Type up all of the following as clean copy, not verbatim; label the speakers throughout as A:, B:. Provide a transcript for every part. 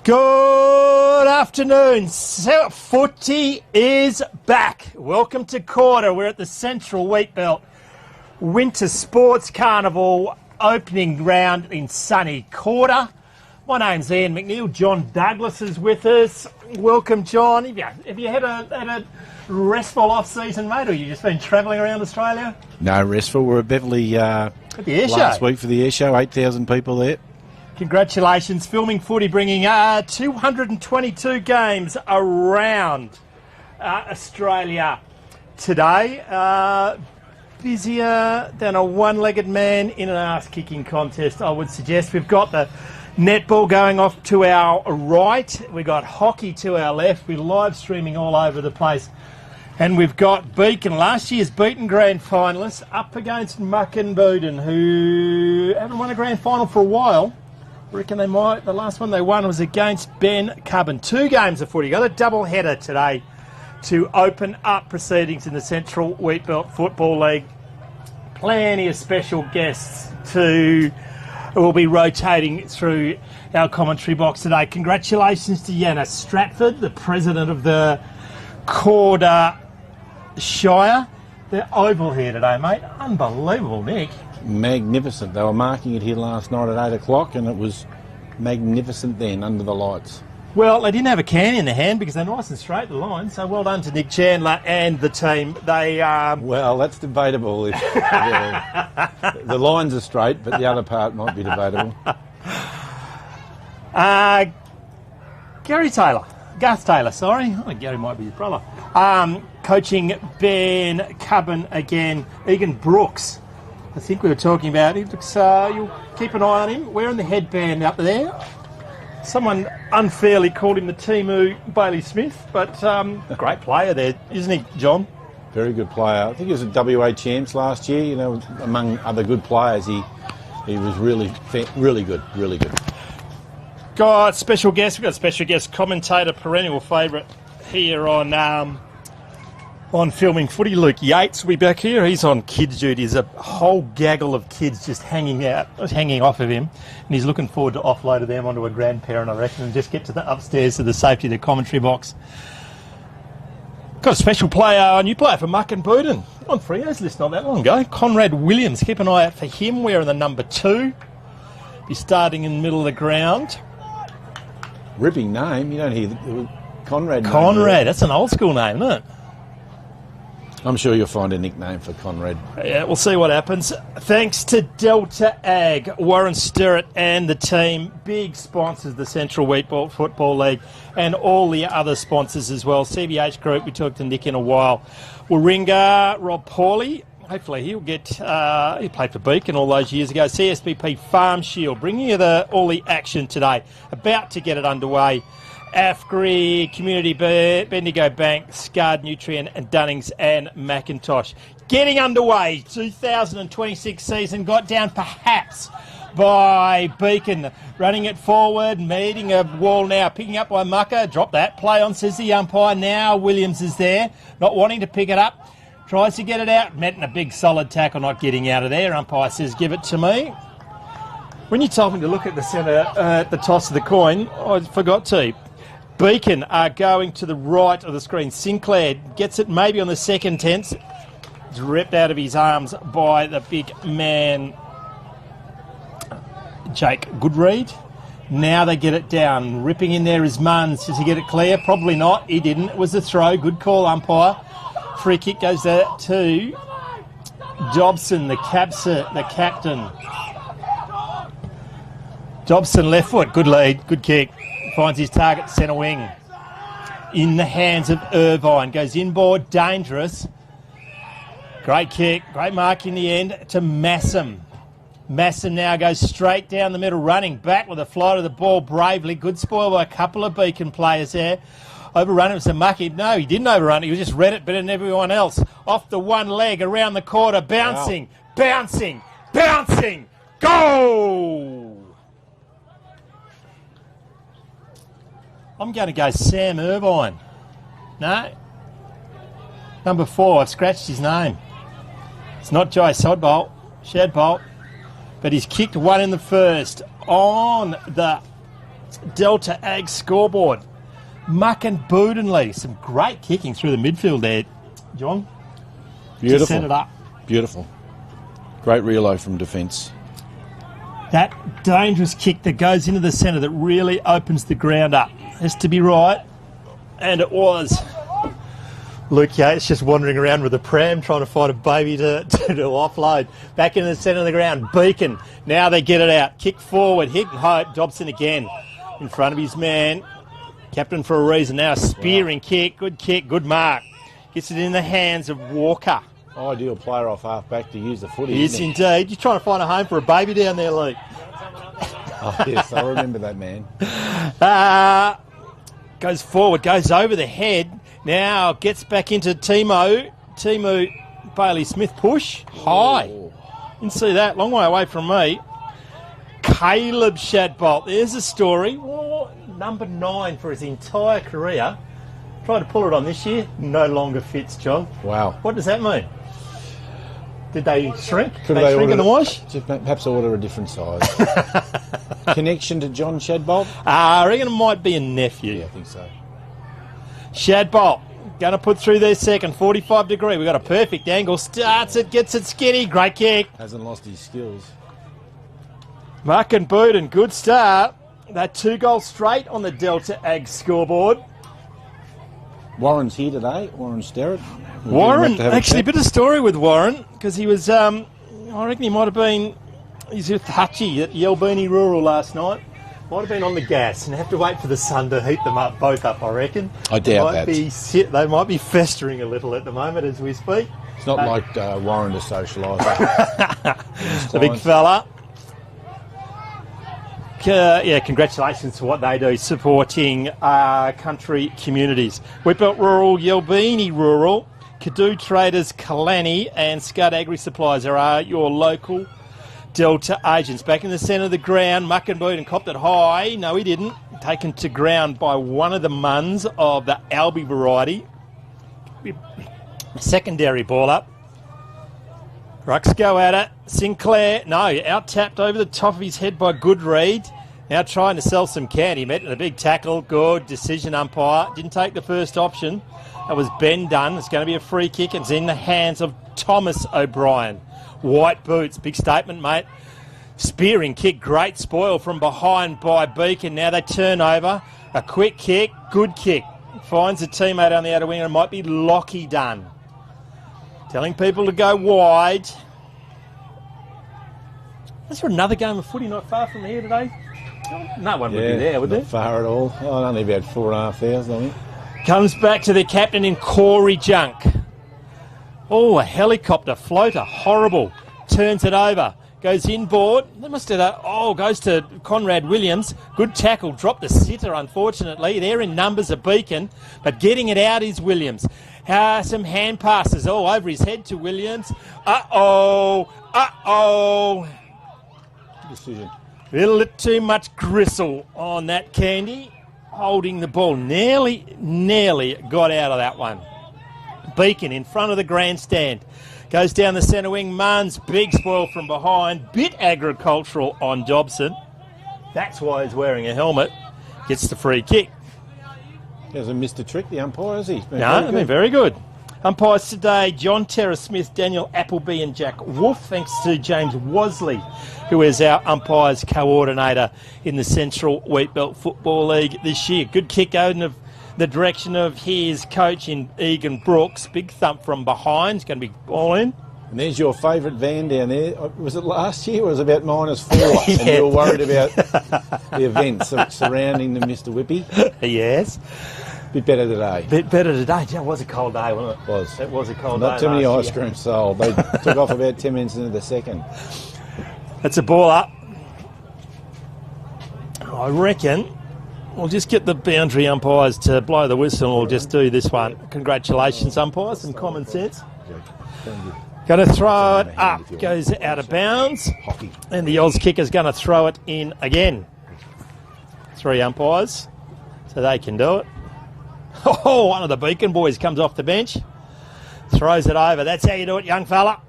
A: Good afternoon. Footy is back. Welcome to Quarter. We're at the Central Wheatbelt Winter Sports Carnival opening round in sunny Quarter. My name's Ian McNeil. John Douglas is with us. Welcome, John. Have you had a restful off-season, mate, or you just been travelling around Australia?
B: No, restful. We're at Beverley
A: at the air show
B: last week for the air show. 8,000 people there.
A: Congratulations. Filming Footy bringing 222 games around Australia today. Busier than a one-legged man in an ass-kicking contest, I would suggest. We've got the netball going off to our right. We've got hockey to our left. We're live streaming all over the place. And we've got Beacon, last year's Beaton grand finalists, up against Muckenbooden, who haven't won a grand final for a while. I reckon they might. The last one they won was against Ben Cubban. 2 games of footy. Got a double header today to open up proceedings in the Central Wheatbelt Football League. Plenty of special guests who will be rotating through our commentary box today. Congratulations to Yana Stratford, the president of the Corder Shire. They're oval here today, mate. Unbelievable, Nick.
B: Magnificent. They were marking it here last night at 8 o'clock and it was magnificent then under the lights.
A: Well, they didn't have a can in their hand because they're nice and straight, the line. So well done to Nick Chandler and the team. They
B: Well, that's debatable. If, the lines are straight, but the other part might be debatable.
A: Gus Taylor, sorry. Oh, Gary might be his brother. Coaching Ben Cubban again. Egan Brooks, I think we were talking about. He looks, you'll keep an eye on him. Wearing the headband up there. Someone unfairly called him the Timu Bailey Smith, but a great player there, isn't he, John?
B: Very good player. I think he was a WA champs last year. You know, among other good players, he was really good, really good.
A: Got special guest. We've got a special guest commentator, perennial favourite here on Filming Footy. Luke Yates will be back here. He's on kids duty. There's a whole gaggle of kids just hanging off of him, and he's looking forward to offloading them onto a grandparent, I reckon, and just get to the upstairs to the safety of the commentary box. Got a special player, a new player for Muckenbooden on Freo's list not that long ago. Conrad Williams. Keep an eye out for him. Wearing the number 2. Be starting in the middle of the ground.
B: Ripping name. You don't hear Conrad.
A: Conrad. That's an old school name, isn't it?
B: I'm sure you'll find a nickname for Conrad.
A: Yeah, we'll see what happens. Thanks to Delta Ag, Warren Stirrett and the team, big sponsors of the Central Wheatbelt Football League and all the other sponsors as well. CBH Group, we talked to Nick in a while. Warringah, Rob Pawley, hopefully he'll get, he played for Beacon all those years ago. CSBP Farmshield, bringing you all the action today. About to get it underway. AFGRI, Community Bendigo Bank, Scard Nutrient and Dunnings and Macintosh. Getting underway, 2026 season got down perhaps by Beacon. Running it forward, meeting a wall now, picking up by Mucker. Drop that, play on, says the umpire. Now Williams is there, not wanting to pick it up. Tries to get it out, met in a big solid tackle, not getting out of there. Umpire says, give it to me. When you told me to look at the centre, at the toss of the coin, I forgot to. Beacon are going to the right of the screen. Sinclair gets it maybe on the second tense. It's ripped out of his arms by the big man, Jake Goodread. Now they get it down. Ripping in there is Munns. Does he get it clear? Probably not. He didn't. It was a throw. Good call, umpire. Free kick goes there to Dobson, the captain. Dobson left foot. Good lead. Good kick. Finds his target, centre wing. In the hands of Irvine. Goes inboard, dangerous. Great kick, great mark in the end to Massam. Massam now goes straight down the middle, running back with a flight of the ball bravely. Good spoil by a couple of Beacon players there. Overrun him, so Mucky. No, he didn't overrun it. He just read it better than everyone else. Off the one leg, around the quarter, bouncing, bouncing, bouncing. Goal! I'm going to go Sam Irvine. No. Number 4, I've scratched his name. It's not Jai Shadbolt, but he's kicked one in the first on the Delta Ag scoreboard. Muck and Boodenley. Some great kicking through the midfield there, John.
B: Beautiful.
A: To set it up.
B: Beautiful. Great reload from defence.
A: That dangerous kick that goes into the centre that really opens the ground up. Has to be right. And it was. Luke Yates just wandering around with a pram trying to find a baby to offload. Back in the centre of the ground. Beacon. Now they get it out. Kick forward. Hit and hope. Dobson again. In front of his man. Captain for a reason. Now a spearing kick. Good mark. Gets it in the hands of Walker.
B: Ideal player off half-back to use the footy.
A: Yes, indeed. You're trying to find a home for a baby down there, Luke.
B: Oh, yes, I remember that man.
A: Goes forward, goes over the head. Now gets back into Timo. Bailey-Smith push. High. Didn't see that. Long way away from me. Caleb Shadbolt. There's a story. Oh, number 9 for his entire career. Tried to pull it on this year. No longer fits, John.
B: Wow.
A: What does that mean? Did they shrink?
B: Could
A: they shrink in the wash?
B: Perhaps order a different size. Connection to John Shadbolt?
A: I reckon it might be a nephew.
B: Yeah, I think so.
A: Shadbolt going to put through their second, 45 degree. We've got a perfect angle. Starts it, gets it skinny. Great kick.
B: Hasn't lost his skills.
A: Muck and Booten, good start. That 2 goals straight on the Delta Ag scoreboard.
B: Warren's here today, Warren Sterrett.
A: Warren, actually a bit of story with Warren, because he was, I reckon he might have been, he's with Hutchie at Yelbini Rural last night. Might have been on the gas and have to wait for the sun to heat them both up, I reckon.
B: I doubt that.
A: They might be festering a little at the moment as we speak.
B: It's not like Warren to socialise.
A: The big fella. Congratulations to what they do, supporting country communities. Wheatbelt Rural, Yelbini Rural, Cadoo Traders, Kalani and Scud Agri Supplies are your local Delta agents. Back in the centre of the ground, Muck and Booten copped it high. No, he didn't. Taken to ground by one of the muns of the Albi variety. Secondary ball up. Rucks go at it. Sinclair, no, out-tapped over the top of his head by Goodread. Now trying to sell some candy. Met in a big tackle. Good decision, umpire. Didn't take the first option. That was Ben Dunn. It's going to be a free kick. It's in the hands of Thomas O'Brien. White boots. Big statement, mate. Spearing kick. Great spoil from behind by Beacon. Now they turn over. A quick kick. Good kick. Finds a teammate on the outer wing. And it might be Lockie Dunn. Telling people to go wide. Is there another game of footy not far from here today? No one would be there, would there?
B: Not far at all. Oh, only about 4,500, I think.
A: Comes back to the captain in Corey Junk. Oh, a helicopter floater. Horrible. Turns it over. Goes inboard. They must have goes to Conrad Williams. Good tackle. Dropped the sitter, unfortunately. They're in numbers of Beacon, but getting it out is Williams. Some hand passes all over his head to Williams. Uh-oh.
B: Decision.
A: A little too much gristle on that candy. Holding the ball. Nearly got out of that one. Beacon in front of the grandstand. Goes down the centre wing. Munns, big spoil from behind. Bit agricultural on Dobson. That's why he's wearing a helmet. Gets the free kick.
B: He hasn't missed a trick, the umpire, has he?
A: They've been very good. Umpires today, John Terra-Smith, Daniel Appleby and Jack Wolf, thanks to James Wasley, who is our umpires coordinator in the Central Wheatbelt Football League this year. Good kick out of the direction of his coach in Egan Brooks. Big thump from behind. It's going to be all in.
B: And there's your favourite van down there. Was it last year or was it about -4? Yeah. And you were worried about the events surrounding the Mr. Whippy?
A: Yes.
B: Bit better today.
A: Bit better today. It was a cold day, wasn't it? It was a cold day.
B: Not too many ice creams sold. They took off about 10 minutes into the second.
A: That's a ball up. I reckon we'll just get the boundary umpires to blow the whistle and we'll just do this one. Congratulations, umpires. Some common sense. Going to throw it up. Goes out of bounds. And the Oz kicker's going to throw it in again. 3 umpires. So they can do it. Oh, one of the Beacon boys comes off the bench. Throws it over. That's how you do it, young fella.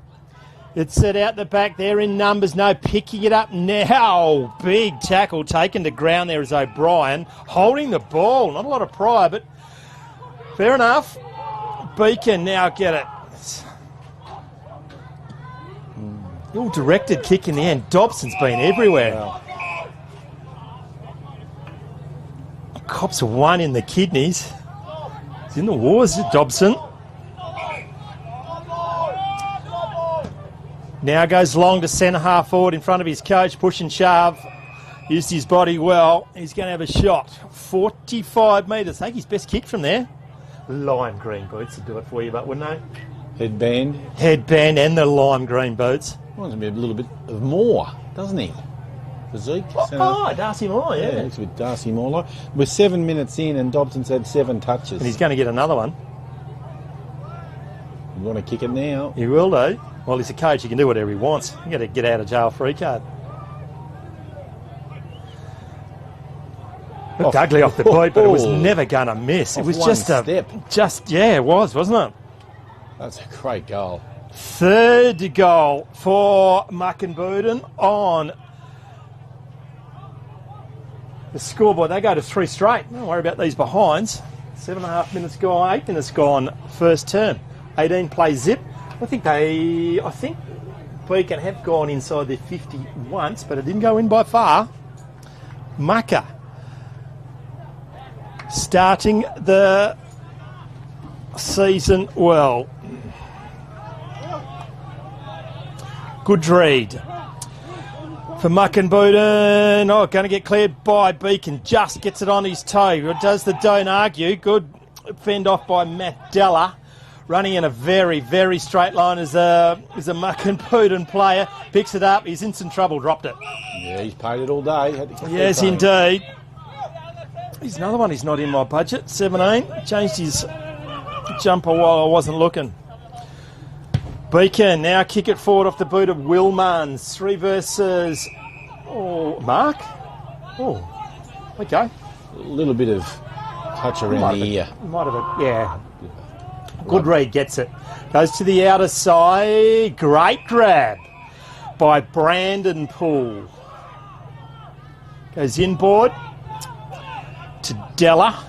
A: It's set out the back there in numbers. No, picking it up now. Big tackle taken to ground there is O'Brien. Holding the ball. Not a lot of pride, but fair enough. Beacon now get it. Ill directed kick in the end. Dobson's been everywhere.
B: Wow.
A: Cops one in the kidneys. He's in the wars, Dobson. Now goes long to centre half forward in front of his coach. Push and shove. Used his body well. He's going to have a shot. 45 metres. I think his best kick from there. Lime green boots would do it for you, but wouldn't they?
B: Headband.
A: Headband and the lime green boots.
B: Reminds me a little bit of Moore, doesn't he? Physique.
A: Oh, Darcy Moore, yeah.
B: Yeah, looks a bit Darcy Moore like. We're 7 minutes in and Dobson's had 7 touches.
A: And he's going to get another one.
B: You want to kick it now?
A: He will do. Well, he's a coach. He can do whatever he wants. He's got to get out of jail free card. Looked ugly off the boot, but it was never going to miss. It was just
B: step.
A: It was, wasn't it?
B: That's a great goal.
A: Third goal for Muckenbuden on the scoreboard. They go to 3 straight. Don't worry about these behinds. 7.5 minutes gone, 8 minutes gone, first term. 18 play zip. I think Beacon have gone inside their 50 once, but it didn't go in by far. Mucker starting the season well. Good read for Muckenbuden. Oh, going to get cleared by Beacon. Just gets it on his toe. Does the don't argue. Good fend off by Matt Della. Running in a very, very straight line as a Muckenbuden player. Picks it up. He's in some trouble. Dropped it.
B: Yeah, he's paid it all day.
A: Yes, indeed. Here's another one. He's not in my budget. 17. Changed his jumper while I wasn't looking. Beacon now kick it forward off the boot of Wilmans. 3 versus Mark. Oh, okay.
B: A little bit of touch around the ear.
A: Might have, yeah. Good read, gets it. Goes to the outer side. Great grab by Brandon Poole. Goes inboard to Della.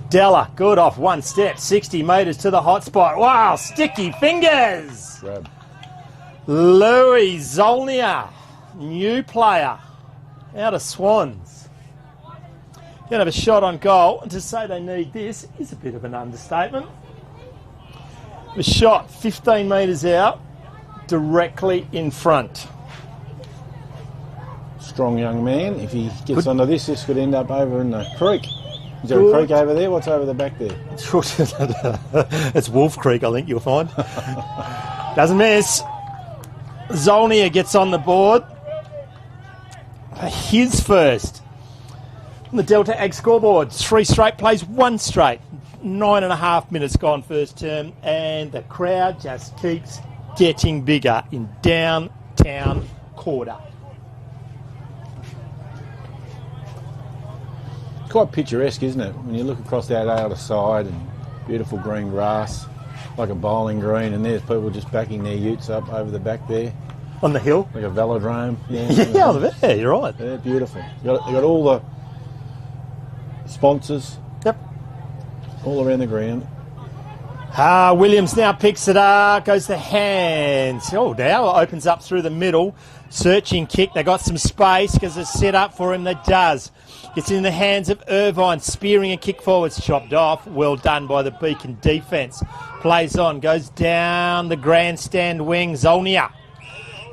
A: Della, good off one step. 60 metres to the hot spot. Wow, sticky fingers.
B: Grab.
A: Louis Zolnia, new player, out of Swans. Going to have a shot on goal, and to say they need this is a bit of an understatement. The shot 15 metres out, directly in front.
B: Strong young man. If he gets onto this could end up over in the creek. Is there a creek over there? What's over the back there?
A: It's Wolf Creek, I think you'll find. Doesn't miss. Zolnia gets on the board. His first. On the Delta Ag scoreboard, 3 straight plays, 1 straight. 9.5 minutes gone first term, and the crowd just keeps getting bigger in downtown quarter.
B: Quite picturesque, isn't it? When you look across that outer side and beautiful green grass, like a bowling green, and there's people just backing their utes up over the back there.
A: On the hill?
B: Like a velodrome.
A: Yeah, you're right.
B: They're beautiful. You got all the sponsors.
A: Yep.
B: All around the ground.
A: Williams now picks it up, goes to hands. Oh, now opens up through the middle. Searching kick. They got some space because it's set up for him. That does. It's in the hands of Irvine. Spearing a kick forwards. Chopped off. Well done by the Beacon defence. Plays on. Goes down the grandstand wing. Zolnia.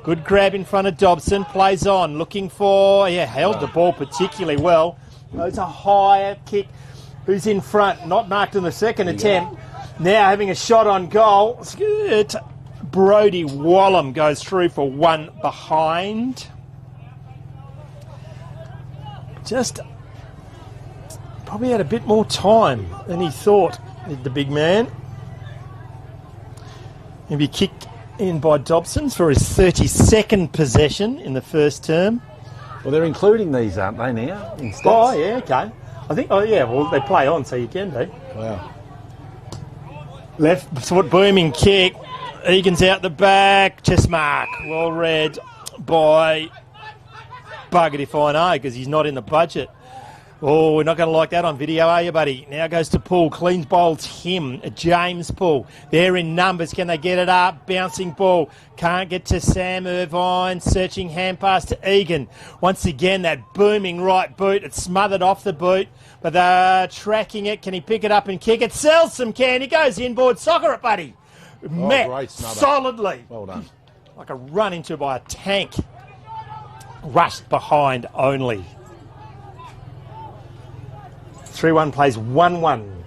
A: Good grab in front of Dobson. Plays on. Looking for... held the ball particularly well. Goes a higher kick. Who's in front? Not marked in the second attempt. Now having a shot on goal. Brody Wallum goes through for 1 behind. Just probably had a bit more time than he thought, the big man. He'll be kicked in by Dobson for his 32nd possession in the first term.
B: Well, they're including these, aren't they, now? In stats?
A: Oh, yeah, okay. I think, well, they play on, so you can do.
B: Wow.
A: Left foot booming kick. Egan's out the back. Chest mark. Well read by Buggered if I know, because he's not in the budget. Oh, we're not going to like that on video, are you, buddy? Now goes to Poole. Cleans bowls him. James Poole. They're in numbers. Can they get it up? Bouncing ball. Can't get to Sam Irvine. Searching hand pass to Egan. Once again, that booming right boot. It's smothered off the boot, but they're tracking it. Can he pick it up and kick it? Selsom can. He goes inboard. Soccer it, buddy. Met
B: great snubber.
A: solidly.
B: Well done.
A: Like a run into by a tank. Rushed behind only. 3-1 plays 1-1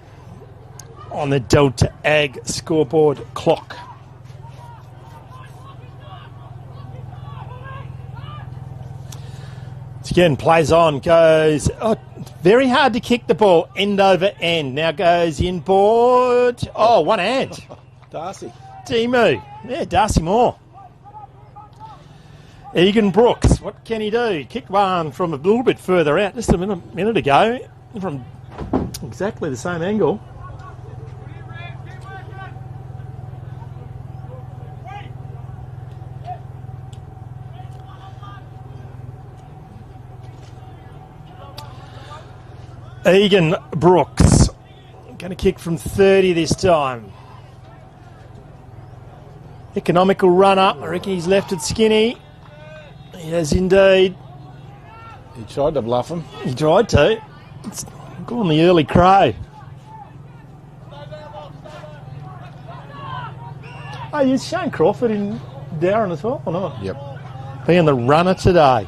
A: on the Delta Ag scoreboard clock. Again, plays on, goes. Oh, very hard to kick the ball end over end. Now goes inboard. Oh, one hand.
B: Darcy.
A: Demu. Yeah, Darcy Moore. Egan Brooks, what can he do? Kicked one from a little bit further out, just a minute ago, from exactly the same angle. Egan Brooks, going to kick from 30 this time. Economical run up, I reckon he's left it skinny. He has indeed.
B: He tried to bluff him.
A: He tried to. It's gone the early crow. Oh, is Shane Crawford in Darren as well or not?
B: Yep.
A: Being the runner today.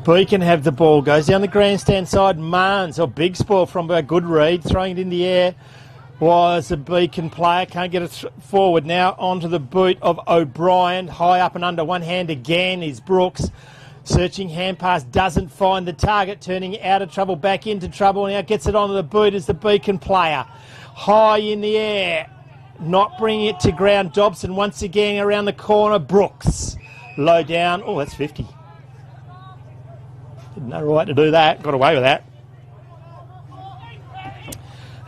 A: Beacon have the ball, goes down the grandstand side. Marnes, a big spoil from a good read, throwing it in the air. Was a Beacon player, can't get it forward now. Onto the boot of O'Brien, high up and under one hand again is Brooks. Searching hand pass, doesn't find the target, turning out of trouble, back into trouble. Now gets it onto the boot as the Beacon player. High in the air, not bringing it to ground. Dobson once again around the corner. Brooks, low down. Oh, that's 50. Didn't no right to do that, got away with that.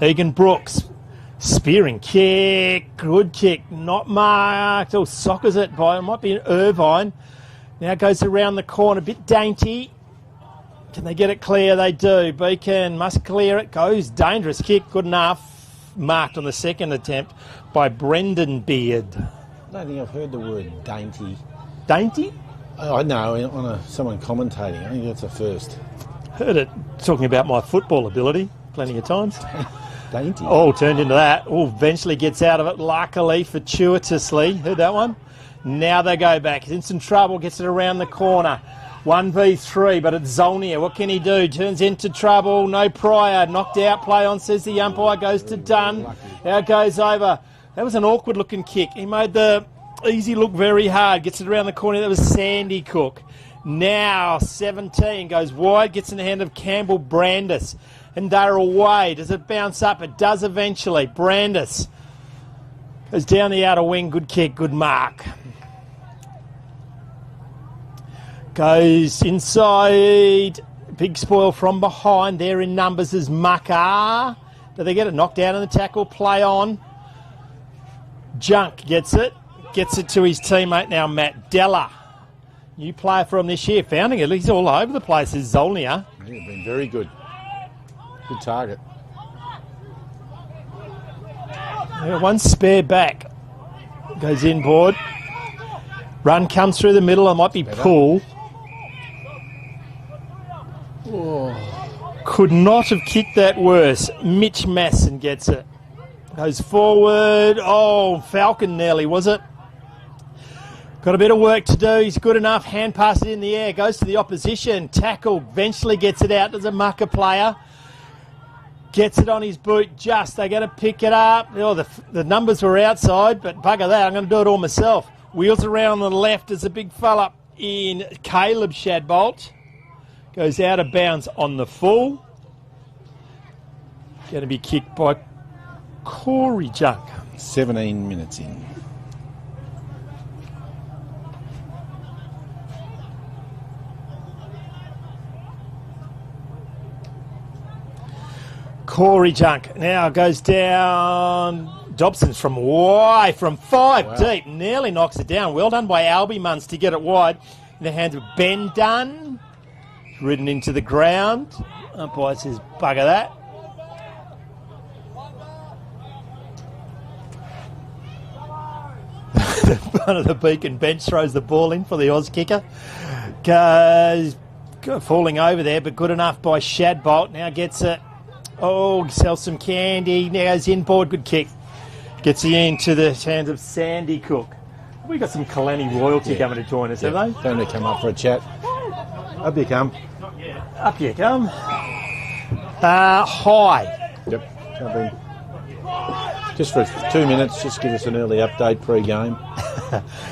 A: Egan Brooks, spearing kick, good kick, not marked. Oh, soccers it by, it might be an Irvine. Now goes around the corner, a bit dainty. Can they get it clear? They do. Beacon must clear it. Goes, dangerous kick, good enough. Marked on the second attempt by Brendan Beard.
B: I don't think I've heard the word dainty.
A: Dainty?
B: Oh, I know, on someone commentating. I think that's a first.
A: Heard it talking about my football ability plenty of times.
B: Dainty.
A: Oh, turned into that. Oh, eventually gets out of it, luckily, fortuitously. Heard that one? Now they go back. He's in some trouble, gets it around the corner. 1v3, but it's Zolnier. What can he do? Turns into trouble. No Pryor. Knocked out. Play on, says the umpire. Goes to Dunn. Now it goes over. That was an awkward-looking kick. He made the easy look very hard. Gets it around the corner. That was Sandy Cook. Now 17 goes wide. Gets in the hand of Campbell Brandis. And they're away. Does it bounce up? It does eventually. Brandis goes down the outer wing. Good kick. Good mark. Goes inside. Big spoil from behind. There in numbers is Mucker. Do they get it knocked down in the tackle? Play on. Junk gets it. Gets it to his teammate now, Matt Della. New player from this year. Founding it. He's all over the place is Zolnier.
B: He's been very good. Good target.
A: One spare back. Goes inboard. Run comes through the middle. It might be Poole. Oh. Could not have kicked that worse. Mitch Masson gets it. Goes forward. Oh, Falcon nearly, was it? Got a bit of work to do. He's good enough. Hand pass it in the air. Goes to the opposition. Tackle. Eventually gets it out. There's a mucker player. Gets it on his boot just. They got to pick it up. Oh, the numbers were outside, but bugger that. I'm going to do it all myself. Wheels around on the left as a big fella in Caleb Shadbolt. Goes out of bounds on the full. Going to be kicked by Corey Junk.
B: 17 minutes in.
A: Corey Junk now goes down. Dobson's from 5 deep. Nearly knocks it down. Well done by Albie Munns to get it wide. In the hands of Ben Dunn. Ridden into the ground. Umpire says, bugger that. One of the Beacon bench throws the ball in for the Oz kicker. Goes falling over there, but good enough by Shadbolt. Now gets it. Oh, sells some candy. Now goes inboard. Good kick. Gets it into the hands of Sandy Cook. We got some Kalani royalty coming to join us, have they?
B: Don't they come up for a chat? Up you come.
A: Up you come. High.
B: Yep. Jumping. Just for 2 minutes, just give us an early update pre-game.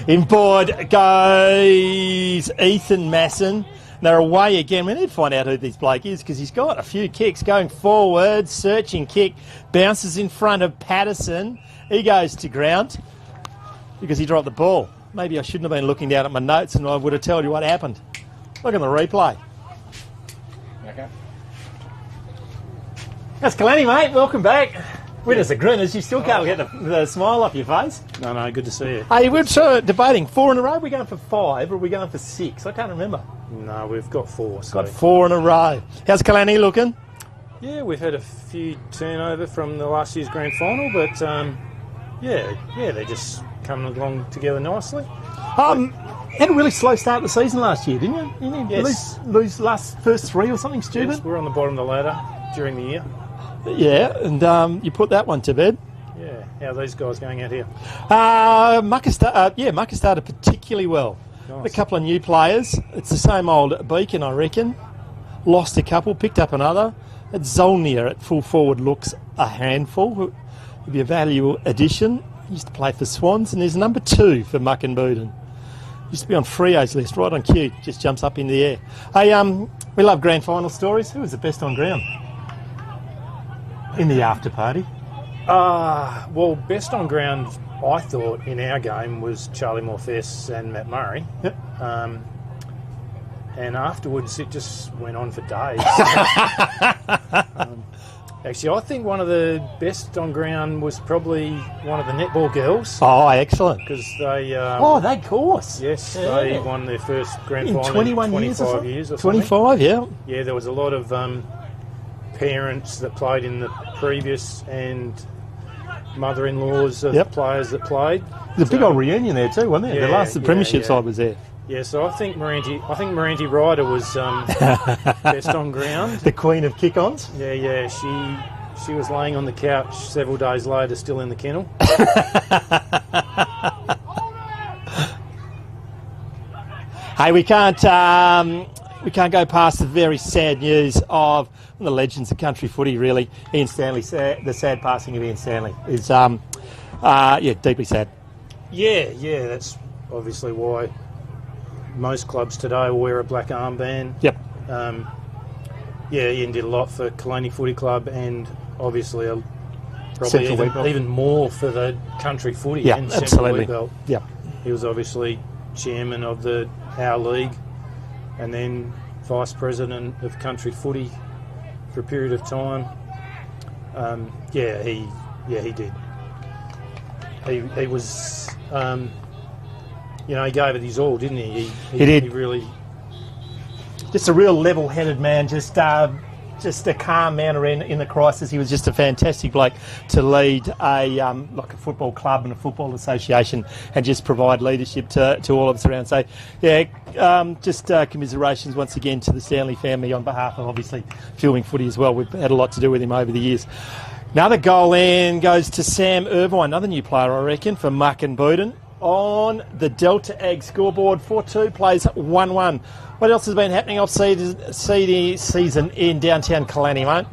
A: Inboard goes Ethan Masson. They're away again. We need to find out who this bloke is because he's got a few kicks going forward. Searching kick. Bounces in front of Patterson. He goes to ground because he dropped the ball. Maybe I shouldn't have been looking down at my notes and I would have told you what happened. Look at the replay.
B: Okay.
A: That's Kalani, mate. Welcome back. With us a grin as you still can't get the smile off your face.
C: No, good to see you.
A: Hey, we're sort of debating 4 in a row. Are we going for 5 or are we going for 6? I can't remember.
C: No, we've got 4. So.
A: Got 4 in a row. How's Kalani looking?
C: Yeah, we've had a few turnover from the last year's grand final, but yeah, they're just coming along together nicely.
A: Had a really slow start to the season last year, didn't you? Didn't you
C: Yes.
A: lose first 3 or something stupid?
C: Yes, we're on the bottom of the ladder during the year.
A: Yeah, and you put that one to bed.
C: Yeah, how are these guys going out here?
A: Mucker started particularly well.
C: Nice.
A: A couple of new players. It's the same old Beacon, I reckon. Lost a couple, picked up another. At Zolnir at full forward looks a handful. Would be a valuable addition. Used to play for Swans, and there's number 2 for Muck and Booten. Used to be on Frio's list, right on cue. Just jumps up in the air. Hey, we love grand final stories. Who was the best on ground? In the after party.
C: Well, best on ground, I thought, in our game was Charlie Morfess and Matt Murray.
A: Yep.
C: And afterwards, it just went on for days. Actually, I think one of the best on ground was probably one of the netball girls.
A: Oh, excellent.
C: Because they...
A: that course.
C: Yes,
A: Yeah.
C: they won their first grand
A: In
C: final
A: 21
C: in 25
A: years or something?
C: years or something.
A: 25, yeah.
C: Yeah, there was a lot of parents that played in the previous and mother-in-laws of
A: Yep.
C: players that played.
A: There's a big old reunion there too, wasn't there?
C: Yeah,
A: The last premiership
C: yeah.
A: side was there.
C: Yeah, so I think Moranti Ryder was best on ground.
A: The queen of kick-ons.
C: Yeah, she was laying on the couch several days later, still in the kennel.
A: Hey, we can't go past the very sad news of one of the legends of country footy. Really, Ian Stanley. The sad passing of Ian Stanley is deeply sad.
C: Yeah, that's obviously why most clubs today will wear a black armband.
A: Yep.
C: Ian did a lot for Kalani Footy Club and obviously probably
A: Central Wheatbelt.
C: even more for the country footy
A: Yeah,
C: and Central
A: absolutely.
C: Wheatbelt.
A: Yeah.
C: He was obviously chairman of our league and then vice president of country footy for a period of time. He did. He was, he gave it his all, didn't he?
A: He did.
C: He really.
A: Just a real level-headed man, just a calm man in the crisis. He was just a fantastic bloke to lead a football club and a football association and just provide leadership to all of us around. So, commiserations once again to the Stanley family on behalf of obviously filming footy as well. We've had a lot to do with him over the years. Another goal in goes to Sam Irvine, another new player I reckon for Muck and Booten. On the Delta Ag scoreboard, 4-2 plays 1-1. What else has been happening off season in downtown Kalani, mate?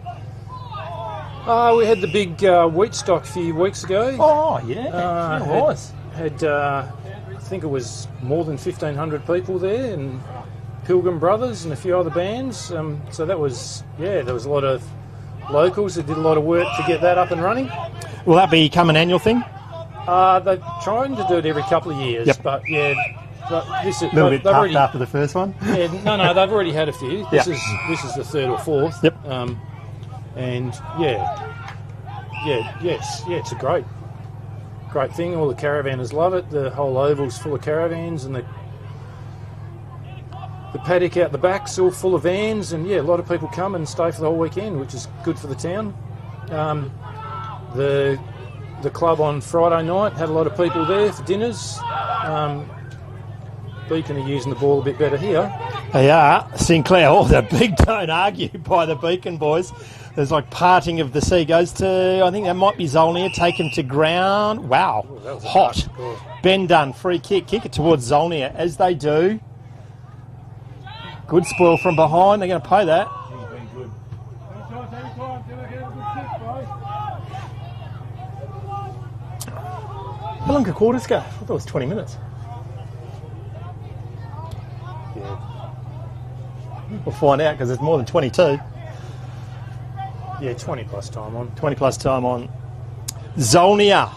C: We had the big wheat stock a few weeks ago.
A: Oh, yeah. It was.
C: I think it was more than 1,500 people there, and Pilgrim Brothers and a few other bands. So that was, there was a lot of locals that did a lot of work to get that up and running.
A: Will that become an annual thing?
C: They're trying to do it every couple of years,
A: Yep.
C: but this is
A: A little bit tough after the first one.
C: Yeah, no, they've already had a few. This
A: Yeah.
C: is the third or fourth.
A: Yep.
C: And it's a great thing. All the caravanners love it. The whole oval's full of caravans, and the paddock out the back's all full of vans, and a lot of people come and stay for the whole weekend, which is good for the town. The club on Friday night had a lot of people there for dinners. Beacon are using the ball a bit better here.
A: They are. Sinclair, the big don't argue by the Beacon boys. There's like parting of the sea. Goes to, I think that might be Zolnir. Take him to ground. Wow.
C: That was a
A: hot.
C: nice score.
A: Ben Dunn, free kick. Kick it towards Zolnir, as they do. Good spoil from behind. They're going to pay that.
B: He's been good.
A: How long could quarters go? I thought it was 20 minutes.
C: Yeah.
A: We'll find out because it's more than 22.
C: Yeah, 20 plus time on.
A: 20 plus time on. Zolnir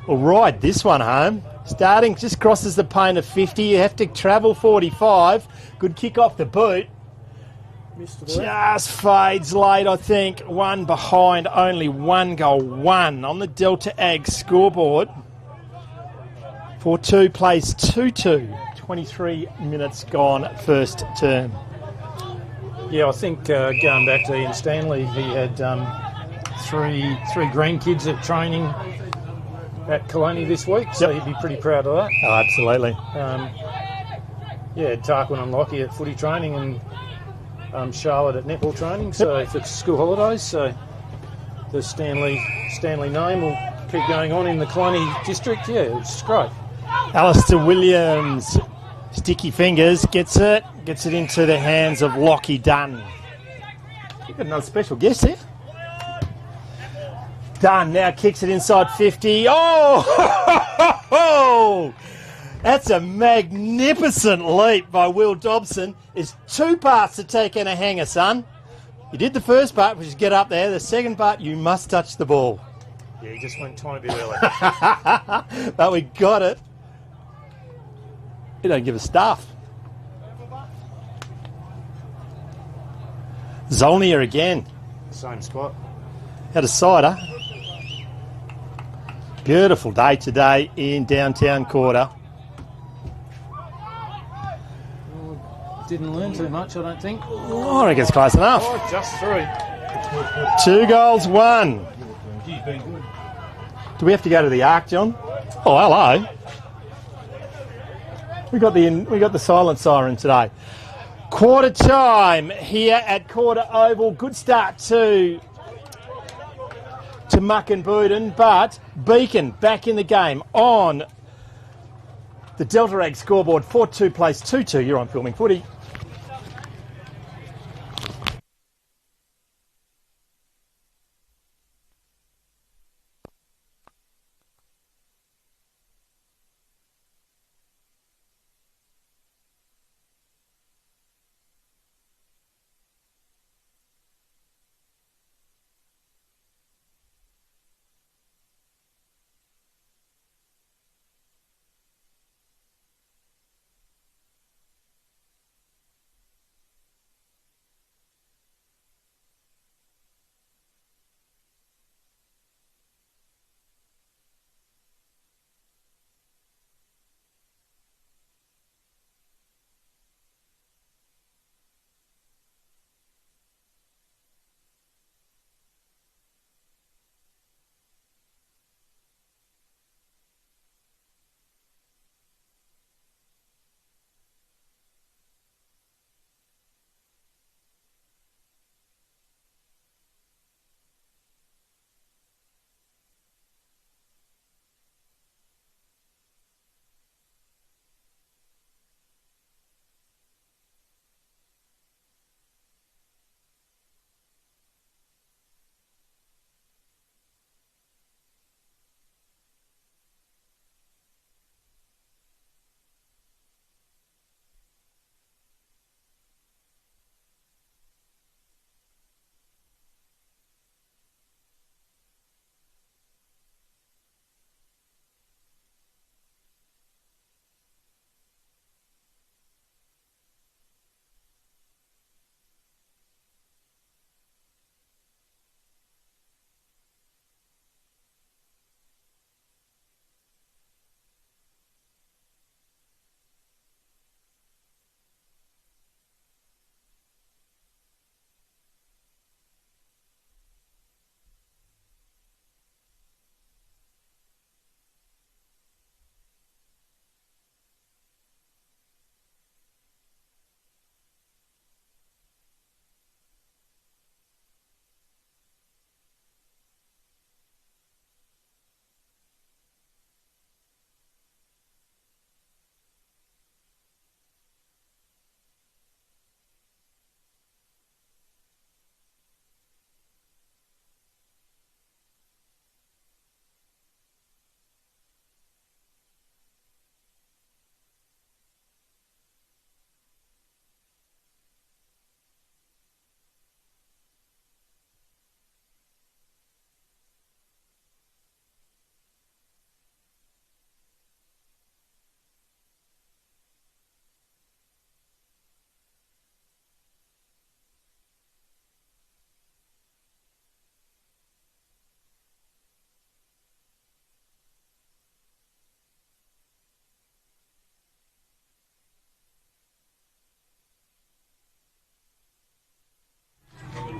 A: will ride this one home. Starting just crosses the paint of 50. You have to travel 45. Good kick off the boot.
C: Missed it.
A: Just fades late, I think. One behind, only one goal. One on the Delta Ag scoreboard. 4-2 plays 2-2. 23 minutes gone first term.
C: Yeah, I think going back to Ian Stanley, he had three grandkids at training at Kalani this week, so he'd be pretty proud of that.
A: Oh, absolutely.
C: Tarquin and Lockie at footy training, and Charlotte at netball training, so for school holidays. So the Stanley name will keep going on in the Kalani district. Yeah, it's great.
A: Alistair Williams, sticky fingers, gets it into the hands of Lockie Dunn. You've got another special guest there. Dunn now kicks it inside 50. Oh! That's a magnificent leap by Will Dobson. There's two parts to taking a hanger, son. You did the first part, which is get up there. The second part, you must touch the ball.
C: Yeah, he just went a tiny bit early.
A: But we got it. He don't give a stuff. Zolnir again.
C: Same spot.
A: Had a cider. Beautiful day today in downtown Quarter.
C: Didn't learn too much, I don't think.
A: Oh, I reckon it's close enough.
C: Oh, just through.
A: 2 goals, 1.
B: He's been good.
A: Do we have to go to the Arc, John? Oh, hello. We got the silent siren today. Quarter time here at Quarter Oval. Good start to Muck and Booten, but Beacon back in the game on the Delta Ag scoreboard. 4-2 plays 2-2. You're on Filming Footy.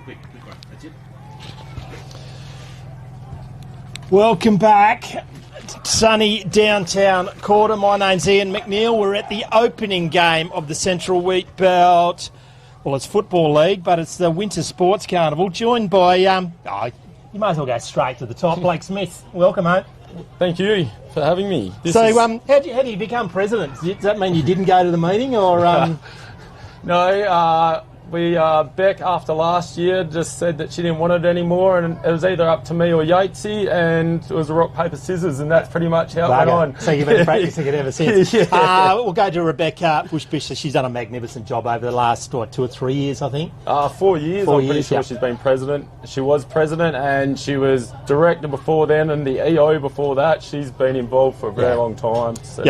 A: quick one. That's it. Welcome back. Sunny downtown quarter. My name's Ian McNeil. We're at the opening game of the Central Wheatbelt. Well, it's Football League, but it's the Winter Sports Carnival. Joined by, you might as well go straight to the top. Blake Smith, welcome, mate.
D: Thank you for having me.
A: How do you become president? Does that mean you didn't go to the meeting, or?
D: No, Beck, after last year, just said that she didn't want it anymore, and it was either up to me or Yatesy, and it was a rock, paper, scissors, and that's pretty much how it went on.
A: So you've been practicing it ever since.
D: Yeah.
A: We'll go to Rebecca Bushbisher. She's done a magnificent job over the last, 2 or 3 years, I think?
D: 4 years, I'm pretty sure she's been president. She was president, and she was director before then, and the EO before that. She's been involved for a very long time. So.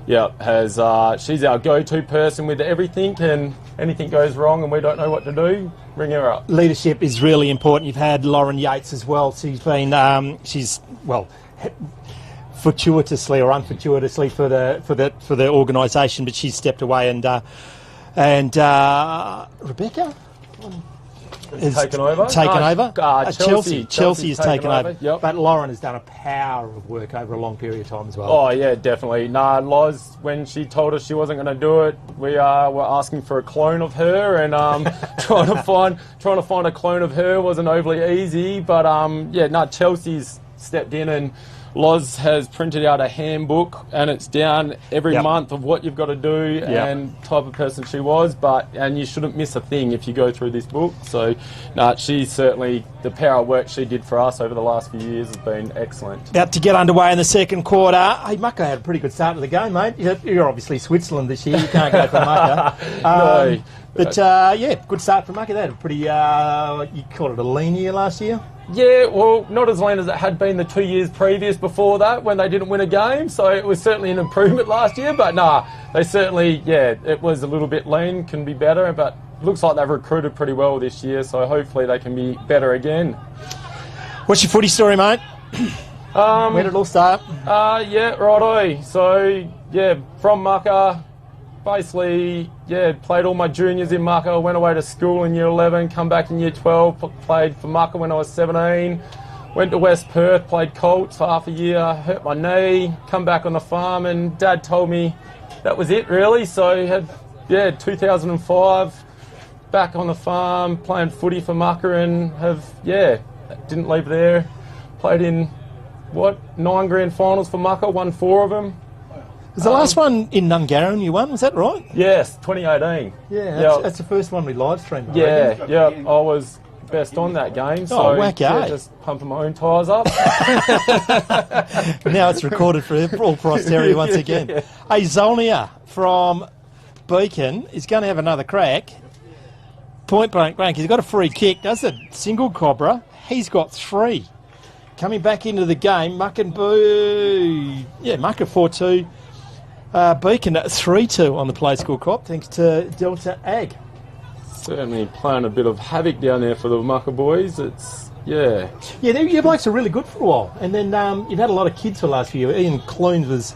D: She's our go-to person with everything, and anything goes wrong and we don't know what to do, ring her up. Leadership
A: is really important. You've had Lauren Yates as well. She's been, fortuitously or unfortuitously for the organisation, but she's stepped away, and Rebecca
D: has taken over.
A: Chelsea has taken over.
D: Yep.
A: But Lauren has done a power of work over a long period of time as well.
D: Oh yeah, definitely. Loz, when she told us she wasn't going to do it, we were asking for a clone of her, and trying to find a clone of her wasn't overly easy. But Chelsea's stepped in, and Loz has printed out a handbook, and it's down every month of what you've got to do and type of person she was. And you shouldn't miss a thing if you go through this book. So, she's certainly, the power of work she did for us over the last few years has been excellent.
A: About to get underway in the second quarter. Hey, Mucka had a pretty good start to the game, mate. You're obviously Switzerland this year. You can't go for Mucka.
D: No.
A: But good start for Mucka. They had a pretty, you called it a lean year last year?
D: Yeah, well, not as lean as it had been the 2 years previous before that when they didn't win a game. So it was certainly an improvement last year. But they certainly, it was a little bit lean, can be better. But it looks like they've recruited pretty well this year. So hopefully they can be better again.
A: What's your footy story, mate? Where did it all start?
D: Righto. So, from Mucka. Basically, played all my juniors in Mucka, went away to school in year 11, come back in year 12, played for Mucka when I was 17, went to West Perth, played Colts for half a year, hurt my knee, come back on the farm, and Dad told me that was it really. So had 2005, back on the farm, playing footy for Mucka, and didn't leave there. Played in, 9 grand finals for Mucka, won 4 of them.
A: Was the last one in Nungarran you won, was that right?
D: Yes, 2018.
A: Yeah, that's the first one we live streamed.
D: I was best on that game, so just pumping my own tyres up.
A: Now it's recorded for all posterity once again. Hey, Zolnia from Beacon is going to have another crack. Point blank, he's got a free kick, does a single cobra, he's got 3. Coming back into the game, Mucka 4-2. Beacon at 3-2 on the play score crop, thanks to Delta Ag.
D: Certainly playing a bit of havoc down there for the Mucka boys.
A: Your blokes are really good for a while, and then you've had a lot of kids for the last few years. Ian Clunes was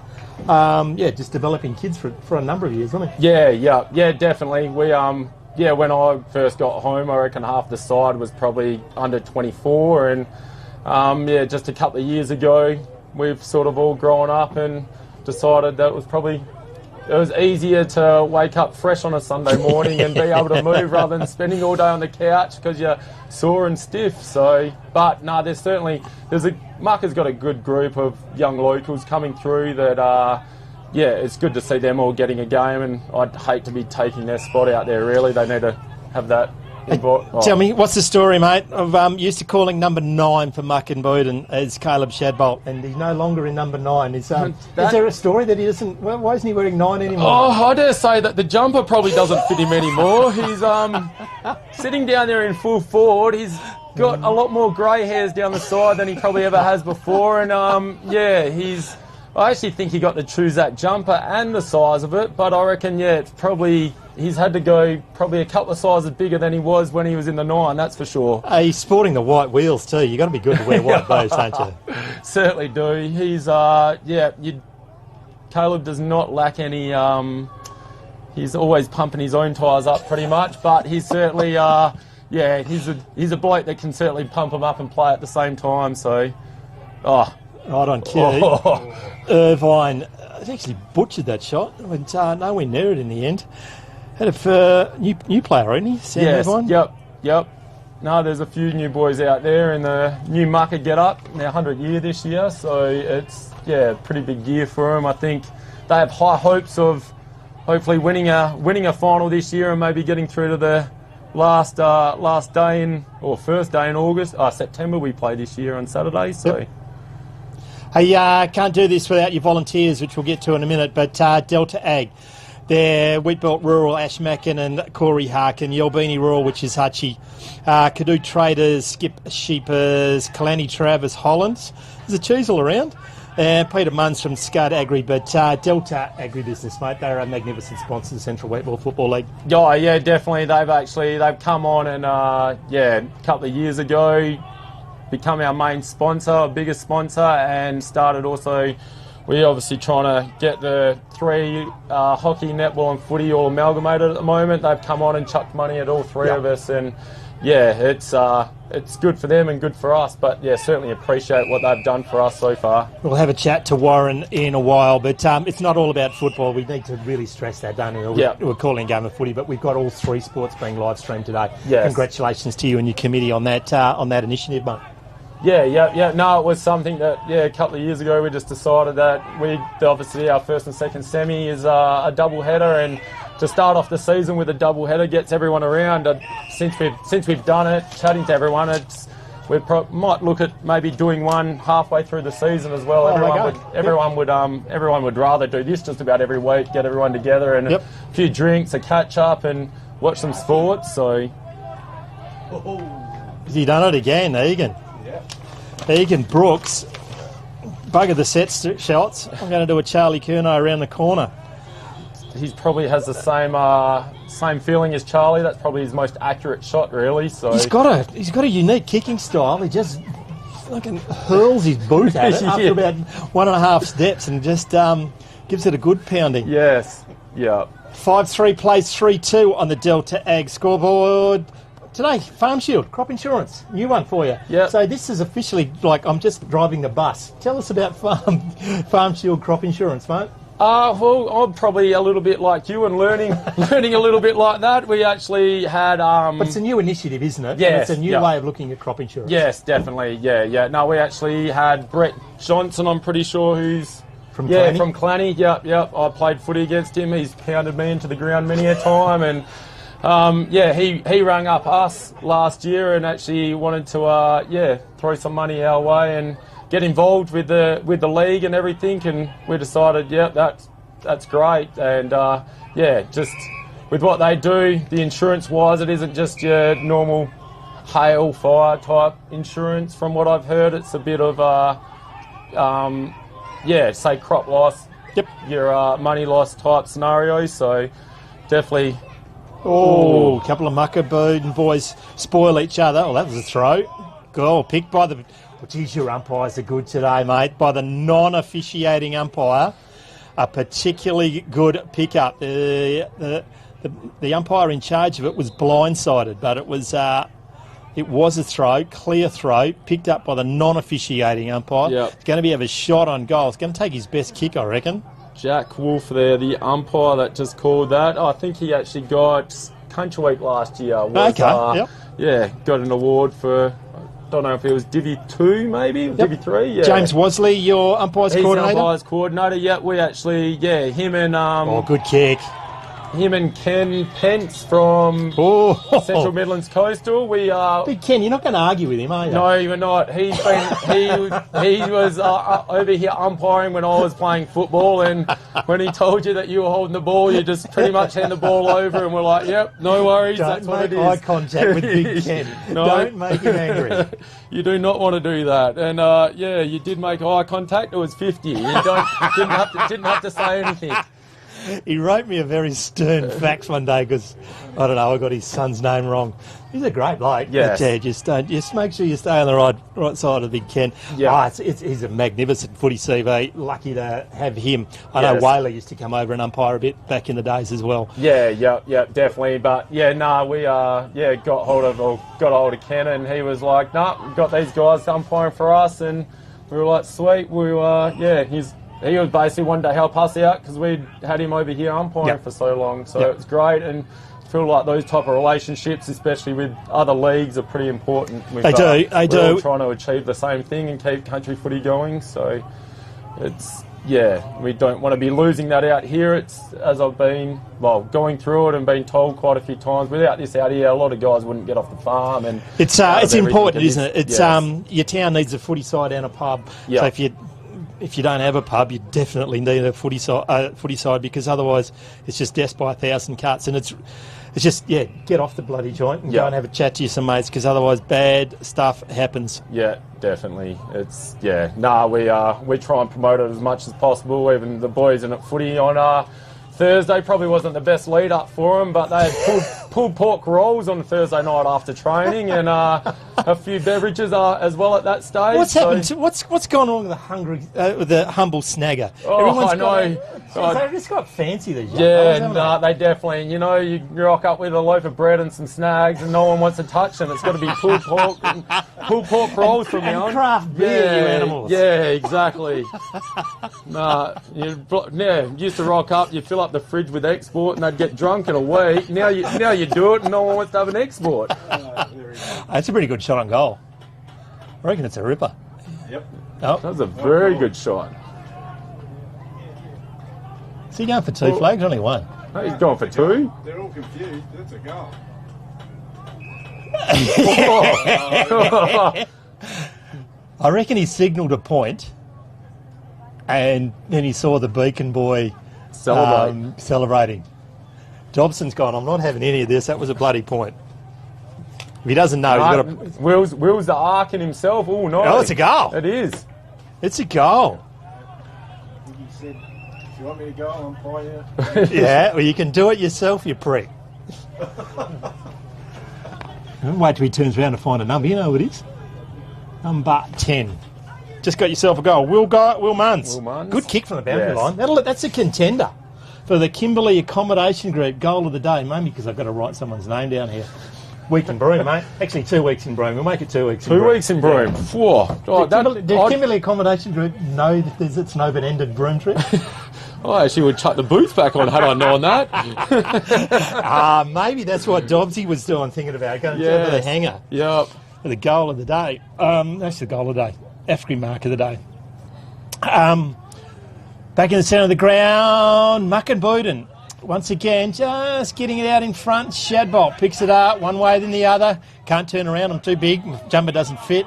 A: just developing kids for a number of years, wasn't he?
D: Yeah, definitely. We when I first got home, I reckon half the side was probably under 24, and just a couple of years ago, we've sort of all grown up and decided that it was easier to wake up fresh on a Sunday morning and be able to move rather than spending all day on the couch because you're sore and stiff. Mucka's got a good group of young locals coming through that, it's good to see them all getting a game, and I'd hate to be taking their spot out there, really. They need to have that.
A: Tell me, what's the story, mate? Of used to calling number 9 for Muck and Bowden as Caleb Shadbolt, and he's no longer in number 9. Is there a story that he doesn't? Why isn't he wearing 9 anymore?
D: Oh, I dare say that the jumper probably doesn't fit him anymore. He's sitting down there in full forward. He's got a lot more grey hairs down the side than he probably ever has before, and I actually think he got to choose that jumper and the size of it, but I reckon, it's probably, he's had to go probably a couple of sizes bigger than he was when he was in the 9, that's for sure.
A: He's sporting the white wheels too. You've got to be good to wear white bows, don't you?
D: Certainly do. He's, Caleb does not lack any, he's always pumping his own tyres up pretty much, but he's certainly, yeah, he's a bloke that can certainly pump him up and play at the same time. So,
A: Right on cue. Irvine actually butchered that shot. Went nowhere near it in the end. Had a new player, isn't he? Sam
D: yes,
A: Irvine?
D: yep. No, there's a few new boys out there in the new Mucker get-up. They're 100 year this year, so it's, pretty big year for them. I think they have high hopes of hopefully winning a final this year and maybe getting through to the first day in August. September we play this year on Saturday. So.
A: Yep. Hey, can't do this without your volunteers, which we'll get to in a minute, but Delta Ag. They're Wheatbelt Rural, Ash Mackin and Corey Harkin, Yelbini Rural, which is Hutchie, Canoe Traders, Skip Sheepers, Kalani Travis Hollands. There's a Cheezel around. And Peter Munns from Scud Agri, but Delta Agribusiness, mate, they're a magnificent sponsor of the Central Wheatbelt Football League.
D: Oh, yeah, definitely. They've come on and, a couple of years ago, become our main sponsor, biggest sponsor, and started also... We're obviously trying to get the three, hockey, netball and footy all amalgamated at the moment. They've come on and chucked money at all three of us, and it's good for them and good for us, but certainly appreciate what they've done for us so far.
A: We'll have a chat to Warren in a while, but it's not all about football. We need to really stress that, don't we? We're calling a game of footy, but we've got all three sports being live streamed today.
D: Yes.
A: Congratulations to you and your committee on that initiative, mate.
D: Yeah. No, it was something that, a couple of years ago we just decided that obviously our first and second semi is a double header, and to start off the season with a double header gets everyone around. Since we've done it, chatting to everyone, we might look at maybe doing one halfway through the season as well. Everyone would rather do this just about every week, get everyone together and a few drinks, a catch up, and watch some sports. So,
A: you done it again, Egan. Egan Brooks, bugger the set shots. I'm going to do a Charlie Curnow around the corner.
D: He probably has the same feeling as Charlie. That's probably his most accurate shot, really. So
A: he's got a unique kicking style. He just fucking hurls his boot at it after about 1.5 steps and just gives it a good pounding.
D: Yes, yeah.
A: 5-3 plays 3-2 on the Delta Ag scoreboard. Today, Farmshield, crop insurance, new one for you.
D: Yep.
A: So this is officially like I'm just driving the bus. Tell us about Farmshield crop insurance, mate.
D: Well, I'm probably a little bit like you and learning a little bit like that. We actually had...
A: But it's a new initiative, isn't it?
D: Yes.
A: And it's a new way of looking at crop insurance.
D: Yes, definitely. Yeah. No, we actually had Brett Johnson, I'm pretty sure, who's...
A: From Clanny?
D: From Clanny, yep. I played footy against him. He's pounded me into the ground many a time, and... he rang up us last year and actually wanted to throw some money our way and get involved with the league and everything, and we decided that's great, and just with what they do, the insurance wise, it isn't just your normal hail fire type insurance. From what I've heard, it's a bit of say crop loss, your money loss type scenario, so definitely.
A: Oh, a couple of Mucker boys spoil each other. Oh, that was a throw. Goal picked by the... Oh, geez, your umpires are good today, mate. By the non-officiating umpire. A particularly good pickup. The umpire in charge of it was blindsided, but it was a throw, clear throw, picked up by the non-officiating umpire.
D: Yep.
A: It's going to have a shot on goal. It's going to take his best kick, I reckon.
D: Jack Wolf there, the umpire that just called that. I think he actually got Country Week last year.
A: Yep.
D: Yeah, got an award for, I don't know if it was Divi 2 maybe, Divi 3, yeah.
A: James Wasley, your umpires coordinator?
D: He's umpires coordinator, we actually, him and...
A: good kick.
D: Him and Ken Pence from Central Midlands Coastal.
A: Big Ken, you're not going to argue with him, are you?
D: No, you're not. He was over here umpiring when I was playing football, and when he told you that you were holding the ball, you just pretty much hand the ball over, and we're like, yep, no worries, that's what it is.
A: Don't make eye contact with Big Ken. No. Don't make him angry.
D: You do not want to do that. And you did make eye contact. It was 50. You didn't have to say anything.
A: He wrote me a very stern fax one day because, I don't know, I got his son's name wrong. He's a great bloke.
D: Yes.
A: But, just make sure you stay on the right side of Big Ken.
D: Yeah.
A: He's a magnificent footy CV. Lucky to have him. I know
D: Yes.
A: Whaley used to come over and umpire a bit back in the days as well.
D: Yeah, definitely. But we got hold of Ken, and he was like, we've got these guys umpiring for us, and we were like, sweet. He was basically wanting to help us out because we'd had him over here umpiring for so long. So it's great, and I feel like those type of relationships, especially with other leagues, are pretty important.
A: They do.
D: We're all trying to achieve the same thing and keep country footy going. So we don't want to be losing that out here. It's, as I've been, going through it and been told quite a few times, without this out here, a lot of guys wouldn't get off the farm. And
A: it's important, isn't it? It's your town needs a footy side and a pub.
D: Yep.
A: So if you don't have a pub, you definitely need a footy side because otherwise it's just death by 1,000 cuts, and it's just get off the bloody joint and go and have a chat to some mates because otherwise bad stuff happens.
D: Yeah, definitely. It's we try and promote it as much as possible. Even the boys in at footy on Thursday probably wasn't the best lead up for them, but they had pulled pork rolls on Thursday night after training and a few beverages as well at that stage.
A: What's happened? What's gone on with the humble snagger?
D: I know.
A: They've just got fancy these.
D: They definitely. You rock up with a loaf of bread and some snags, and no one wants to touch them. It's got to be pulled pork rolls from you.
A: And craft beer, you animals.
D: Yeah, exactly. Used to rock up. You fill up the fridge with export, and they'd get drunk in a week. Now you do it, and no one wants to have an export.
A: That's a pretty good shot on goal. I reckon it's a ripper.
B: Yep.
A: Oh,
D: That was a very good shot.
A: is he going for two flags? Only one.
D: Oh, he's gone for two.
B: They're all confused. That's a goal.
A: I reckon he signalled a point, and then he saw the Beacon boy celebrating. Dobson's gone, I'm not having any of this. That was a bloody point. If he doesn't know, he's got to...
D: Will's the arc in himself. Oh, no.
A: Oh, it's a goal.
D: It is.
A: It's a goal.
B: He said, "If you want me to go, I'm fine."
A: Yeah, well, you can do it yourself, you prick. Wait till he turns around to find a number. You know what it is? Number 10. Just got yourself a goal. Will Munns. Good kick from the boundary line. That's a contender for the Kimberley Accommodation Group Goal of the Day. Maybe because I've got to write someone's name down here. Week in Broome, mate. Actually, 2 weeks in Broome. We'll make it 2 weeks in Broome.
D: 2 weeks in Broome.
A: Did Kimberley Accommodation Group know that it's an open-ended Broome trip?
D: I actually would chuck the boots back on had I known that.
A: Maybe that's what Dobbsy was doing, thinking about going to the hanger.
D: Yep.
A: For the goal of the day. That's the goal of the day. African mark of the day. Back in the centre of the ground, Muck and Booten. Once again, just getting it out in front. Shadbolt picks it up one way then the other. Can't turn around, I'm too big. Jumper doesn't fit.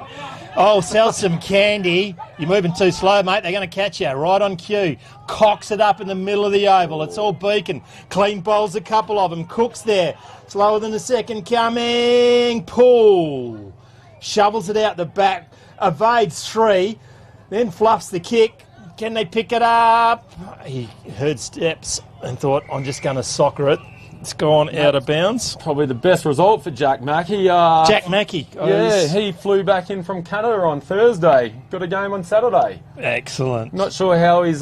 A: Oh, sell some candy. You're moving too slow, mate. They're going to catch you right on cue. Cocks it up in the middle of the oval. It's all Beacon. Clean bowls a couple of them. Cook's there. Slower than the second coming. Pull. Shovels it out the back. Evades 3. Then fluffs the kick. Can they pick it up? He heard steps and thought, I'm just going to soccer it. It's gone out of bounds.
D: Probably the best result for Jack Mackey.
A: Jack Mackey.
D: He flew back in from Canada on Thursday. Got a game on Saturday.
A: Excellent.
D: Not sure how his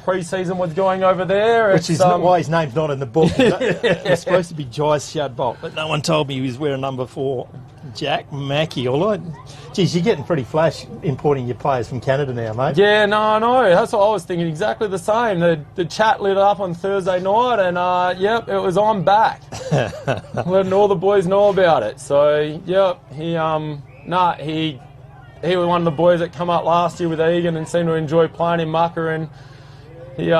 D: pre-season was going over there.
A: Which is why his name's not in the book. It was supposed to be Jais Shadbolt, but no one told me he was wearing number 4. Jack Mackey. All right. Geez, you're getting pretty flash importing your players from Canada now, mate.
D: Yeah, no. That's what I was thinking. Exactly the same. The chat lit up on Thursday night, and it was on back. Letting all the boys know about it. So, he was one of the boys that come up last year with Egan and seemed to enjoy playing in Mucker, and he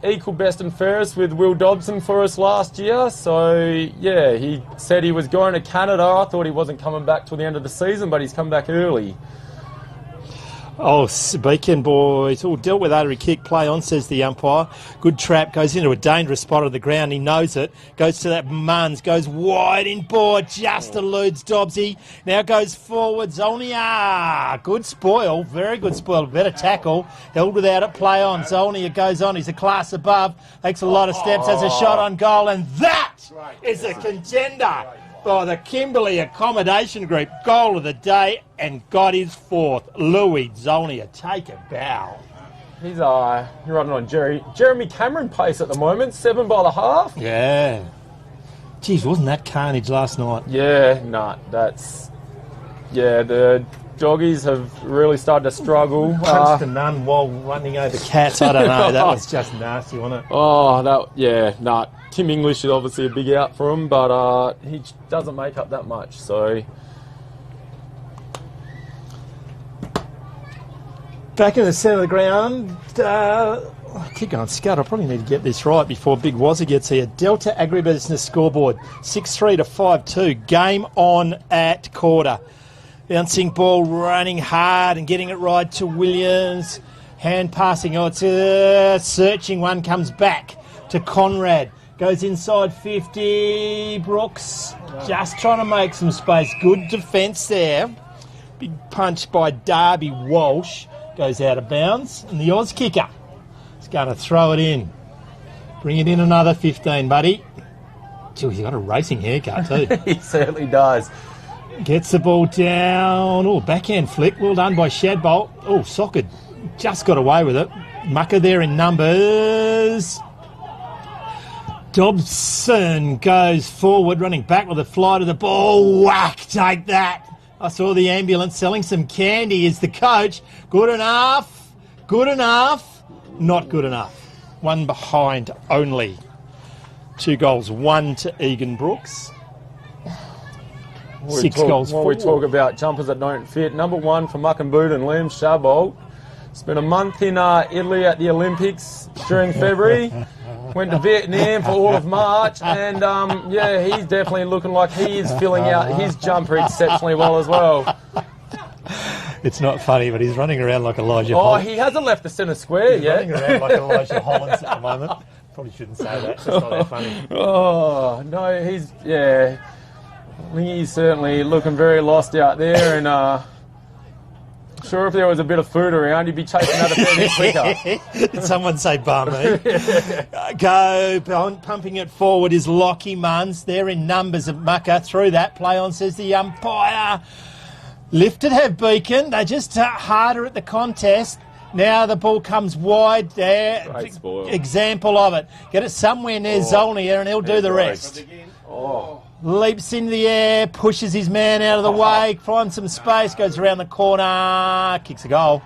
D: equal best and fairest with Will Dobson for us last year. So, he said he was going to Canada. I thought he wasn't coming back till the end of the season, but he's come back early.
A: Oh, Beacon boys. Oh, dealt with artery kick. Play on, says the umpire. Good trap. Goes into a dangerous spot of the ground. He knows it. Goes to that Munns. Goes wide in board. Just eludes Dobbsy. Now goes forward. Zolnia. Good spoil. Very good spoil. Better tackle. Held without it. Play on. Zolnia goes on. He's a class above. Takes a lot of steps. Has a shot on goal. And that is a contender by the Kimberley Accommodation Group. Goal of the day and got his fourth. Louis Zolnia, take a bow.
D: He's you're running on Jeremy Cameron pace at the moment, 7 by the half.
A: Yeah. Geez, wasn't that carnage last night?
D: Yeah, the doggies have really started to struggle.
A: Punched a nun while running over cats. I don't know. That was just nasty, wasn't it?
D: Tim English is obviously a big out for him, but he doesn't make up that much, so...
A: Back in the centre of the ground, kick on Scud. I probably need to get this right before Big Wazza gets here. Delta Agribusiness scoreboard, 6-3 to 5-2. Game on at quarter. Bouncing ball, running hard and getting it right to Williams. Hand passing. Oh, it's a searching one. Comes back to Conrad. Goes inside 50. Brooks just trying to make some space. Good defence there. Big punch by Darby Walsh. Goes out of bounds. And the Oz kicker is going to throw it in. Bring it in another 15, buddy. Gee, he's got a racing haircut too.
D: He certainly does.
A: Gets the ball down. Oh, backhand flick. Well done by Shadbolt. Oh, Socket just got away with it. Mucker there in numbers. Dobson goes forward, running back with a fly to the ball. Whack, take that. I saw the ambulance selling some candy. Is the coach. Good enough. Good enough. Not good enough. One behind only. 2 goals, 1 to Egan Brooks. 6 goals.
D: While we talk about jumpers that don't fit, number 1 for Muck and Boot and Liam Shadbolt. Spent a month in Italy at the Olympics during February. Went to Vietnam for all of March, and he's definitely looking like he is filling out his jumper exceptionally well as well.
A: It's not funny, but he's running around like Elijah Hollins.
D: He hasn't left the centre square yet.
A: Running around like Elijah Hollins at the moment. Probably shouldn't say that. It's not that funny.
D: Oh, no, I think he's certainly looking very lost out there, and sure if there was a bit of food around, he'd be chasing that a fair bit quicker.
A: Did someone say barmaid? Pumping it forward is Lockie Munns. They're in numbers of Mucker. Through that, play on, says the umpire. Lifted have Beacon. They're just harder at the contest. Now the ball comes wide there.
D: Great spoil.
A: Example of it. Get it somewhere near Zolnia and he'll do the rest. Leaps into the air, pushes his man out of the way, finds some space, goes around the corner, kicks a goal.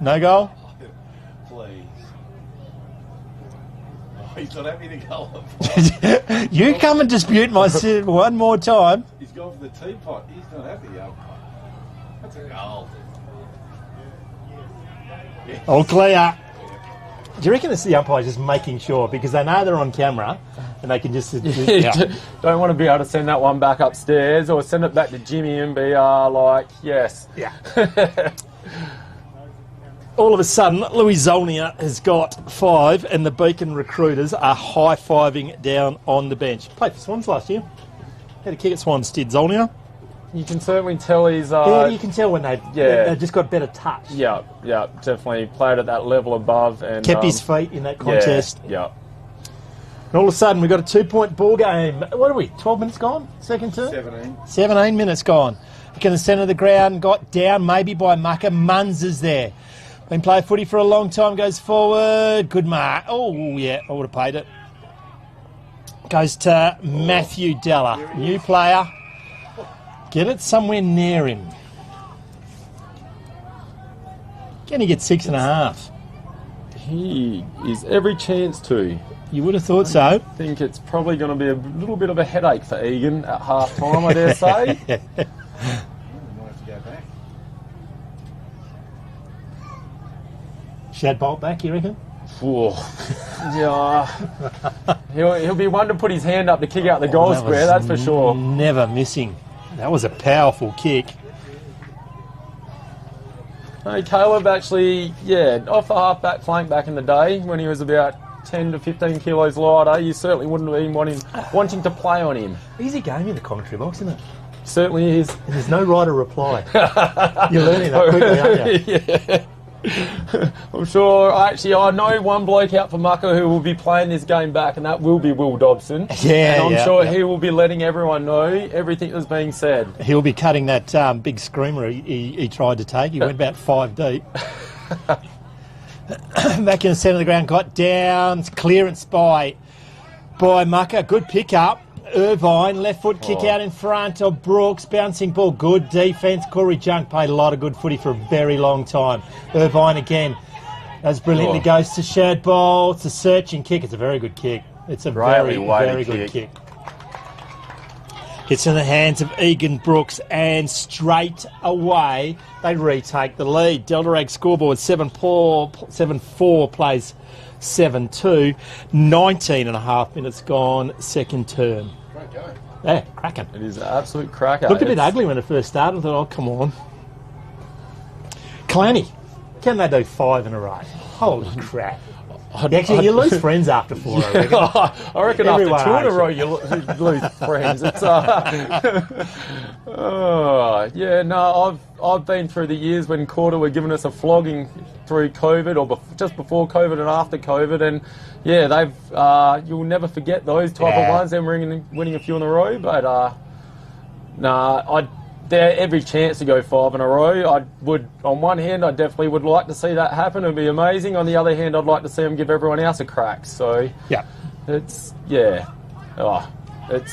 A: No goal?
E: Please. Oh, he's not happy to go.
A: You come and dispute my one more time.
E: He's gone for the teapot. He's not happy. That's a goal. Yes.
A: All clear. Do you reckon it's the umpire just making sure? Because they know they're on camera and they can just...
D: Don't want to be able to send that one back upstairs or send it back to Jimmy and be like, yes.
A: Yeah. All of a sudden, Louis Zolnia has got 5 and the Beacon recruiters are high-fiving down on the bench. Played for Swans last year. Had a kick at Swans, did Zolnia.
D: You can certainly tell he's...
A: you can tell when they've just got better touch.
D: Yeah, definitely played at that level above. And
A: kept his feet in that contest.
D: Yeah.
A: And all of a sudden, we've got a 2-point ball game. What are we, 12 minutes gone? Second term? 17 minutes gone. Look in the centre of the ground, got down maybe by Mucker. Munns is there. Been playing footy for a long time, goes forward. Good mark. Oh, yeah, I would have paid it. Goes to Matthew Della, new player. Get it somewhere near him. Can he get 6.5?
D: He is every chance to.
A: You would have thought so.
D: I think it's probably going to be a little bit of a headache for Egan at half time, I dare say.
E: Might have to go back.
A: Shadbolt back, you reckon?
D: Yeah. He'll be one to put his hand up to kick out the goal square, that's for sure.
A: Never missing. That was a powerful kick.
D: Hey, Caleb actually, off the half-back flank back in the day when he was about 10 to 15 kilos lighter, you certainly wouldn't have been wanting to play on him.
A: Easy game in the commentary box, isn't it?
D: Certainly is.
A: And there's no right or reply. You're learning that quickly, aren't you?
D: Yeah. I'm sure. Actually, I know one bloke out for Mucka who will be playing this game back, and that will be Will Dobson.
A: Yeah,
D: and I'm sure he will be letting everyone know everything that's being said.
A: He'll be cutting that big screamer he tried to take. He went about 5 deep. Back in the centre of the ground, got down, clearance by Mucka. Good pick up. Irvine, left foot kick out in front of Brooks, bouncing ball, good defence. Corey Junk played a lot of good footy for a very long time. Irvine again, as brilliantly goes to Shadball. It's a searching kick. It's a very good kick. It's a very good kick. Gets in the hands of Egan Brooks, and straight away they retake the lead. Delta Ag scoreboard 7-4 plays 7-2. 19 and a half minutes gone, second term.
E: Great game.
A: Yeah, cracking.
D: It is an absolute cracker.
A: Looked a bit ugly when it first started. I thought, oh, come on. Clanny, can they do 5 in a row? Holy crap. Actually, you lose friends after 4, I reckon.
D: I reckon
A: Everyone
D: after 2 in a
A: hates
D: row you lose friends. It's I've been through the years when Quarter were giving us a flogging through COVID, or just before COVID and after COVID, and they've you'll never forget those type of ones. Them winning a few in a row, but they're every chance to go 5 in a row. I would, on one hand, I definitely would like to see that happen. It'd be amazing. On the other hand, I'd like to see them give everyone else a crack. So it's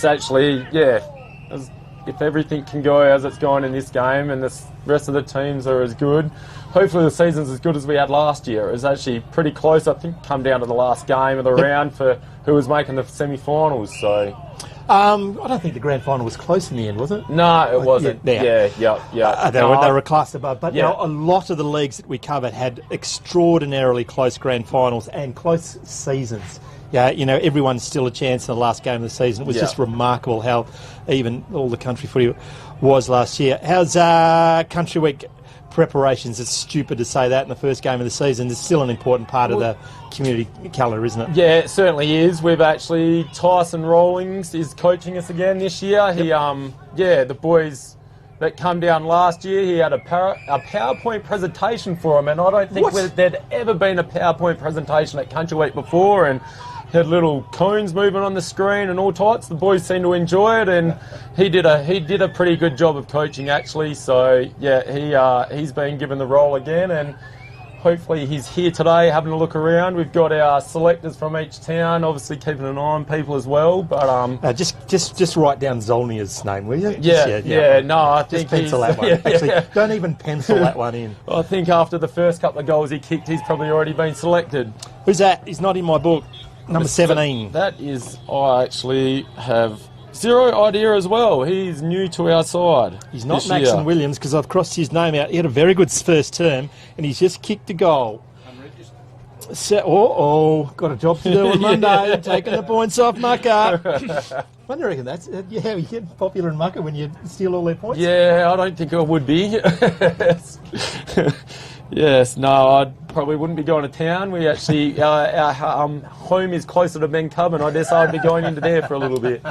D: actually if everything can go as it's going in this game and the rest of the teams are as good, hopefully the season's as good as we had last year. It was actually pretty close. I think come down to the last game of the round for who was making the semi-finals. So.
A: I don't think the grand final was close in the end, was it?
D: No, it wasn't.
A: They were a class above. But a lot of the leagues that we covered had extraordinarily close grand finals and close seasons. Yeah, everyone's still a chance in the last game of the season. It was just remarkable how even all the country footy was last year. How's Country Week preparations? It's stupid to say that in the first game of the season. It's still an important part of the community calendar, isn't it?
D: Yeah, it certainly is. We've actually, Tyson Rawlings is coaching us again this year. He, the boys that come down last year, he had a PowerPoint presentation for them, and I don't think there'd ever been a PowerPoint presentation at Country Week before, and had little cones moving on the screen and all types. The boys seemed to enjoy it, and he did a pretty good job of coaching actually. So he's been given the role again, and hopefully he's here today having a look around. We've got our selectors from each town, obviously keeping an eye on people as well. But
A: just write down Zolnia's name, will you?
D: I think
A: just pencil that one. Actually, don't even pencil that one in.
D: I think after the first couple of goals he kicked, he's probably already been selected.
A: Who's that? He's not in my book. Number 17.
D: That is, I actually have zero idea as well. He's new to our side.
A: He's not Maxon Williams, because I've crossed his name out. He had a very good first term, and he's just kicked a goal. Got a job to do on Monday, taking the points off Mucka. I reckon that's how you get popular in Mucka, when you steal all their points.
D: Yeah, I don't think I would be. Yes, no, I probably wouldn't be going to town. We actually, our home is closer to Ben Cub, and I guess I'd be going into there for a little bit.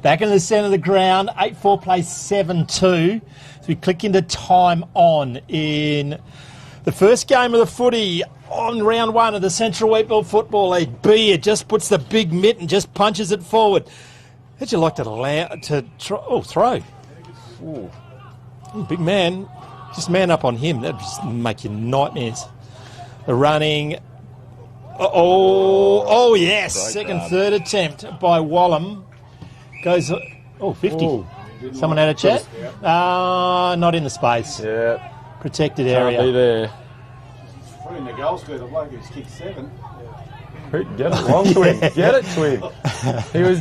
A: Back in the centre of the ground, 8-4 plays 7-2. So we click into time on in the first game of the footy on round 1 of the Central Wheatbelt Football League. B, it just puts the big mitt and just punches it forward. How'd you like to throw? Ooh, big man. Just man up on him. That'd just make you nightmares. The running. Yes. Third attempt by Wallum. Goes, 50.
D: Ooh.
A: Someone had a chat? Not in the space.
D: Yeah.
A: Protected area.
D: Can't be there.
E: Put in the goals to the bloke who's kicked 7.
D: Get it long to him. Get it to him.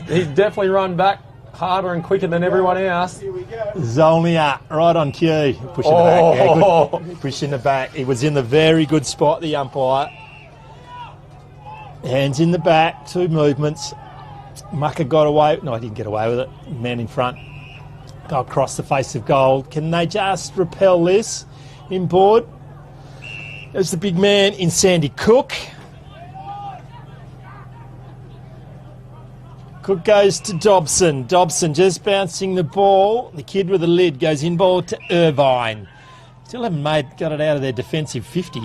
D: He's definitely run back harder and quicker than everyone else.
E: Here we go.
A: Zolnia, right on cue. Push in the back. Yeah, good. Push in the back. He was in the very good spot, the umpire. Hands in the back, 2 movements. Mucka got away. No, he didn't get away with it. Man in front. Go across the face of goal. Can they just repel this? inboard. There's the big man in Sandy Cook. Cook goes to Dobson. Dobson just bouncing the ball. The kid with the lid goes inboard to Irvine. Still haven't got it out of their defensive 50.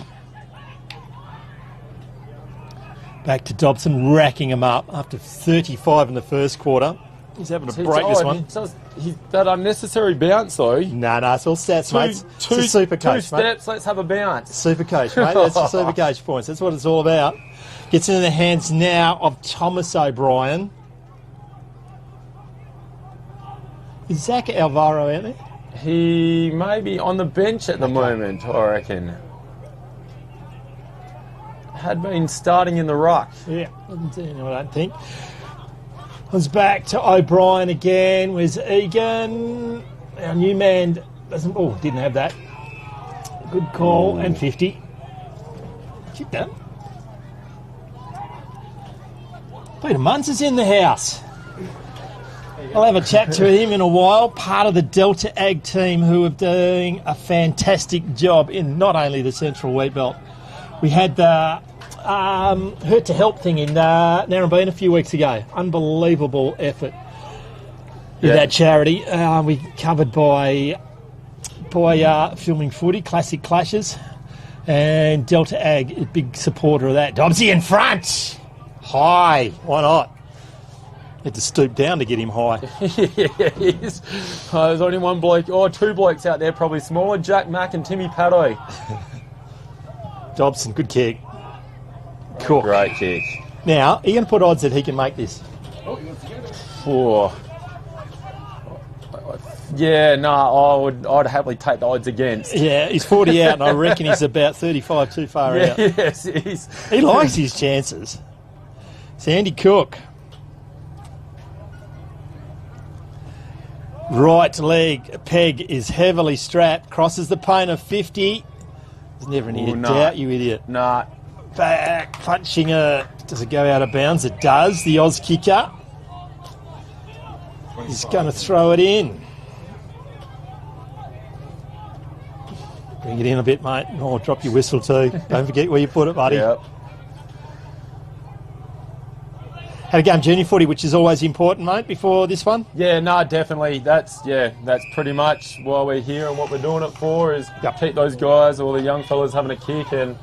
A: Back to Dobson, racking him up after 35 in the first quarter. He's having to break this one.
D: He's that unnecessary bounce, though.
A: No, it's all stats, mate. It's a super coach,
D: two steps, let's have a bounce.
A: Super coach, mate. That's the super coach points. That's what it's all about. Gets into the hands now of Thomas O'Brien. Is Zach Alvaro out there?
D: He may be on the bench at the moment, I reckon. Had been starting in the ruck.
A: Yeah, I don't think. Was back to O'Brien again. Where's Egan? Our new man didn't have that. Good call. And 50. Keep that. Peter Munns is in the house. I'll have a chat to him in a while. Part of the Delta Ag team who are doing a fantastic job in not only the Central Wheatbelt. We had the Hurt to Help thing in Narrabeen a few weeks ago. Unbelievable effort in that charity. We covered by Filming Footy, Classic Clashes, and Delta Ag, a big supporter of that. Dobbsy in front! High, why not? Had to stoop down to get him high.
D: Yes. There's only one bloke, two blokes out there probably smaller, Jack Mack and Timmy Paddo.
A: Dobson, good kick. Cook.
D: Great kick.
A: Now, are you going to put odds that he can make this?
D: Yeah, no, I'd happily take the odds against.
A: Yeah, he's 40 out, and I reckon he's about 35 too far out.
D: Yes,
A: he likes his chances. Sandy Cook. Right leg peg is heavily strapped. Crosses the paint of 50. There's never any doubt, you idiot.
D: Nah.
A: Back, punching her. Does it go out of bounds? It does. The Oz kicker. He's going to throw it in. Bring it in a bit, mate. Oh, drop your whistle too. Don't forget where you put it, buddy.
D: Yep.
A: Had a game junior footy, which is always important, mate, before this one?
D: Yeah, no, definitely. That's pretty much why we're here and what we're doing it for is keep those guys, all the young fellas having a kick, and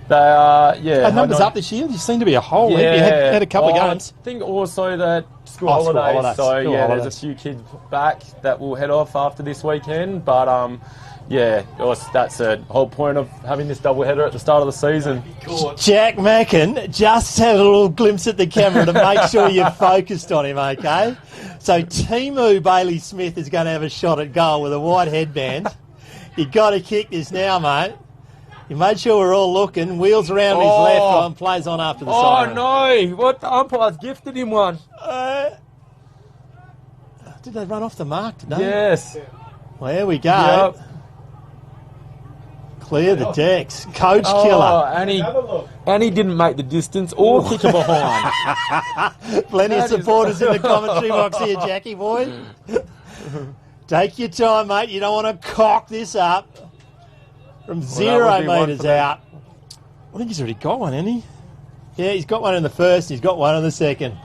D: they are,
A: Are numbers up this year? There seem to be a whole heap. You had a couple of games.
D: I think also that school holidays. There's a few kids back that will head off after this weekend, but that's the whole point of having this double header at the start of the season.
A: Jack Mackin just had a little glimpse at the camera to make sure you're focused on him, okay? So Timu Bailey-Smith is going to have a shot at goal with a white headband. You've got to kick this now, mate. You made sure we're all looking. Wheels around his left and plays on after the siren.
D: Oh, no. What? The umpire's gifted him one.
A: Did they run off the mark today?
D: Yes.
A: Well, here we go. Yep. Clear the decks. Coach killer.
D: And he didn't make the distance or kick her behind.
A: Plenty of supporters in the commentary box here, Jackie boy. Take your time, mate. You don't want to cock this up. From 0 metres out. I think he's already got one, hasn't he? Yeah, he's got one in the first, he's got one in the second.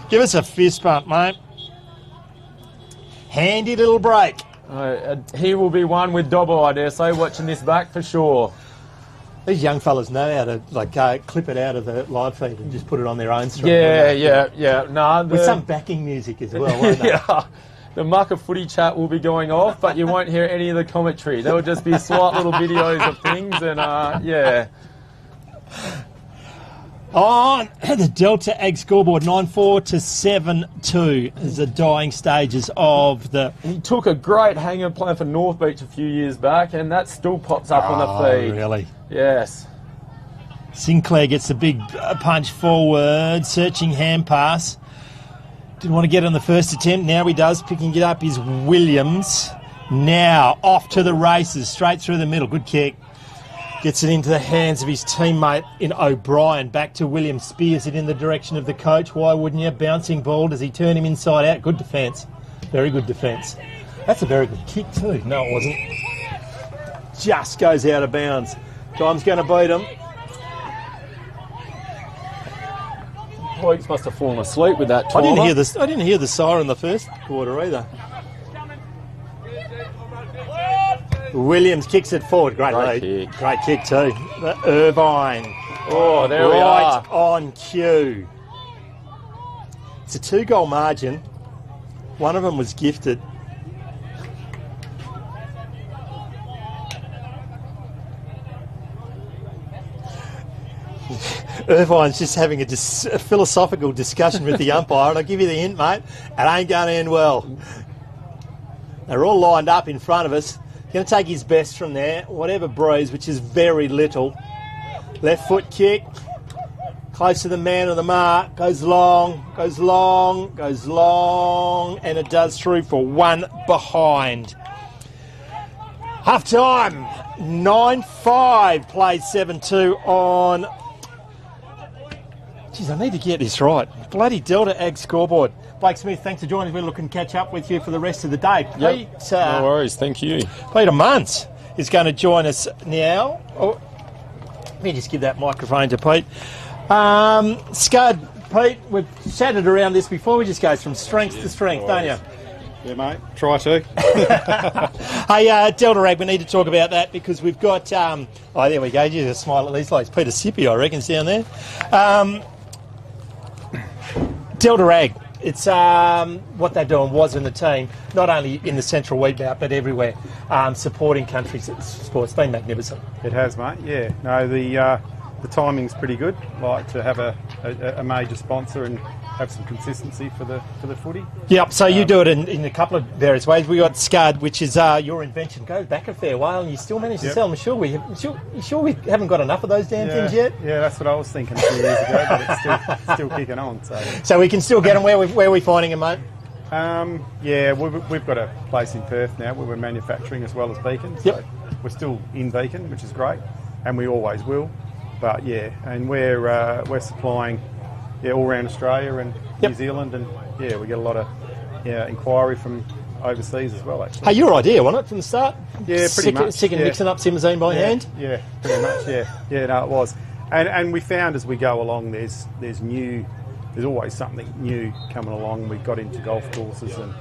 A: Give us a fist bump, mate. Handy little break.
D: He will be one with Dobbo, I dare say, watching this back for sure.
A: These young fellas know how to clip it out of the live feed and just put it on their own stream.
D: Yeah. No,
A: with some backing music as well, won't they?
D: Yeah. The Mucker footy chat will be going off, but you won't hear any of the commentary. There will just be slight little videos of things, and
A: On the Delta Ag scoreboard, 9-4 to 7-2 is the dying stages of the...
D: He took a great hanger playing for North Beach a few years back, and that still pops up on the feed.
A: Really?
D: Yes.
A: Sinclair gets a big punch forward, searching hand pass. Didn't want to get on the first attempt. Now he does. Picking it up is Williams. Now off to the races, straight through the middle. Good kick. Gets it into the hands of his teammate in O'Brien. Back to Williams. Spears it in the direction of the coach. Why wouldn't you? Bouncing ball. Does he turn him inside out? Good defence. Very good defence. That's a very good kick too. No, it wasn't. just goes out of bounds. Time's going to beat him.
D: Blokes must have fallen asleep with that
A: I
D: timer.
A: didn't hear the siren the first quarter either. Williams kicks it forward. Great lead.
D: Kick.
A: Great kick too. Irvine.
D: Oh, there we
A: Right
D: are.
A: on cue. It's a 2-goal margin. One of them was gifted. Irvine's just having a philosophical discussion with the umpire, and I'll give you the hint, mate. It ain't going to end well. They're all lined up in front of us. Going to take his best from there, whatever breeze, which is very little. Left foot kick. Close to the man of the mark. Goes long, goes long, goes long, and it does through for one behind. Half time. 9-5 played 7-2 on. Geez, I need to get this right. Bloody Delta Ag scoreboard. Blake Smith, thanks for joining us. We're looking to catch up with you for the rest of the day.
D: Yep. No worries, thank you.
A: Peter Muntz is going to join us now. Oh, let me just give that microphone to Pete. Scud, Pete, we've chatted around this before. We just go from strength to strength, don't you?
E: Yeah, mate. Try to.
A: Hey, Delta Ag, we need to talk about that because we've got... oh, there we go. You just smile at these lights. Peter Sippy, I reckon, is down there. Delta Ag, it's what they're doing was in the team, not only in the Central Wheatbelt, but everywhere, supporting country sports. It's been magnificent.
E: It has, mate. Yeah. No, the timing's pretty good. Like to have a major sponsor and have some consistency for the footy.
A: Yep, so you do it in a couple of various ways. We got Scud, which is your invention. Goes back a fair while, and you still manage to sell them. You sure we haven't got enough of those damn things yet?
E: Yeah, that's what I was thinking a few years ago, but it's still kicking on.
A: So we can still get them. Where are we finding them, mate?
E: Yeah, we've got a place in Perth now where we're manufacturing as well as Beacon. So we're still in Beacon, which is great, and we always will. But yeah, and we're supplying all around Australia and New Zealand, and we get a lot of inquiry from overseas as well. Actually,
A: hey, your idea, wasn't it, from the start?
E: Yeah, pretty much.
A: Sick of mixing up Simazine by hand.
E: Yeah, pretty much. Yeah. No, it was, and we found as we go along, there's always something new coming along. We got into golf courses, and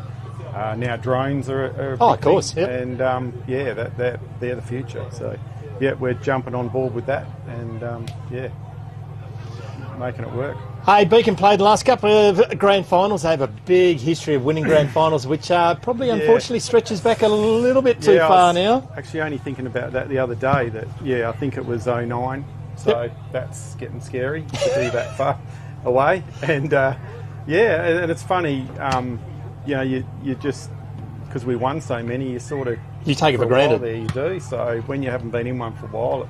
E: now drones are a big
A: of course,
E: thing. And they're the future. So yeah, we're jumping on board with that, and making it work.
A: Hey, Beacon played the last couple of grand finals. They have a big history of winning grand finals, which probably unfortunately stretches back a little bit too far now.
E: Actually only thinking about that the other day, that I think it was 09, so that's getting scary to be that far away. And and it's funny, you just, because we won so many, you sort of...
A: You take it for granted.
E: There you do, so when you haven't been in one for a while,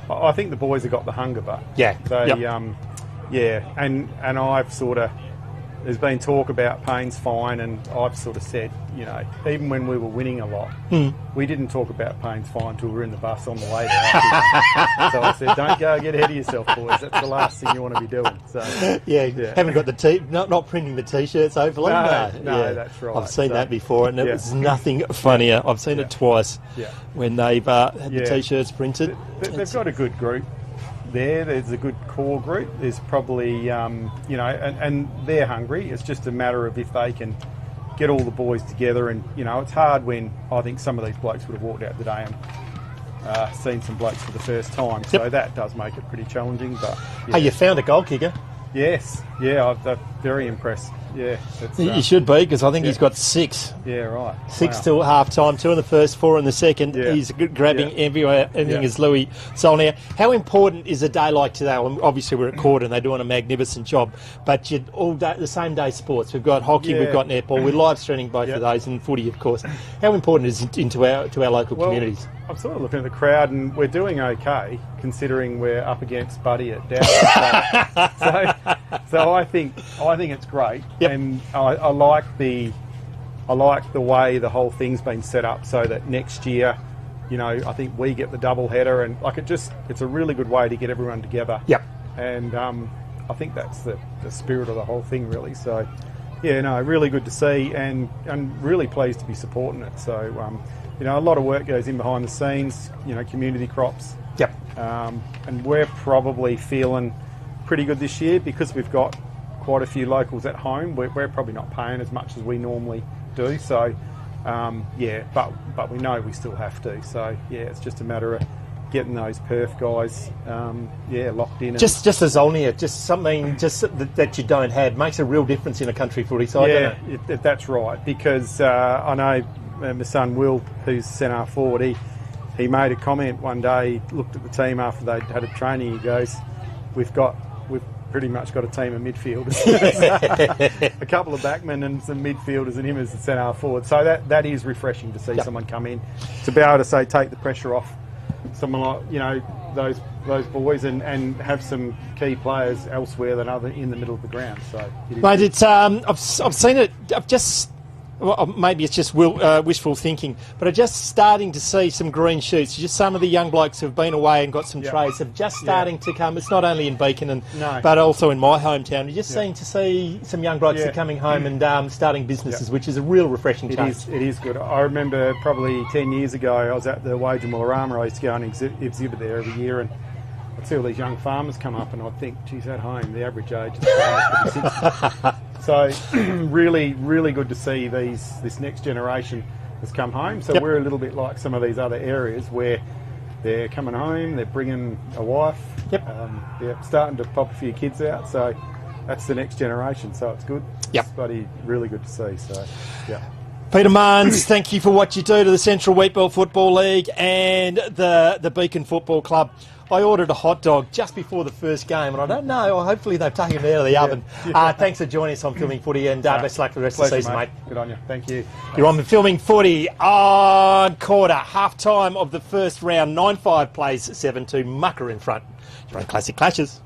E: I think the boys have got the hunger, but and I've sort of, there's been talk about Payne's fine, and I've sort of said, even when we were winning a lot, we didn't talk about Payne's fine until we were in the bus on the way there. So I said, don't go get ahead of yourself, boys. That's the last thing you want to be doing. So
A: haven't got the not printing the t-shirts, hopefully.
E: No, that's right.
A: I've seen that before, and it was nothing funnier. I've seen it twice when they've had the t-shirts printed.
E: They've got a good group. There's a good core group. There's probably, and they're hungry. It's just a matter of if they can get all the boys together. And, it's hard when I think some of these blokes would have walked out today and seen some blokes for the first time. So that does make it pretty challenging. But
A: Hey, you found a goal kicker.
E: Yes. Yeah, I'm very impressed. Yeah.
A: You should be, because I think he's got 6.
E: Yeah, right.
A: 6 till half time, 2 in the first, 4 in the second.
E: Yeah.
A: He's grabbing everything as Louis Solnier. How important is a day like today? Well, obviously we're at court and they're doing a magnificent job, but all day, the same day sports. We've got hockey, we've got netball, we're live streaming both of those, and footy, of course. How important is it to our local communities?
E: I'm sort of looking at the crowd, and we're doing okay considering we're up against Buddy at Dow. So I think it's great, and I like the way the whole thing's been set up, so that next year, I think we get the double header, and it's a really good way to get everyone together. Yep. And I think that's the spirit of the whole thing, really. So really good to see, and really pleased to be supporting it. So you know, a lot of work goes in behind the scenes, you know, community crops.
A: Yep.
E: And we're probably feeling pretty good this year because we've got quite a few locals at home. We're probably not paying as much as we normally do. So, but we know we still have to. So, yeah, it's just a matter of getting those Perth guys, locked in.
A: Just as Olnia, just something that you don't have makes a real difference in a country footy side, doesn't it?
E: That's right. Because I know my son Will, who's centre forward, he made a comment one day, looked at the team after they'd had a training, he goes, we've pretty much got a team of midfielders. A couple of backmen and some midfielders and him as the centre forward. So that is refreshing to see someone come in, to be able to say, take the pressure off someone like, you know, those boys and have some key players elsewhere than other in the middle of the ground. So it is.
A: Mate, it's I've seen it. Well, maybe it's just wishful thinking, but I'm just starting to see some green shoots. Just some of the young blokes who've been away and got some trades are just starting to come. It's not only in Beacon, but also in my hometown. You're just seeing to see some young blokes are coming home and starting businesses, which is a real refreshing change.
E: It is good. I remember probably 10 years ago, I was at the Wagemullarama. I used to go and exhibit there every year, and I'd see all these young farmers come up, and I'd think, geez, at home, the average age of the farmers could be 60. So really, really good to see this next generation has come home. So we're a little bit like some of these other areas where they're coming home, they're bringing a wife, they're starting to pop a few kids out. So that's the next generation. So it's good. It's bloody really good to see. So,
A: Peter Marnes, thank you for what you do to the Central Wheatbelt Football League and the Beacon Football Club. I ordered a hot dog just before the first game, and I don't know, hopefully they've taken it out of the oven. Thanks for joining us on Filming Footy, and best luck for the rest of the season, mate.
E: Good on you. Thank you.
A: You're on Filming Footy on quarter, half-time of the first round. 9-5 plays 7-2, Mucker in front. You're on Classic Clashes.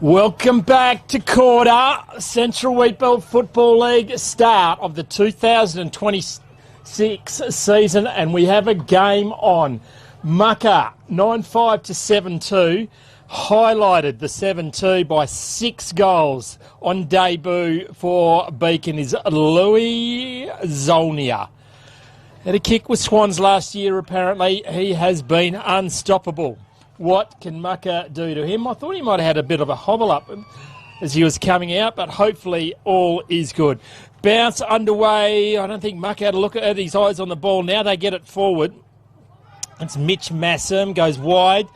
A: Welcome back to quarter. Central Wheatbelt Football League, start of the 2026 season, and we have a game on. Mucka 9-5 to 7-2, highlighted the 7-2 by 6 goals on debut for Beacon is Louis Zolnia. Had a kick with Swans last year, apparently. He has been unstoppable. What can Mucka do to him? I thought he might have had a bit of a hobble up as he was coming out, but hopefully all is good. Bounce underway. I don't think Mucka had a look at his eyes on the ball. Now they get it forward. It's Mitch Massam, goes wide.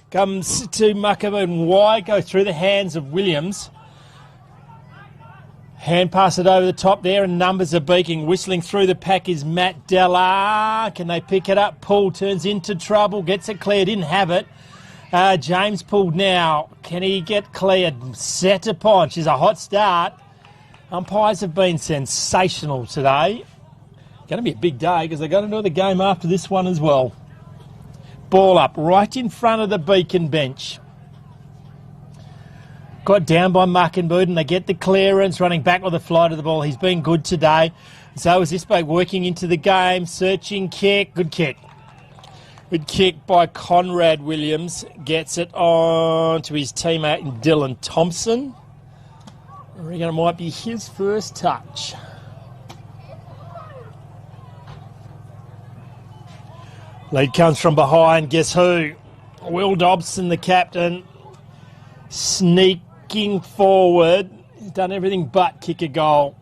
A: Comes to Mucka and wide, goes through the hands of Williams. Hand pass it over the top there, and numbers are beaking. Whistling through the pack is Matt Della. Can they pick it up? Paul turns into trouble, gets it clear, didn't have it. James pulled now. Can he get cleared? Set upon. She's a hot start. Umpires have been sensational today. Going to be a big day because they're going to do the game after this one as well. Ball up right in front of the Beacon bench. Got down by Muckenboot and they get the clearance, running back with the flight of the ball. He's been good today. So is this bloke working into the game, searching kick, good kick. Good kick by Conrad Williams, gets it on to his teammate Dylan Thompson. I reckon it might be his first touch. Lead comes from behind, guess who? Will Dobson, the captain, sneaking forward. He's done everything but kick a goal.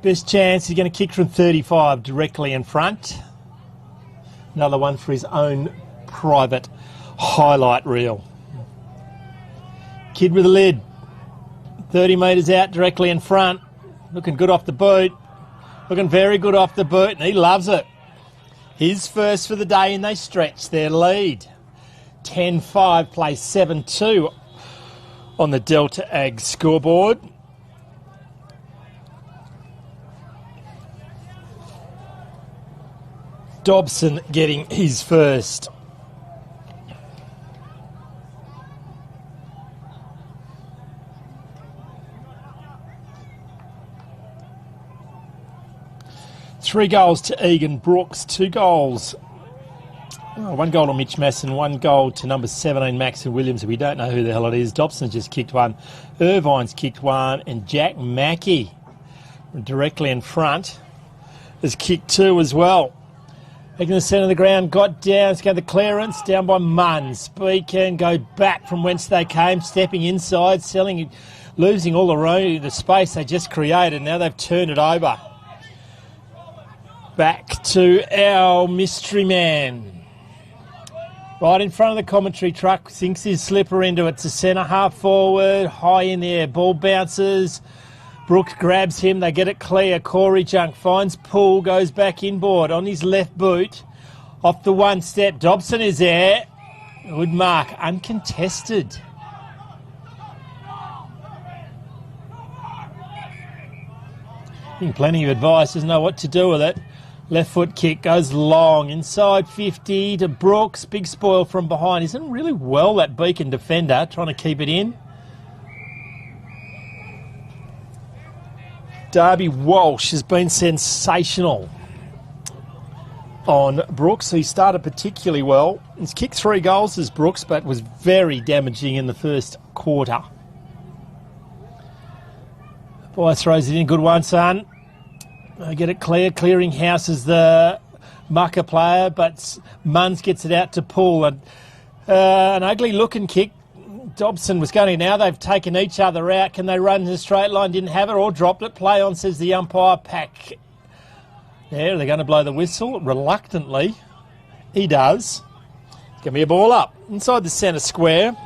A: Best chance, he's going to kick from 35 directly in front. Another one for his own private highlight reel. Kid with a lid. 30 metres out directly in front. Looking good off the boot. Looking very good off the boot, and he loves it. His first for the day, and they stretch their lead. 10-5 plays 7-2 on the Delta Ag scoreboard. Dobson getting his first. Three goals to Egan Brooks, 2 goals. Oh, 1 goal to Mitch Masson, 1 goal to number 17, Max Williams. We don't know who the hell it is. Dobson's just kicked 1. Irvine's kicked 1. And Jack Mackey, directly in front, has kicked 2 as well. Taking the centre of the ground, got down, it's got the clearance, down by Munns. Beacon go back from whence they came, stepping inside, losing all the space they just created. Now they've turned it over. Back to our mystery man. Right in front of the commentary truck, sinks his slipper into it. It's a centre half forward, high in the air, ball bounces. Brooks grabs him, they get it clear. Corey Junk finds Poole, goes back inboard on his left boot. Off the one step, Dobson is there. Good mark, uncontested. Plenty of advice, doesn't know what to do with it. Left foot kick goes long, inside 50 to Brooks. Big spoil from behind. He's done really well, that Beacon defender, trying to keep it in. Darby Walsh has been sensational on Brooks. He started particularly well. He's kicked 3 goals as Brooks, but was very damaging in the first quarter. Boy throws it in. Good one, son. They get it clear. Clearing house is the Mucka player, but Munns gets it out to Poole. And an ugly-looking kick. Dobson was going now. They've taken each other out. Can they run in a straight line? Didn't have it or dropped it. Play on, says the umpire. Pack. There, they're going to blow the whistle. Reluctantly, he does. Give me a ball up. Inside the centre square.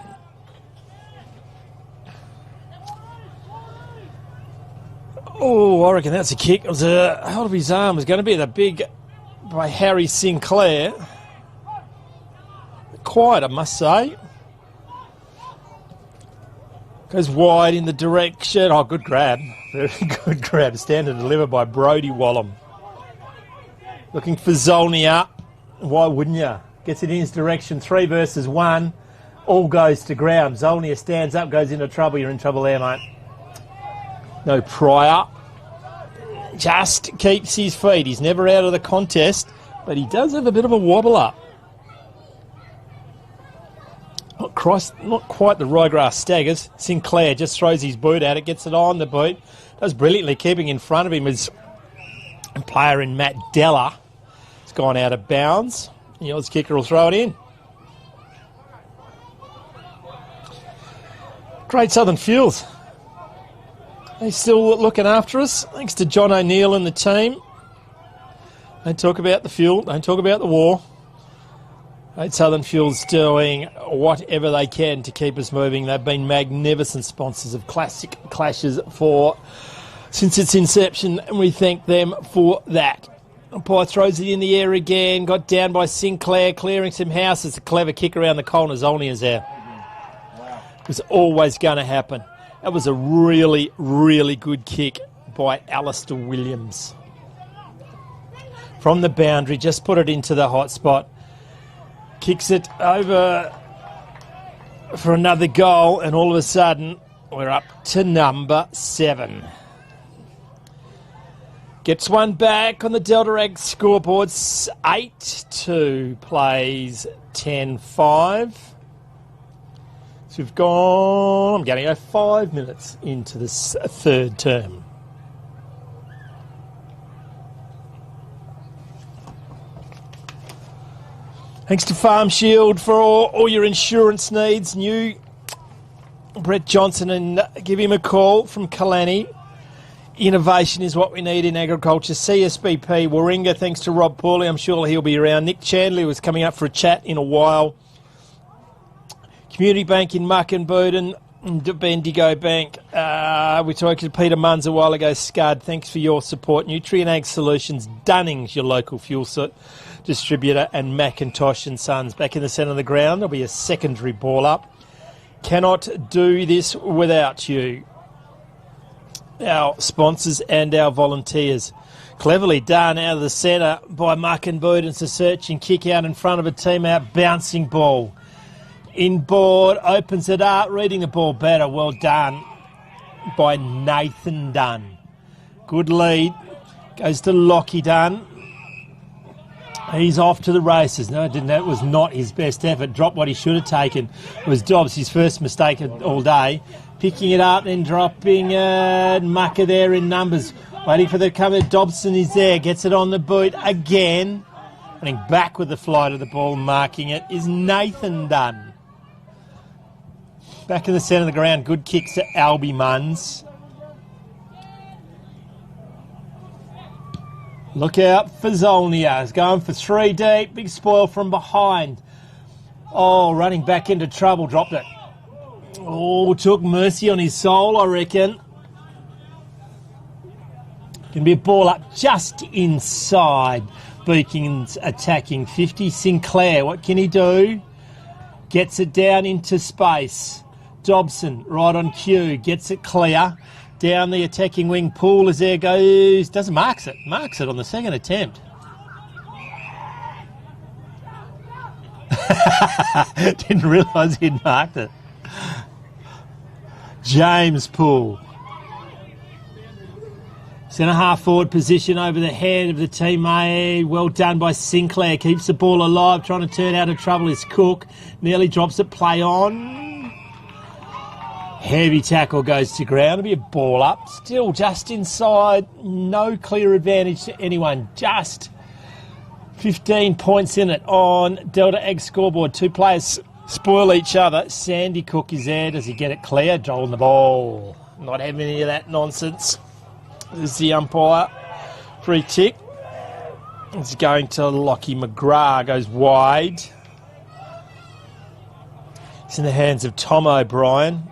A: Oh, I reckon that's a kick. It was a hold of his arm. It was going to be the big by Harry Sinclair. Quiet, I must say. Goes wide in the direction. Oh, good grab. Very good grab. Stand and deliver by Brodie Wallum. Looking for Zolnia. Why wouldn't you? Gets it in his direction. 3 versus 1. all goes to ground. Zolnia stands up, goes into trouble. You're in trouble there, mate. No Pryor. Just keeps his feet. He's never out of the contest, but he does have a bit of a wobble up. Not quite the ryegrass staggers. Sinclair just throws his boot at it, gets it on the boot. Does brilliantly, keeping in front of him is a player in Matt Della. It's gone out of bounds. The Oz kicker will throw it in. Great Southern Fuels. They're still looking after us, thanks to John O'Neill and the team. Don't talk about the fuel, don't talk about the war. Great Southern Fuel's doing whatever they can to keep us moving. They've been magnificent sponsors of Classic Clashes since its inception, and we thank them for that. Umpire throws it in the air again, got down by Sinclair, clearing some houses. A clever kick around the corner, Zolnia's there. Wow. It was always going to happen. That was a really, really good kick by Alistair Williams. From the boundary, just put it into the hot spot. Kicks it over for another goal, and all of a sudden, we're up to number 7. Gets one back on the Delta Ag scoreboard. 8-2, plays 10-5. So we've gone, I'm going to go 5 minutes into this third term. Thanks to Farmshield for all your insurance needs. New Brett Johnson, and give him a call from Kalani. Innovation is what we need in agriculture. CSBP, Warringah, thanks to Rob Pooley. I'm sure he'll be around. Nick Chandler was coming up for a chat in a while. Community Bank in Muck and Booden, Bendigo Bank. We talked to Peter Munns a while ago. Scud, thanks for your support. Nutrient Ag Solutions, Dunning's your local fuel distributor, and Macintosh and Sons. Back in the centre of the ground, there'll be a secondary ball up. Cannot do this without you, our sponsors and our volunteers. Cleverly done out of the centre by Muck and Booden. It's a searching kick out in front of a team out, bouncing ball. Inboard, opens it up, reading the ball better. Well done by Nathan Dunn. Good lead. Goes to Lockie Dunn. He's off to the races. No, it didn't. That was not his best effort. Dropped what he should have taken. It was Dobbs, his first mistake all day. Picking it up, then dropping Mucker there in numbers. Waiting for the cover. Dobson is there. Gets it on the boot again. Running back with the flight of the ball, marking it, is Nathan Dunn. Back in the centre of the ground. Good kicks to Albie Munns. Look out for Zolnia. He's going for 3 deep. Big spoil from behind. Oh, running back into trouble. Dropped it. Oh, took mercy on his soul, I reckon. Can be a ball up just inside. Beacon's attacking 50. Sinclair, what can he do? Gets it down into space. Dobson, right on cue. Gets it clear. Down the attacking wing. Pool as there goes. Doesn't marks it. Marks it on the second attempt. Didn't realise he'd marked it. James Poole. Centre half forward position over the head of the teammate. Well done by Sinclair. Keeps the ball alive. Trying to turn out of trouble is Cook. Nearly drops it. Play on. Heavy tackle goes to ground. It'll be a ball up. Still just inside. No clear advantage to anyone. Just 15 points in it on Delta Ag scoreboard. 2 players spoil each other. Sandy Cook is there. Does he get it clear? Holding the ball. Not having any of that nonsense. This is the umpire. Free tick. It's going to Lockie McGrath. Goes wide. It's in the hands of Tom O'Brien.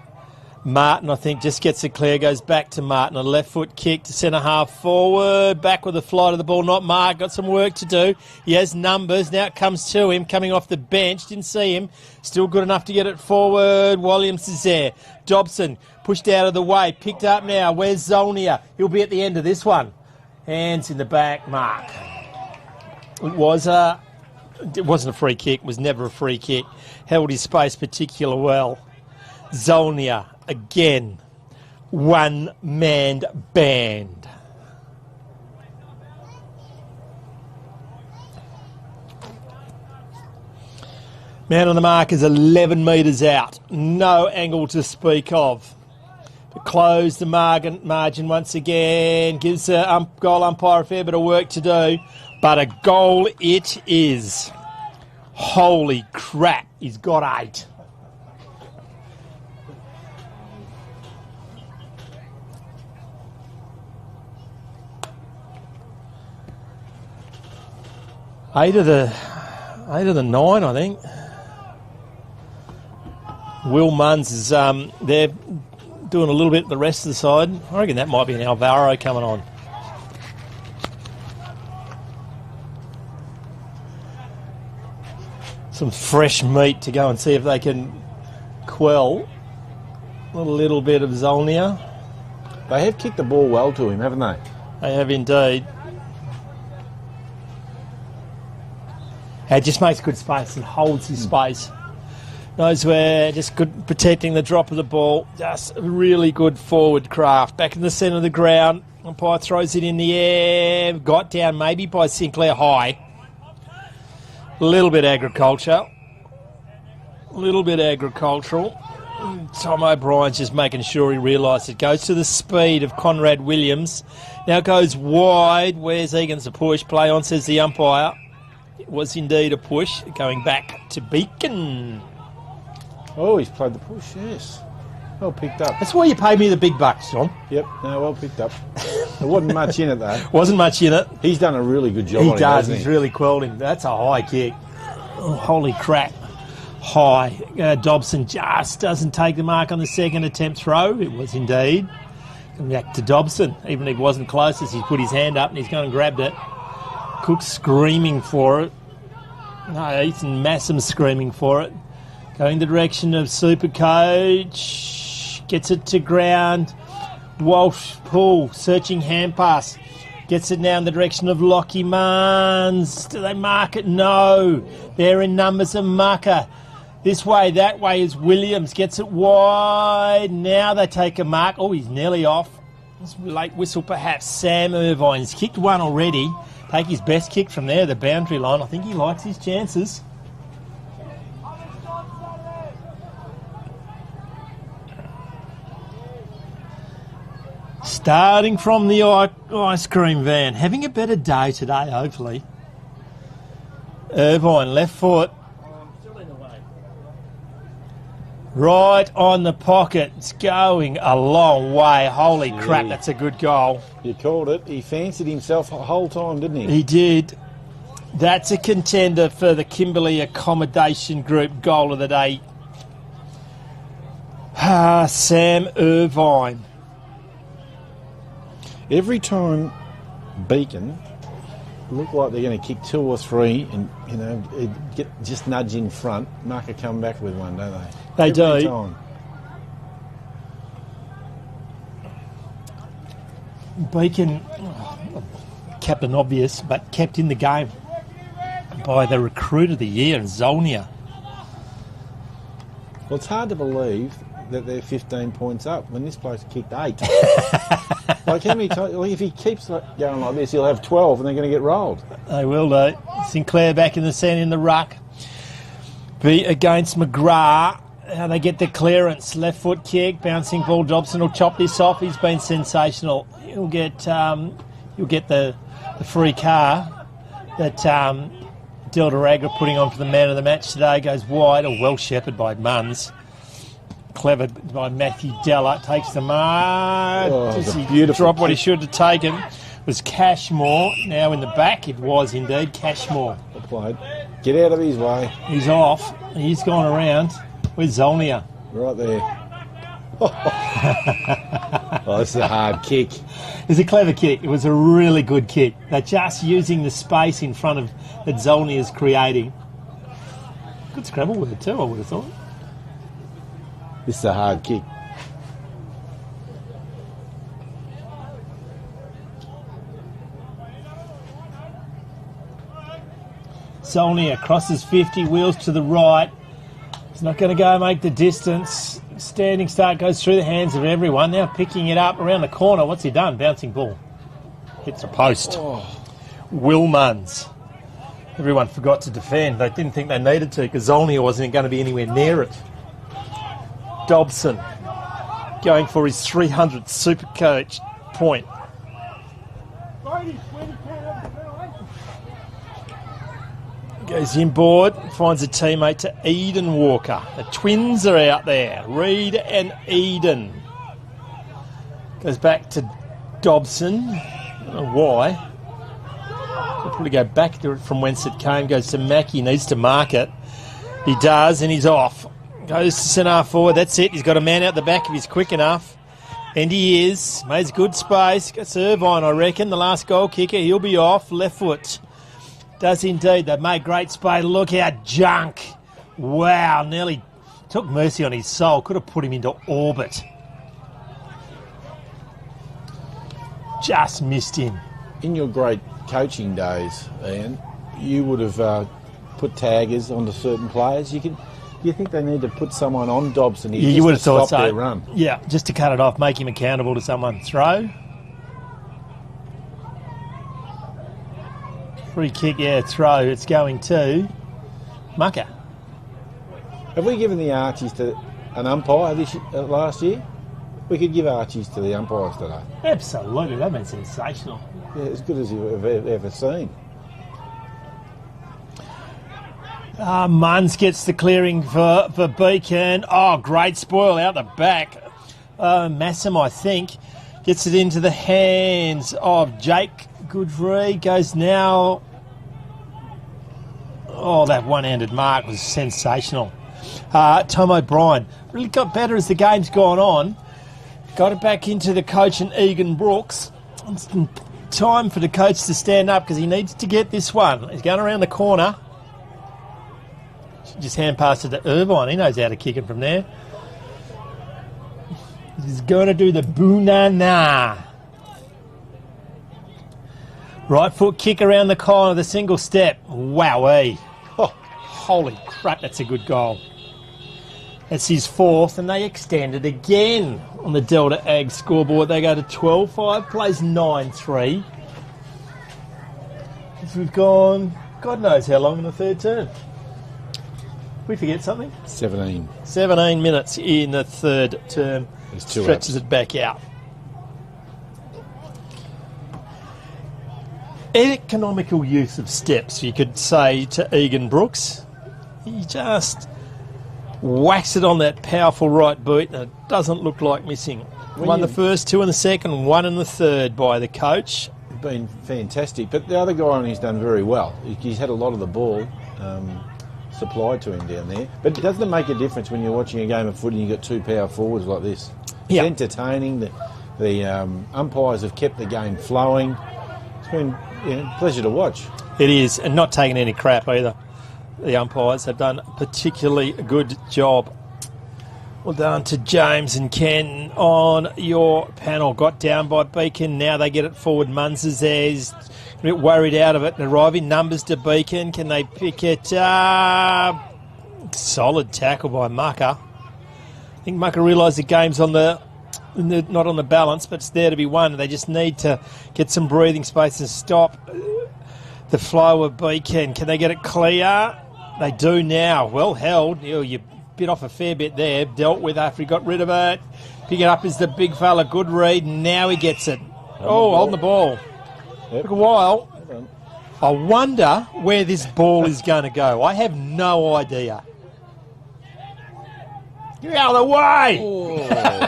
A: Martin, I think, just gets it clear, goes back to Martin. A left foot kick to centre half forward. Back with the flight of the ball, not Mark. Got some work to do. He has numbers. Now it comes to him, coming off the bench. Didn't see him. Still good enough to get it forward. Williams is there. Dobson pushed out of the way. Picked up now. Where's Zolnia? He'll be at the end of this one. Hands in the back. Mark. It was a It wasn't a free kick, was never a free kick. Held his space particularly well. Zolnia, again, one-man band. Man on the mark is 11 metres out. No angle to speak of. Close the margin once again. Gives the goal umpire a fair bit of work to do. But a goal it is. Holy crap, he's got 8. Eight of the 9, I think. Will Munns is they're doing a little bit the rest of the side. I reckon that might be an Alvaro coming on. Some fresh meat to go and see if they can quell a little bit of Zolnia.
B: They have kicked the ball well to him, haven't they?
A: They have indeed. It just makes good space and holds his space. Knows where, just good protecting the drop of the ball. Just really good forward craft. Back in the centre of the ground. Umpire throws it in the air. Got down maybe by Sinclair High. A little bit agriculture. A little bit agricultural. Tom O'Brien's just making sure he realises it. Goes to the speed of Conrad Williams. Now goes wide. Where's Egan's the push? Play on, says the umpire. It was indeed a push. Going back to Beacon.
B: Oh, he's played the push, yes. Well picked up.
A: That's why you paid me the big bucks, John.
B: Yep, no, well picked up. There wasn't much in it, though.
A: Wasn't much in it.
B: He's done a really good job
A: He
B: on it,
A: does.
B: hasn't
A: He's
B: he?
A: really quelled him. That's a high kick. Oh, holy crap. High. Dobson just doesn't take the mark on the second attempt throw. It was indeed. Coming back to Dobson. Even if he wasn't closest, he's put his hand up and he's gone and grabbed it. Cook screaming for it. No, Ethan Massam screaming for it. Going the direction of Supercoach. Gets it to ground. Walsh pull. Searching hand pass. Gets it now in the direction of Lockie Marns. Do they mark it? No. They're in numbers of marker. This way, that way is Williams. Gets it wide. Now they take a mark. Oh, he's nearly off. It's a late whistle perhaps. Sam Irvine's kicked one already. Take his best kick from there, the boundary line. I think he likes his chances. Starting from the ice cream van. Having a better day today, hopefully. Irvine, left foot. Right on the pocket. It's going a long way. Holy crap, that's a good goal.
B: You called it. He fancied himself the whole time, didn't he?
A: He did. That's a contender for the Kimberley Accommodation Group goal of the day. Sam Irvine.
B: Every time Beacon look like they're going to kick 2 or 3 and, you know, get just nudge in front, Marker come back with one, don't they?
A: They
B: Every
A: do.
B: time.
A: Beacon, Captain Obvious, but kept in the game by the recruit of the year, Zolnia.
B: Well, it's hard to believe that they're 15 points up when this place kicked 8. Like, how many times? Like, if he keeps going like this, he'll have 12 and they're going to get rolled.
A: They will do. Sinclair back in the centre in the ruck. Be against McGrath. How they get the clearance. Left foot kick, bouncing ball. Dobson will chop this off. He's been sensational. He'll get the free car that Delta Agra putting on for the man of the match today. Goes wide, or well shepherded by Munns. Clever by Matthew Della. Takes the mark.
B: It's a
A: He
B: beautiful
A: dropped what he
B: kick.
A: should have taken. Was Cashmore. Now in the back, it was indeed Cashmore.
B: Well played. Get out of his way.
A: He's off. He's gone around. Where's Zolnia?
B: Right there. Oh, this is a hard kick.
A: It was a clever kick. It was a really good kick. They're just using the space in front of that Zolnia is creating. Good Scrabble word too, I would have thought.
B: This is a hard kick.
A: Zolnia crosses 50, wheels to the right. He's not going to go make the distance. Standing start goes through the hands of everyone. Now picking it up around the corner. What's he done? Bouncing ball. Hits a post.
B: Oh.
A: Willmans. Everyone forgot to defend. They didn't think they needed to because Zolnia wasn't going to be anywhere near it. Dobson going for his 300th Supercoach point. Goes inboard, finds a teammate to Eden Walker. The twins are out there, Reed and Eden. Goes back to Dobson. I don't know why. He'll probably go back to it from whence it came. Goes to Mackie, needs to mark it. He does, and he's off. Goes to centre forward, that's it. He's got a man out the back if he's quick enough. And he is. Makes good space. Gets Irvine, I reckon. The last goal kicker, he'll be off. Left foot. Does indeed. They've made great space. Look out, Junk. Wow, nearly took mercy on his soul. Could have put him into orbit. Just missed him.
B: In your great coaching days, Ian, you would have put taggers onto certain players. Do you think they need to put someone on Dobson here
A: You would have
B: to
A: thought
B: stop
A: so.
B: their run?
A: Yeah, just to cut it off, make him accountable to someone. Throw. Free kick, yeah, throw. It's going to Mucker.
B: Have we given the Archies to an umpire last year? We could give Archies to the umpires today.
A: Absolutely, they've been sensational.
B: Yeah, as good as you've ever seen.
A: Munns gets the clearing for Beacon. Oh, great spoil out the back. Massam, I think, gets it into the hands of Jake Goodfree. Goes now. Oh, that one-handed mark was sensational. Tom O'Brien really got better as the game's gone on. Got it back into the coach and Egan Brooks. It's time for the coach to stand up because he needs to get this one. He's going around the corner. Just hand pass it to Irvine. He knows how to kick it from there. He's going to do the boonana. Right foot kick around the corner, the single step. Wowee. Oh, holy crap, that's a good goal. That's his fourth, and they extend it again on the Delta Ag scoreboard. They go to 12-5, plays 9-3. We've gone, God knows how long in the third term. We forget something?
B: 17.
A: 17 minutes in the third term. Stretches it back out. Economical use of steps, you could say, to Egan Brooks. He just whacks it on that powerful right boot, and it doesn't look like missing. One the first, two in the second, one in the third by the coach.
B: Been fantastic, but the other guy on he's done very well. He's had a lot of the ball supplied to him down there. But doesn't it make a difference when you're watching a game of footy and you've got two power forwards like this?
A: Yeah.
B: It's entertaining. The umpires have kept the game flowing. It's been a pleasure to watch.
A: It is, and not taking any crap either. The umpires have done a particularly good job. Well done to James and Ken on your panel. Got down by Beacon. Now they get it forward. Munzes there's a bit worried out of it. Arriving numbers to Beacon. Can they pick it up? Solid tackle by Mucker. I think Mucker realised the game's on not on the balance, but it's there to be won. They just need to get some breathing space and stop the flow of Beacon. Can they get it clear? They do now. Well held. You bit off a fair bit there. Dealt with after he got rid of it. Pick it up is the big fella, good read. Now he gets it. Holding the ball.
B: Yep.
A: Took a while. I wonder where this ball is going to go. I have no idea. Get out of the way!
B: Oh.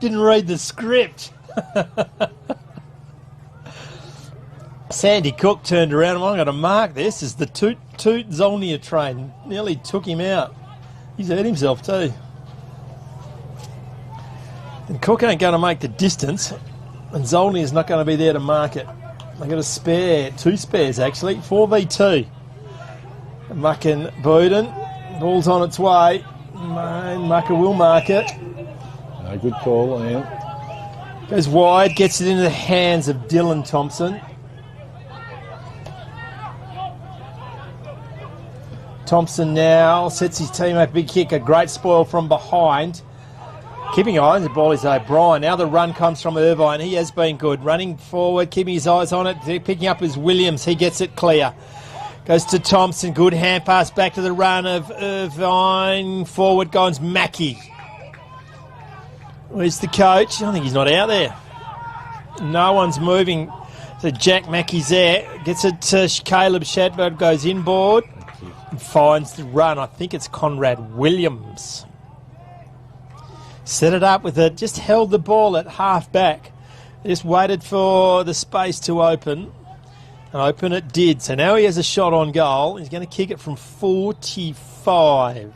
A: Didn't read the script. Sandy Cook turned around and I'm going to mark this as the Toot Zolnia train nearly took him out. He's hurt himself too. And Cook ain't going to make the distance and Zolnia's not going to be there to mark it. They've got a spare, two spares actually, 4v2. Muck and Bowden, ball's on its way. Mucker will mark it.
B: Good call, Ian.
A: Goes wide, gets it into the hands of Dylan Thompson. Thompson now sets his team up, big kick, a great spoil from behind. Keeping eyes on the ball is O'Brien. Now the run comes from Irvine. He has been good. Running forward, keeping his eyes on it. Picking up is Williams. He gets it clear. Goes to Thompson. Good hand pass back to the run of Irvine. Forward goes Mackie. Where's the coach? I think he's not out there. No one's moving. So Jack Mackey's there. Gets it to Caleb Shadbird. Goes inboard. And finds the run. I think it's Conrad Williams. Set it up with it. Just held the ball at half back. Just waited for the space to open. And open it did. So now he has a shot on goal. He's going to kick it from 45.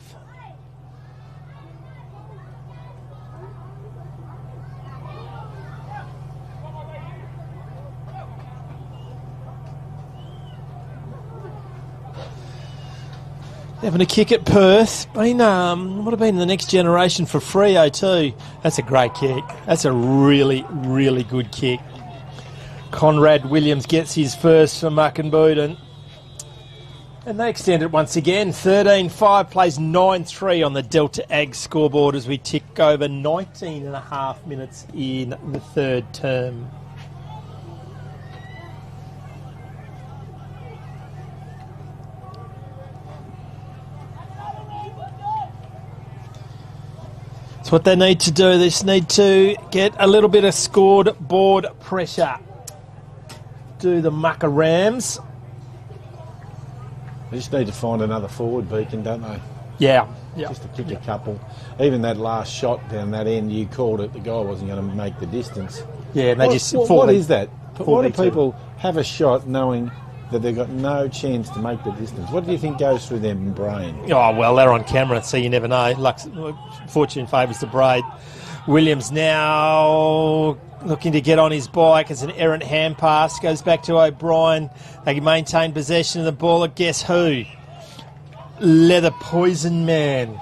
A: Having a kick at Perth. Would have been the next generation for Freo too. That's a great kick. That's a really, really good kick. Conrad Williams gets his first for Muckenbooten. And they extend it once again. 13-5 plays 9-3 on the Delta Ag scoreboard as we tick over 19 and a half minutes in the third term. That's what they need to do. They just need to get a little bit of scored board pressure. Do the Mucker Rams.
B: They just need to find another forward, Beacon, don't they?
A: Yeah.
B: Just to kick a couple. Even that last shot down that end, you called it, the guy wasn't going to make the distance.
A: Yeah, and they
B: what is that? Why do people have a shot knowing that they've got no chance to make the distance? What do you think goes through their brain?
A: Oh, well, they're on camera, so you never know. Fortune favours the braid. Williams now looking to get on his bike. It's an errant hand pass. Goes back to O'Brien. They can maintain possession of the ball. Guess who? Leather Poison Man.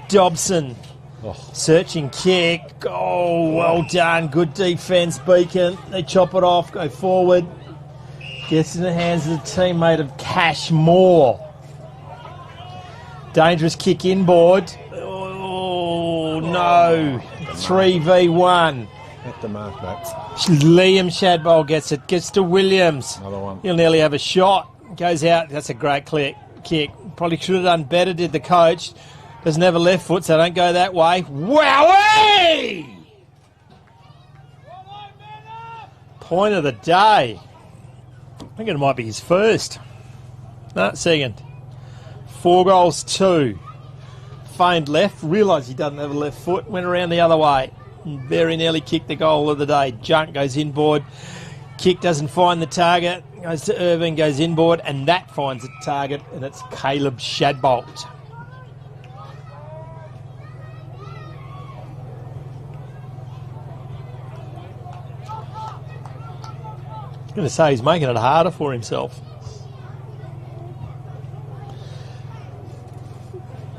A: Dobson. Searching kick. Oh, well done. Good defence, Beacon. They chop it off. Go forward. Gets in the hands of the teammate of Cash Moore. Dangerous kick inboard. Oh, no. 3v1.
B: At the mark, mate.
A: Liam Shadbolt gets it. Gets to Williams.
B: Another one.
A: He'll nearly have a shot. Goes out. That's a great kick. Probably should have done better, did the coach. Doesn't have a left foot, so don't go that way. Wowee! Point of the day. I think it might be his first. No, second. 4 goals, 2. Feigned left. Realised he doesn't have a left foot. Went around the other way. Very nearly kicked the goal of the day. Junk goes inboard. Kick doesn't find the target. Goes to Irving, goes inboard, and that finds the target, and it's Caleb Shadbolt. I'm going to say he's making it harder for himself.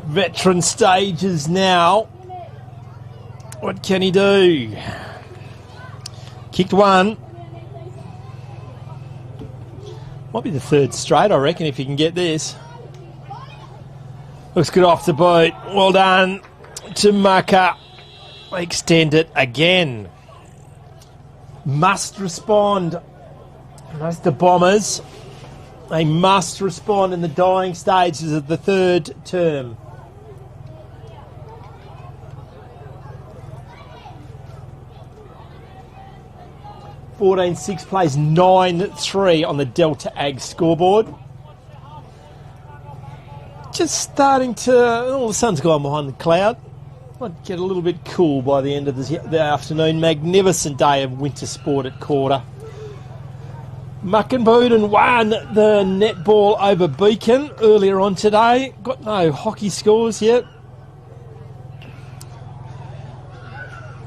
A: Veteran stages now. What can he do? Kicked one. Might be the third straight, I reckon, if you can get this. Looks good off the boot. Well done to Mucker. Extend it again. Must respond. That's the Bombers. They must respond in the dying stages of the third term. (14-6) plays 9-3 on the Delta Ag scoreboard. Just starting to... Oh, the sun's gone behind the cloud. Might get a little bit cool by the end of the afternoon. Magnificent day of winter sport at Quarter. Muckenbooten won the netball over Beacon earlier on today. Got no hockey scores yet.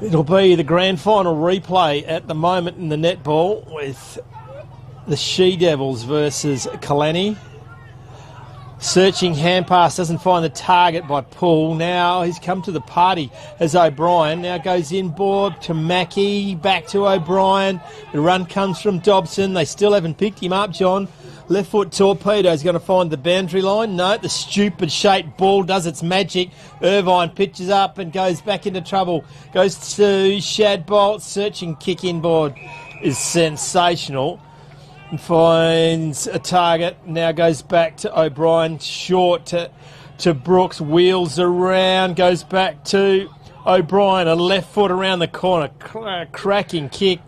A: It'll be the grand final replay at the moment in the netball with the She-Devils versus Kalani. Searching hand pass, doesn't find the target by Paul. Now he's come to the party as O'Brien. Now goes inboard to Mackie, back to O'Brien. The run comes from Dobson. They still haven't picked him up, John. Left foot torpedo is going to find the boundary line. No, the stupid shaped ball does its magic. Irvine pitches up and goes back into trouble. Goes to Shadbolt. Searching kick inboard is sensational. And finds a target. Now goes back to O'Brien. Short to Brooks. Wheels around. Goes back to O'Brien. A left foot around the corner. Cracking kick.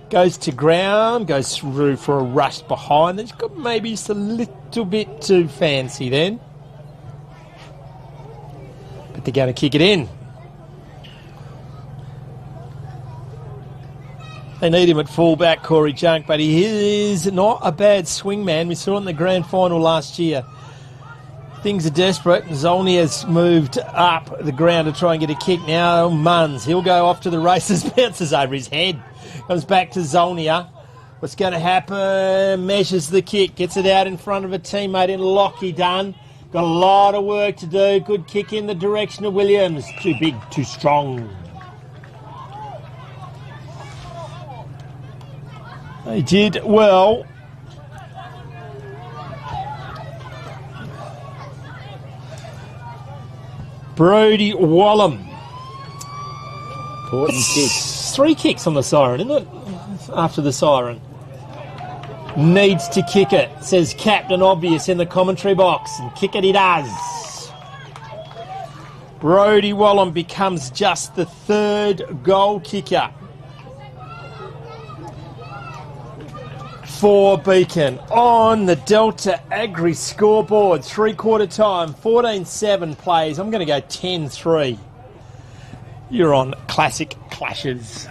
A: Goes to ground, goes through for a rush behind. It's got maybe just a little bit too fancy then. But they're going to kick it in. They need him at fullback, Corey Junk, but he is not a bad swing man. We saw it in the grand final last year. Things are desperate. Zolny has moved up the ground to try and get a kick now. Munns, he'll go off to the races, bounces over his head. Comes back to Zolnia. What's going to happen? Measures the kick. Gets it out in front of a teammate in Lockie Dunn. Got a lot of work to do. Good kick in the direction of Williams. Too big, too strong. They did well. Brodie Wallum.
B: Important kick.
A: 3 kicks on the siren, isn't it? After the siren. Needs to kick it, says Captain Obvious in the commentary box. And kick it he does. Brodie Wallum becomes just the 3rd goal kicker for Beacon on the Delta Agri scoreboard. 3/4 time, 14-7 plays. I'm going to go 10-3. You're on Classic Clashes.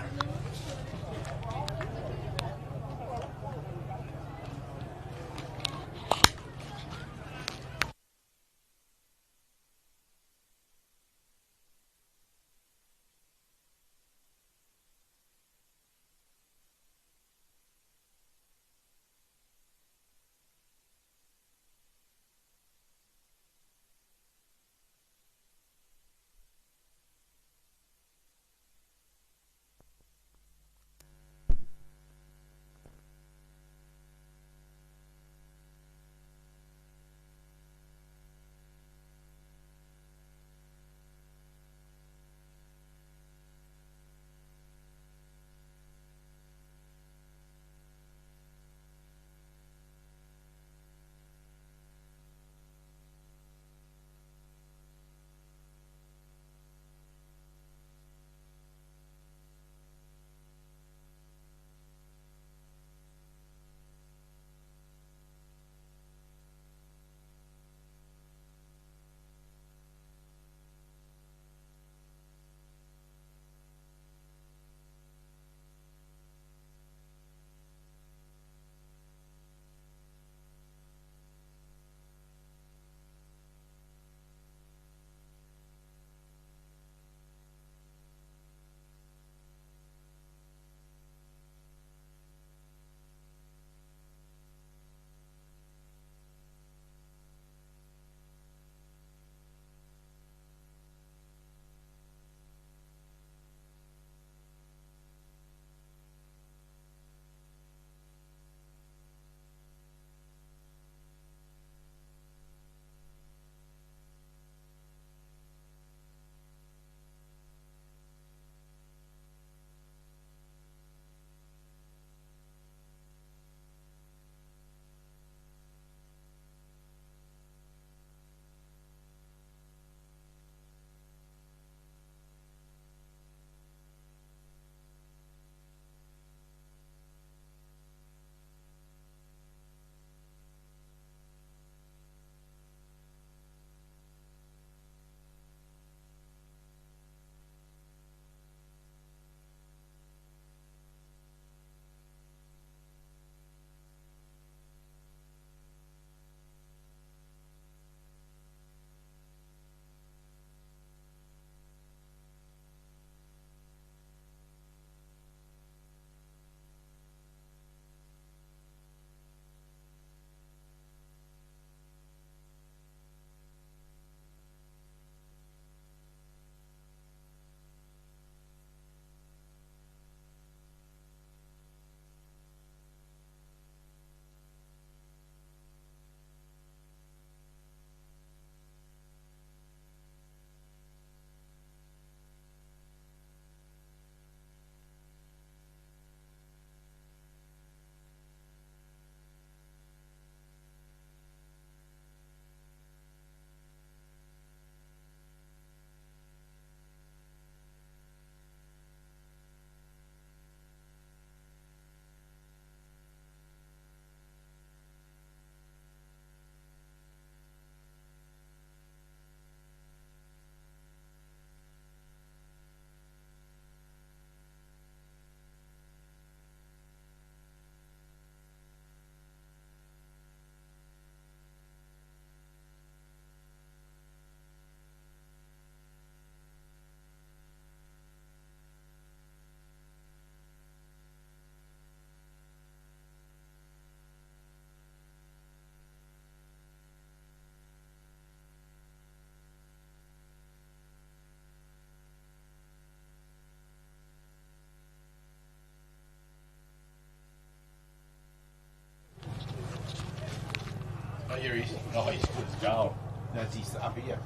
B: here he's good as gold. That's he's up here.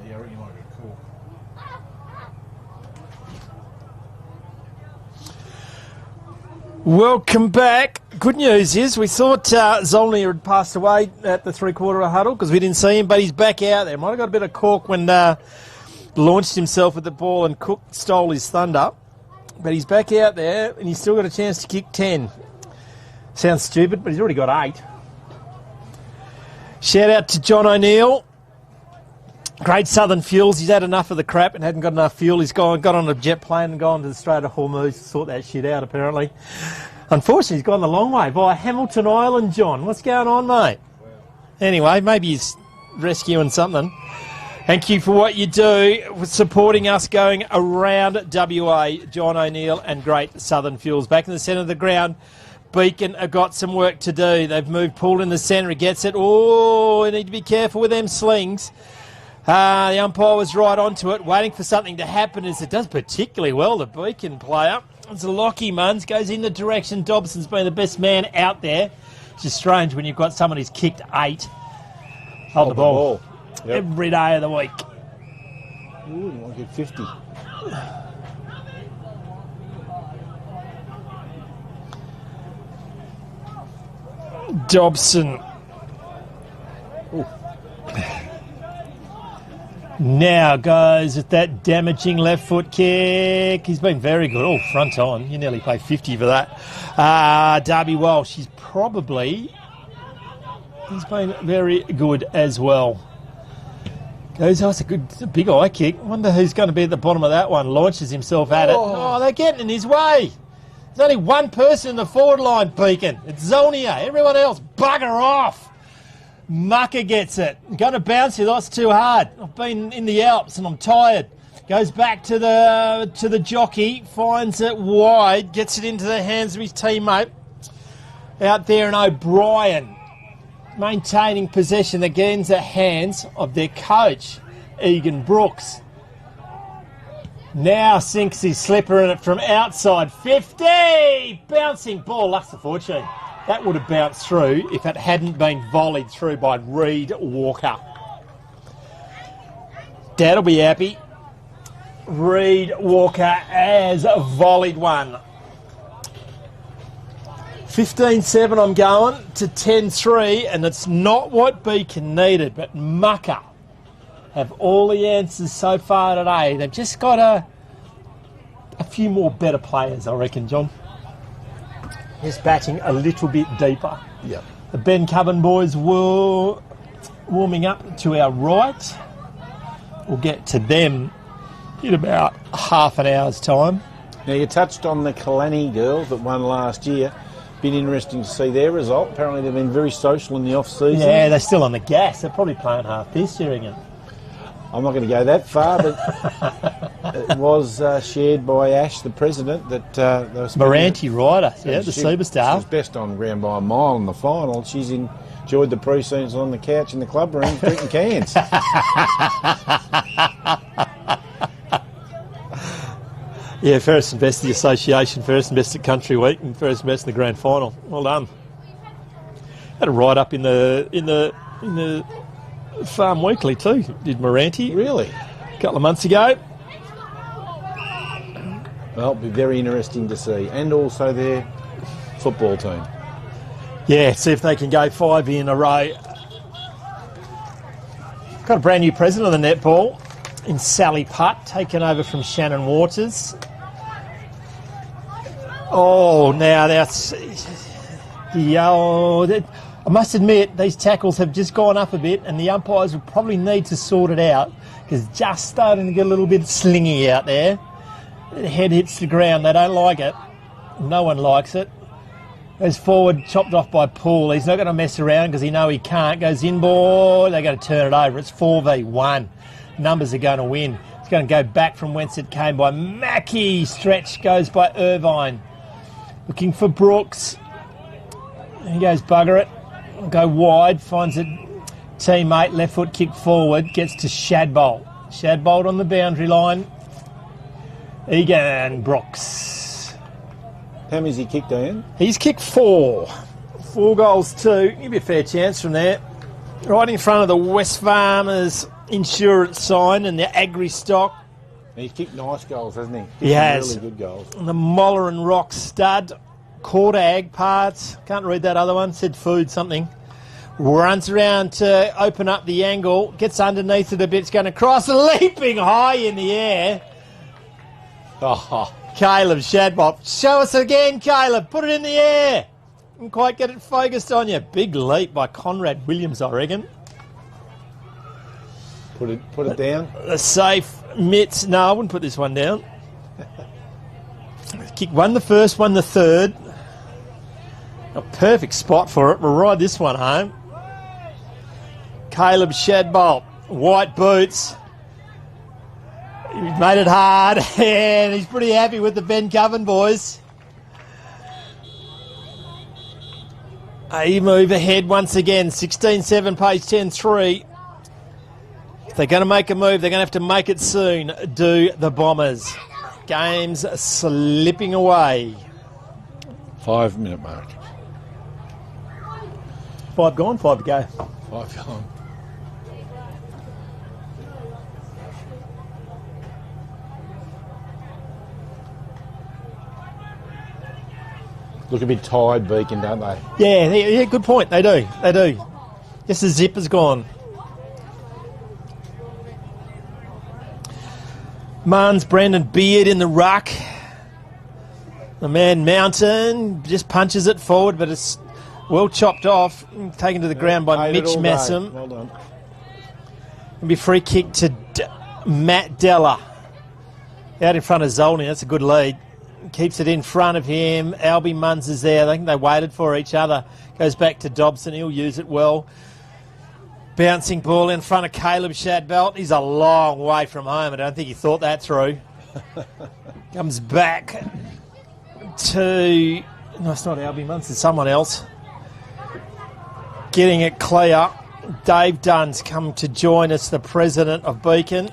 B: Yeah, I reckon you might get a call.
A: Welcome back. Good news is we thought Zolnir had passed away at the three-quarter huddle because we didn't see him, but he's back out there. Might have got a bit of cork when launched himself with the ball and Cook stole his thunder. But he's back out there and he's still got a chance to kick 10. Sounds stupid, but he's already got 8. Shout out to John O'Neill. Great Southern Fuels. He's had enough of the crap and hadn't got enough fuel. He's got on a jet plane and gone to the Strait of Hormuz to sort that shit out, apparently. Unfortunately, he's gone the long way via Hamilton Island, John. What's going on, mate? Anyway, maybe he's rescuing something. Thank you for what you do, for supporting us going around WA. John O'Neill and Great Southern Fuels. Back in the centre of the ground, Beacon have got some work to do. They've moved Poole in the centre. He gets it. Oh, they need to be careful with them slings. The umpire was right onto it, waiting for something to happen, as it does particularly well, the Beacon player. It's a Lockie Munns, goes in the direction. Dobson's been the best man out there. It's just strange when you've got someone who's kicked 8. Hold the ball. Yep. Every day of the week.
B: Ooh, you might get 50.
A: Dobson. Ooh. Now goes at that damaging left foot kick. He's been very good. Oh, front on. You nearly pay 50 for that. Darby Walsh, he's been very good as well. Goes, oh, it's a big eye kick. Wonder who's going to be at the bottom of that one. Launches himself at it. Oh, they're getting in his way. There's only one person in the forward line, Beacon. It's Zolnir. Everyone else, bugger off. Mucker gets it. Going to bounce it. That's too hard. I've been in the Alps and I'm tired. Goes back to the jockey. Finds it wide. Gets it into the hands of his teammate. Out there, and O'Brien maintaining possession against the hands of their coach, Egan Brooks. Now sinks his slipper in it from outside 50. Bouncing ball. Luck's the fortune. That would have bounced through if it hadn't been volleyed through by Reed Walker. Dad'll be happy. Reed Walker has volleyed one. 15-7 I'm going to 10-3, and it's not what Beacon needed, but Mucker have all the answers so far today. They've just got a few more better players, I reckon, John. Just batting a little bit deeper.
B: Yep.
A: The Ben Coven boys were warming up to our right. We'll get to them in about half an hour's time.
B: Now, you touched on the Kalani girls that won last year. Been interesting to see their result. Apparently they've been very social in the off-season.
A: Yeah, they're still on the gas. They're probably playing half this year again.
B: I'm not going to go that far, but it was shared by Ash, the president, that they were
A: Moranti rider, yeah, the superstar.
B: She was best on ground by a mile in the final. She's enjoyed the pre-seasons on the couch in the club room drinking cans.
A: Yeah, first and best of the association, first and best at Country Week, and first and best in the grand final. Well done. Had a write up in the Farm Weekly too. Did Moranti?
B: Really?
A: A couple of months ago.
B: Well, it'll be very interesting to see, and also their football team.
A: Yeah, see if they can go 5 in a row. Got a brand new president of the netball in Sally Putt, taken over from Shannon Waters. Oh, now that's... I must admit, these tackles have just gone up a bit, and the umpires will probably need to sort it out, because it's just starting to get a little bit slingy out there. The head hits the ground. They don't like it. No one likes it. Goes forward, chopped off by Poole. He's not going to mess around because he knows he can't. Goes in, boy. They're going to turn it over. It's 4v1. Numbers are going to win. It's going to go back from whence it came by Mackie. Stretch goes by Irvine. Looking for Brooks. He goes bugger it. Go wide. Finds a teammate. Left foot kick forward. Gets to Shadbolt. Shadbolt on the boundary line. Egan Brooks.
B: How many's he kicked, Ian?
A: He's kicked 4. 4 goals too. Give you a fair chance from there. Right in front of the West Farmers insurance sign and the agri stock.
B: He's kicked nice goals, hasn't he?
A: He has.
B: Really good goals.
A: The Moller and Rock stud. Quarter ag parts. Can't read that other one. Said food something. Runs around to open up the angle. Gets underneath it a bit. It's going to cross. Leaping high in the air.
B: Oh,
A: Caleb Shadbolt. Show us again, Caleb. Put it in the air. Didn't quite get it focused on you. Big leap by Conrad Williams, I reckon.
B: put it down.
A: A safe mitts. No, I wouldn't put this one down. Kick won the first, won the third. A perfect spot for it. We'll ride this one home. Caleb Shadbolt. White boots. He's made it hard, and he's pretty happy with the Ben Coven boys. A move ahead once again. 16-7, page 10-3. If they're going to make a move, they're going to have to make it soon. Do the Bombers. Game's slipping away.
B: 5 minute mark.
A: 5 gone, 5 to go.
B: 5 gone. Look a bit tired, Beacon, don't they?
A: Yeah, good point. They do. Just the zipper's gone. Marnes, Brandon Beard in the ruck. The man Mountain just punches it forward, but it's well chopped off. Taken to the ground by Mitch Massam.
B: Well done.
A: It'll be free kick to Matt Della. Out in front of Zolny. That's a good lead. Keeps it in front of him. Albie Munns is there. I think they waited for each other. Goes back to Dobson. He'll use it well. Bouncing ball in front of Caleb Shadbolt. He's a long way from home. I don't think he thought that through. Comes back to... No, it's not Albie Munns. It's someone else. Getting it clear. Dave Dunn's come to join us, the president of Beacon.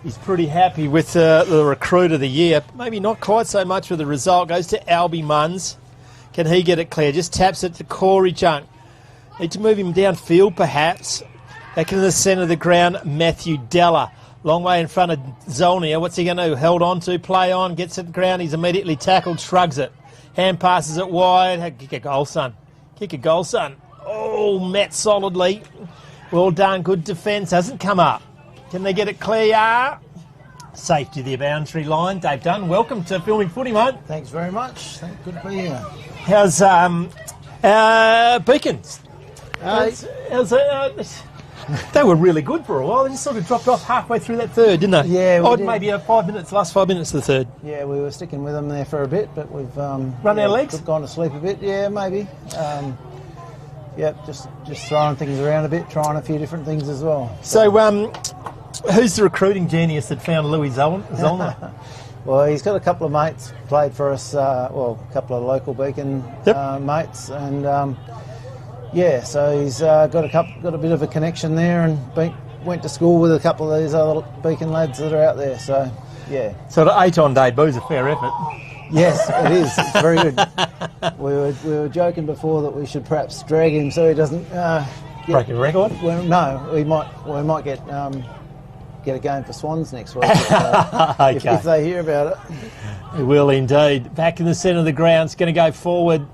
A: He's pretty happy with the recruit of the year. Maybe not quite so much with the result. Goes to Albie Munns. Can he get it clear? Just taps it to Corey Junk. Need to move him downfield, perhaps. Back into the centre of the ground, Matthew Della. Long way in front of Zolnia. What's he going to do? Held on to, play on, gets at the ground. He's immediately tackled, shrugs it. Hand passes it wide. Kick a goal, son. Kick a goal, son. Oh, met solidly. Well done. Good defence. Hasn't come up. Can they get it clear? Safety of the boundary line. Dave Dunn, welcome to Filming Footy, mate.
F: Thanks very much. Good to be here.
A: How's Beacon? They were really good for a while. They just sort of dropped off halfway through that third, didn't they?
F: Yeah, we did.
A: Maybe 5 minutes, last 5 minutes of the third.
F: Yeah, we were sticking with them there for a bit, but we've
A: run our legs.
F: Gone to sleep a bit. Yeah, maybe. Just throwing things around a bit, trying a few different things as well.
A: So, who's the recruiting genius that found Louis Zollner?
F: Well, he's got a couple of mates played for us. A couple of local Beacon mates, and so he's got a bit of a connection there, and went to school with a couple of these other Beacon lads that are out there. So, yeah. So
A: the 8 on debut's a fair effort.
F: Yes, it is. It's very good. We were joking before that we should perhaps drag him so he doesn't
A: break a record.
F: Well, no, we might get a game for Swans next week if they hear about it.
A: We will indeed. Back in the centre of the ground, it's going to go forward.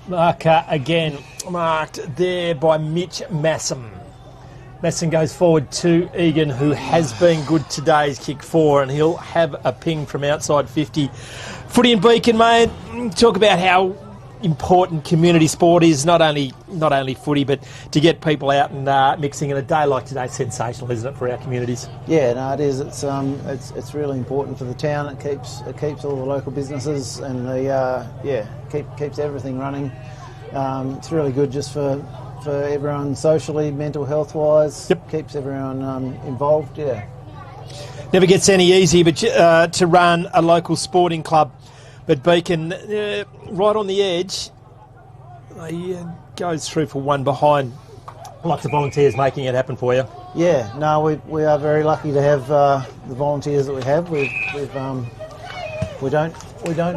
A: Marker again, marked there by Mitch Massam. Massam goes forward to Egan, who has been good today's kick 4, and he'll have a ping from outside 50. Footy and Beacon, mate. Talk about how important community sport is, not only footy, but to get people out and mixing in a day like today. Sensational, isn't it, for our communities?
F: Yeah, no, it is. It's really important for the town. It keeps all the local businesses and keeps everything running. It's really good just for everyone socially, mental health wise.
A: Yep.
F: Keeps everyone involved. Yeah.
A: Never gets any easier, but to run a local sporting club. But Beacon, right on the edge, goes through for one behind. Lots of volunteers making it happen for you.
F: Yeah, no, we are very lucky to have the volunteers that we have. We don't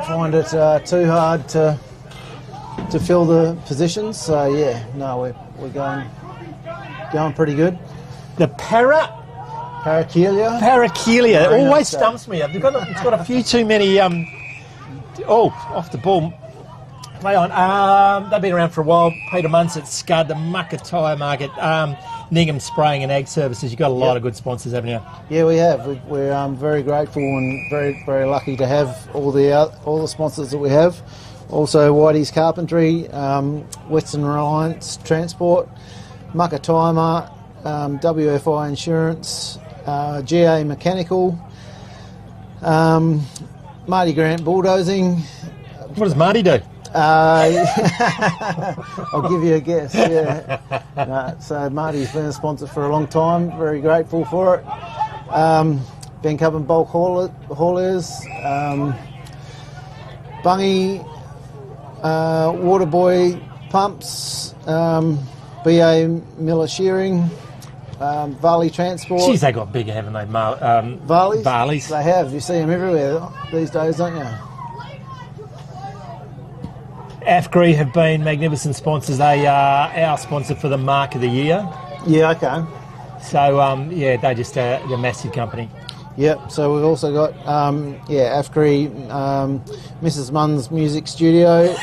F: find it too hard to to fill the positions. So yeah, no, we're going pretty good.
A: The
F: Parakelia.
A: Parakelia
F: Very
A: always
F: nice,
A: stumps me. It's got a few too many. Off the ball. Play on. They've been around for a while. Peter Munsett, Scud, the Mucka Tyre Market, Ningham Spraying and Ag Services. You've got a lot of good sponsors, haven't you?
F: Yeah, we have. We're very grateful and very, very lucky to have all the sponsors that we have. Also, Whitey's Carpentry, Western Reliance Transport, Mucka Tyre Mart, WFI Insurance, GA Mechanical, Marty Grant Bulldozing.
A: What does Marty do?
F: I'll give you a guess. Yeah. So Marty's been a sponsor for a long time. Very grateful for it. Ben Cup and Bulk Haulers, Bungy, Waterboy Pumps, BA Miller Shearing, Varley Transport.
A: Jeez, they got bigger, haven't they?
F: Varleys?
A: Varleys.
F: They have. You see them everywhere these days, don't you?
A: AFGRI have been magnificent sponsors. They are our sponsor for the Mark of the Year.
F: Yeah, okay.
A: So, they're just they're a massive company.
F: Yep, so we've also got, AFGRI, Mrs. Munn's Music Studio.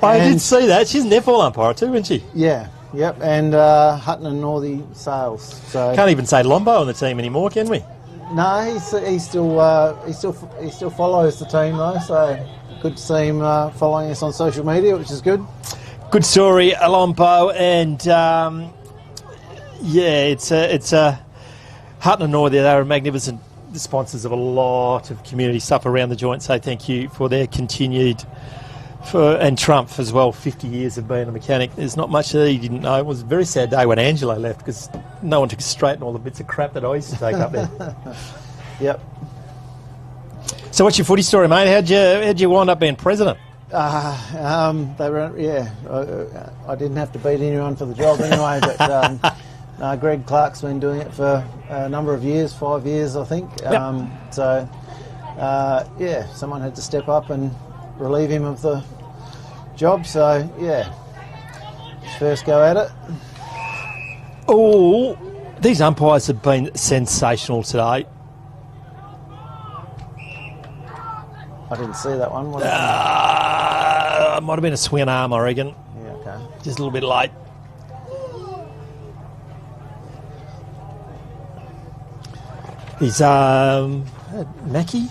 A: I did see that. She's an F1 umpire too, isn't she?
F: Yeah, yep, and Hutton and Northey Sales. So
A: Can't even say Lombo on the team anymore, can we?
F: no, he still follows the team though, so good to see him following us on social media, which is good.
A: Good story, Lombo, and it's a Hutton and Northey. They're magnificent sponsors of a lot of community stuff around the joint. So thank you for their continued. And Trump as well, 50 years of being a mechanic. There's not much that he didn't know. It was a very sad day when Angelo left because no one took straight all the bits of crap that I used to take up there.
F: Yep.
A: So what's your footy story, mate? How'd you wind up being president?
F: They were, I didn't have to beat anyone for the job anyway, but Greg Clark's been doing it for a number of years, 5 years I think.
A: Yep.
F: Someone had to step up and relieve him of the job, so first go at it.
A: Oh, these umpires have been sensational today.
F: I didn't see that one.
A: It might have been a swing arm, I reckon.
F: Yeah, okay.
A: Just a little bit late. He's Mackie.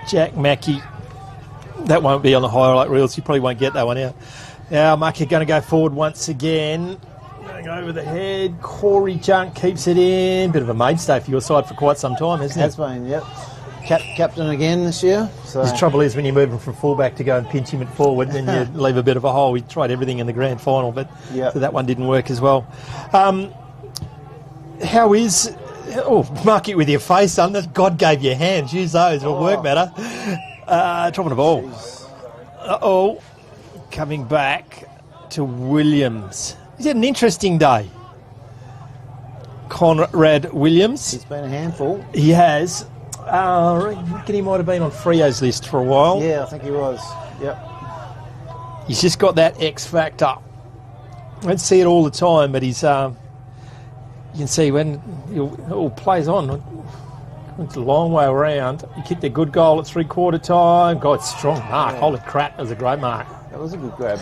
A: Jack Mackie. That won't be on the highlight reels. You probably won't get that one out. Now Mackie going to go forward once again. Going over the head. Corey Junk keeps it in. Bit of a mainstay for your side for quite some time, hasn't he?
F: Has been, yep. Captain again this year. So.
A: The trouble is when you're moving from fullback to go and pinch him at forward, then you leave a bit of a hole. We tried everything in the grand final, but so that one didn't work as well. How is... Oh, mark it with your face, son. God gave you a hand. Use those. It'll work better. Dropping the ball. Uh-oh. Coming back to Williams. He's had an interesting day. Conrad Williams.
F: He's been a handful.
A: He has. I reckon he might have been on Frio's list for a while.
F: Yeah, I think he was. Yep.
A: He's just got that X factor. I don't see it all the time, but he's... you can see when it all plays on. It's a long way around. He kicked a good goal at three-quarter time. God, strong mark. Yeah. Holy crap, that was a great mark.
F: That was a good grab.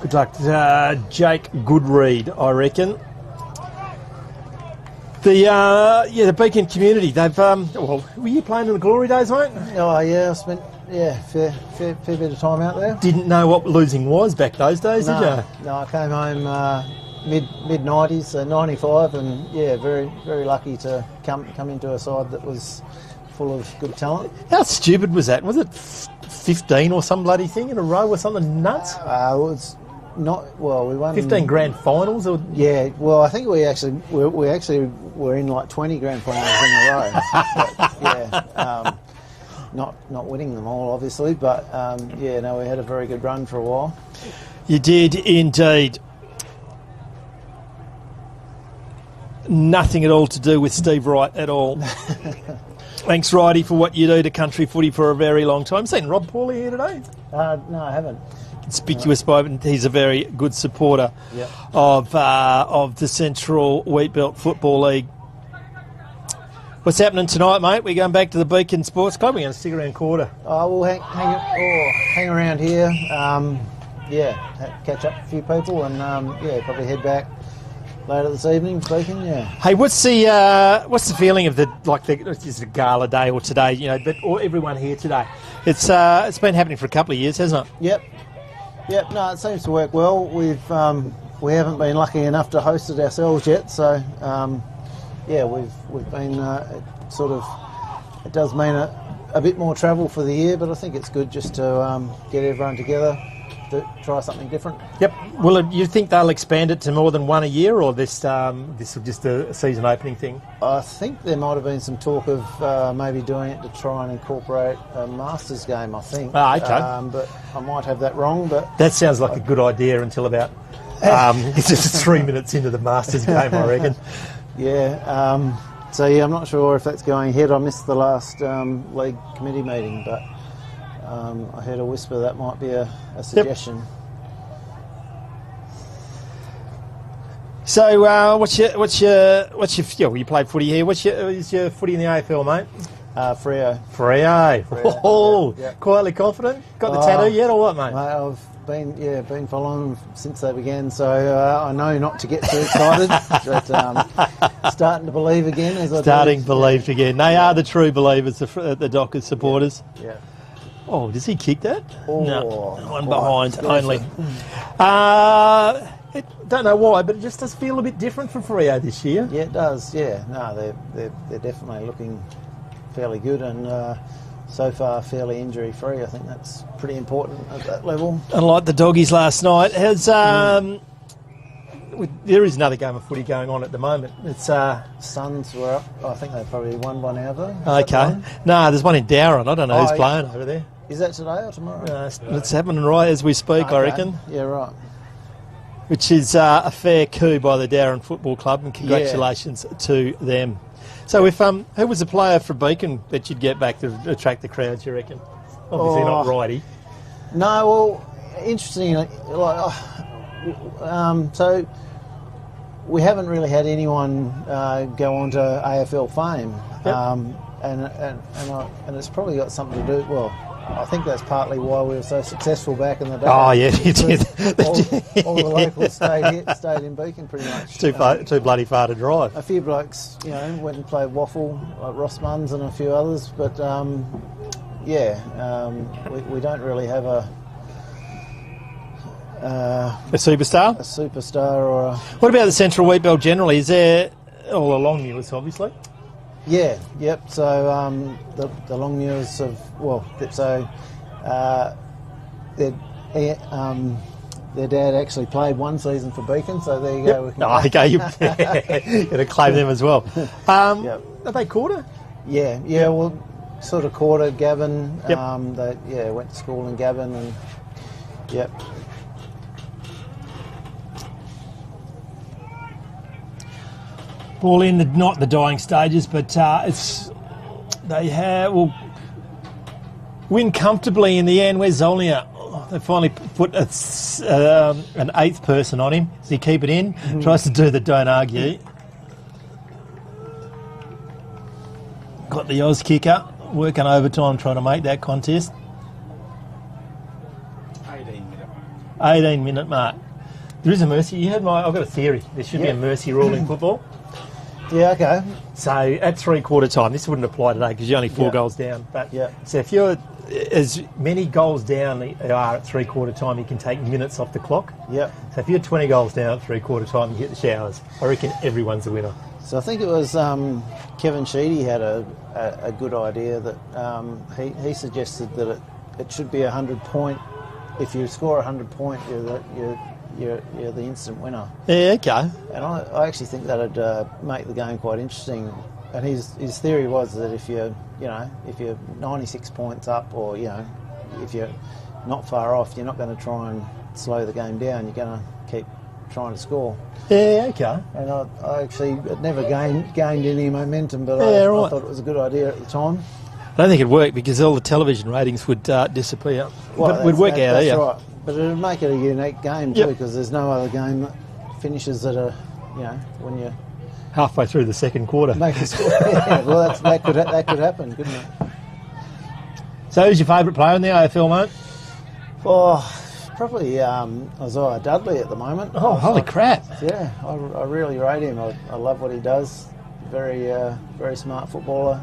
A: Good luck to Jake Goodread, I reckon. The Beacon community, they've... were you playing in the glory days, mate?
F: Oh, yeah, I spent fair bit of time out there.
A: Didn't know what losing was back those days, did you?
F: No, I came home... mid-90s, so 95, and very, very lucky to come into a side that was full of good talent.
A: How stupid was that? Was it 15 or some bloody thing in a row or something nuts?
F: It was not, well, we won...
A: 15 grand finals? Or?
F: Yeah, well, I think we actually were in like 20 grand finals in a row. But, not winning them all, obviously, but we had a very good run for a while.
A: You did indeed. Nothing at all to do with Steve Wright at all. Thanks, Righty, for what you do to country footy for a very long time. Seen Rob Pauly here today?
F: No, I haven't.
A: Conspicuous by, and he's a very good supporter
F: Yep.
A: of the Central Wheatbelt Football League. What's happening tonight, mate? We're going back to the Beacon Sports Club. We're going to stick around quarter.
F: We'll hang around here. Catch up with a few people, and probably head back later this evening to Beacon. Yeah.
A: Hey, what's the feeling of it's a gala day or today? You know, but everyone here today. It's been happening for a couple of years, hasn't it?
F: Yep. No, it seems to work well. We haven't been lucky enough to host it ourselves yet, so we've been it does mean a bit more travel for the year, but I think it's good just to get everyone together to try something different.
A: Yep. Well, you think they'll expand it to more than one a year, or this will just a season opening thing?
F: I think there might have been some talk of maybe doing it to try and incorporate a Masters game, I think.
A: Okay.
F: But I might have that wrong. But
A: that sounds like a good idea until about it's just 3 minutes into the Masters game, I reckon.
F: Yeah. I'm not sure if that's going ahead. I missed the last league committee meeting, but I heard a whisper that might be a suggestion. Yep.
A: So, what's your you played footy here? Is your footy in the AFL, mate?
F: Freo.
A: Oh,
F: yep.
A: Quietly confident. Got the tattoo yet, or what, mate?
F: I've been following them since they began, so I know not to get too excited. But starting to believe again as I
A: believe again. They are the true believers, the Dockers supporters.
F: Yeah.
A: Oh, does he kick that?
F: Oh,
A: no, one behind only. Don't know why, but it just does feel a bit different for Freo this year.
F: Yeah, it does. Yeah, no, they're definitely looking fairly good, and so far fairly injury free. I think that's pretty important at that level.
A: Unlike the Doggies last night, there is another game of footy going on at the moment. It's
F: Suns were up. I think they probably won by now though.
A: Okay. No, there's one in Darren. I don't know who's playing over there.
F: Is that today or tomorrow?
A: It's happening right as we speak, I reckon.
F: Yeah, right.
A: Which is a fair coup by the Darren Football Club, and congratulations to them. So, who was the player for Beacon that you'd get back to attract the crowds, you reckon? Obviously not Righty.
F: No, well, interesting. So we haven't really had anyone go on to AFL fame, and it's probably got something to do. Well, I think that's partly why we were so successful back in the day.
A: Oh yeah, you did.
F: All the locals stayed in Beacon pretty much.
A: Too bloody far to drive.
F: A few blokes, went and played waffle, like Ross Munns and a few others, but we don't really have a
A: superstar.
F: A superstar or a...
A: What about the Central Wheatbelt generally? Is there all along Mules, obviously?
F: Yeah, yep. So the Longmuirs their dad actually played one season for Beacon, so there you go.
A: Okay, you're going to claim them as well. Are they quarter?
F: Yeah. Well, sort of quarter. Gavin. Yep. They went to school in Gavin, and yep.
A: Ball in not the dying stages, but win comfortably in the end. Where's Zolnia? They finally put an eighth person on him. Does he keep it in? Mm-hmm. Tries to do the don't argue. Got the Oz kicker working overtime trying to make that contest. 18-minute mark. There is a mercy. I've got a theory. There should be a mercy rule in football.
F: Yeah, okay.
A: So at three-quarter time, this wouldn't apply today because you're only 4 goals down. But so if you're as many goals down are at three-quarter time, you can take minutes off the clock.
F: Yep.
A: So if you're 20 goals down at three-quarter time, you hit the showers. I reckon everyone's a winner.
F: So I think it was Kevin Sheedy had a good idea that he suggested that it should be 100-point. If you score 100 point, you're the instant winner.
A: Yeah, okay.
F: And I actually think that'd make the game quite interesting. And his theory was that if you're 96 points up, or if you're not far off, you're not going to try and slow the game down. You're going to keep trying to score.
A: Yeah, okay.
F: And I actually it never gained any momentum, but
A: Yeah,
F: I
A: right.
F: thought it was a good idea at the time.
A: I don't think it'd work because all the television ratings would disappear.
F: Well,
A: But it would work out,
F: that's
A: yeah.
F: right. But it'd make it a unique game too,
A: Yep.
F: because there's no other game that finishes at a, when you
A: Halfway through the second quarter.
F: make a score. Yeah, well, that could happen, couldn't it?
A: So who's your favourite player in the AFL, mate?
F: Oh, probably Isaiah Dudley at the moment.
A: Oh, holy crap.
F: Yeah, I really rate him. I love what he does. Very smart footballer.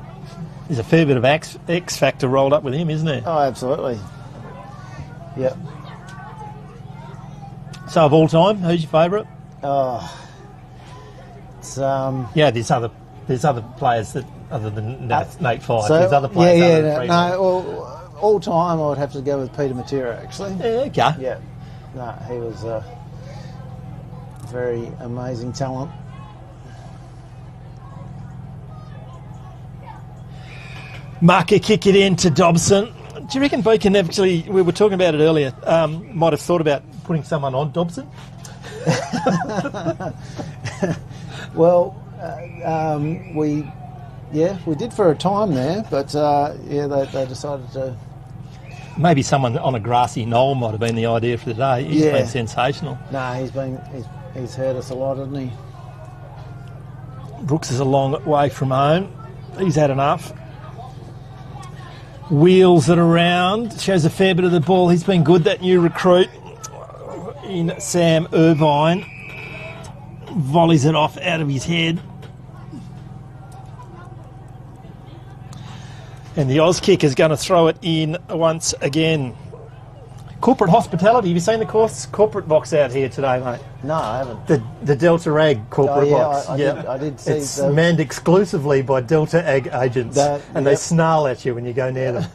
A: There's a fair bit of X factor rolled up with him, isn't there?
F: Oh, absolutely. Yep.
A: So of all time, who's your favourite?
F: Oh, it's
A: Yeah, there's other players that other than Nate Fyfe.
F: so,
A: There's other players.
F: yeah,
A: other than Freeman.
F: well, all time I would have to go with Peter Matera actually.
A: Yeah, okay.
F: Yeah, no, he was a very amazing talent.
A: Marker kick it in to Dobson. Do you reckon Beacon actually, we were talking about it earlier, might have thought about putting someone on Dobson?
F: Well, we did for a time there, but they decided to.
A: Maybe someone on a grassy knoll might have been the idea for the day. He's
F: Yeah.
A: been sensational.
F: No, he's hurt us a lot, hasn't he?
A: Brooks is a long way from home. He's had enough. Wheels it around. Shows a fair bit of the ball. He's been good, that new recruit in Sam Irvine. Volleys it off out of his head. And the Oz kick is going to throw it in once again. Corporate hospitality. Have you seen the corporate box out here today, mate?
F: No, I haven't.
A: The Delta Ag corporate box.
F: I did see.
A: It's manned exclusively by Delta Ag agents, and they snarl at you when you go near them.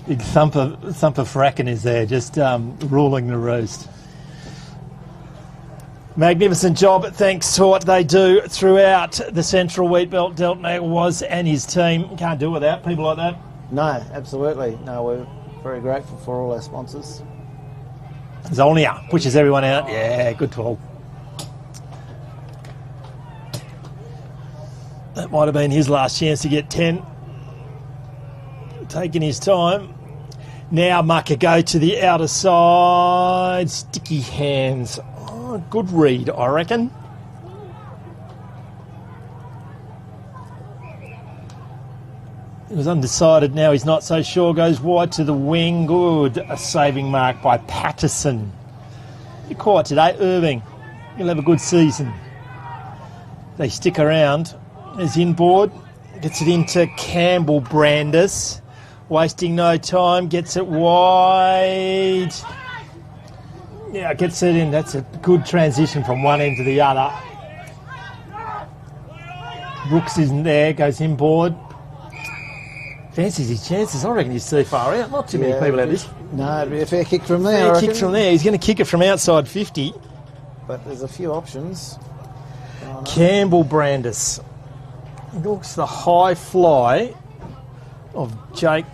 A: Big thumper Fracken is there, just ruling the roost. Magnificent job, thanks to what they do throughout the Central Wheatbelt. Delta Ag was and his team. Can't do it without people like that.
F: No, absolutely. No, we're very grateful for all our sponsors.
A: Zolnia pushes everyone out. Yeah, good call. That might have been his last chance to get 10. Taking his time. Now Mucker go to the outer side. Sticky hands. Oh, good read, I reckon. He was undecided, now he's not so sure. Goes wide to the wing. Good. A saving mark by Patterson. You're quiet today, Irving. You'll have a good season. They stick around. There's inboard. Gets it into Campbell Brandis. Wasting no time. Gets it wide. Yeah, gets it in. That's a good transition from one end to the other. Brooks isn't there. Goes inboard. Fancies his chances. I reckon he's too far out. Not too many people have this.
F: No, it'd be a fair kick from there. I
A: Fair
F: reckon.
A: kick from there. He's going to kick it from outside 50.
F: But there's a few options.
A: Campbell Brandis. Looks the high fly of Jake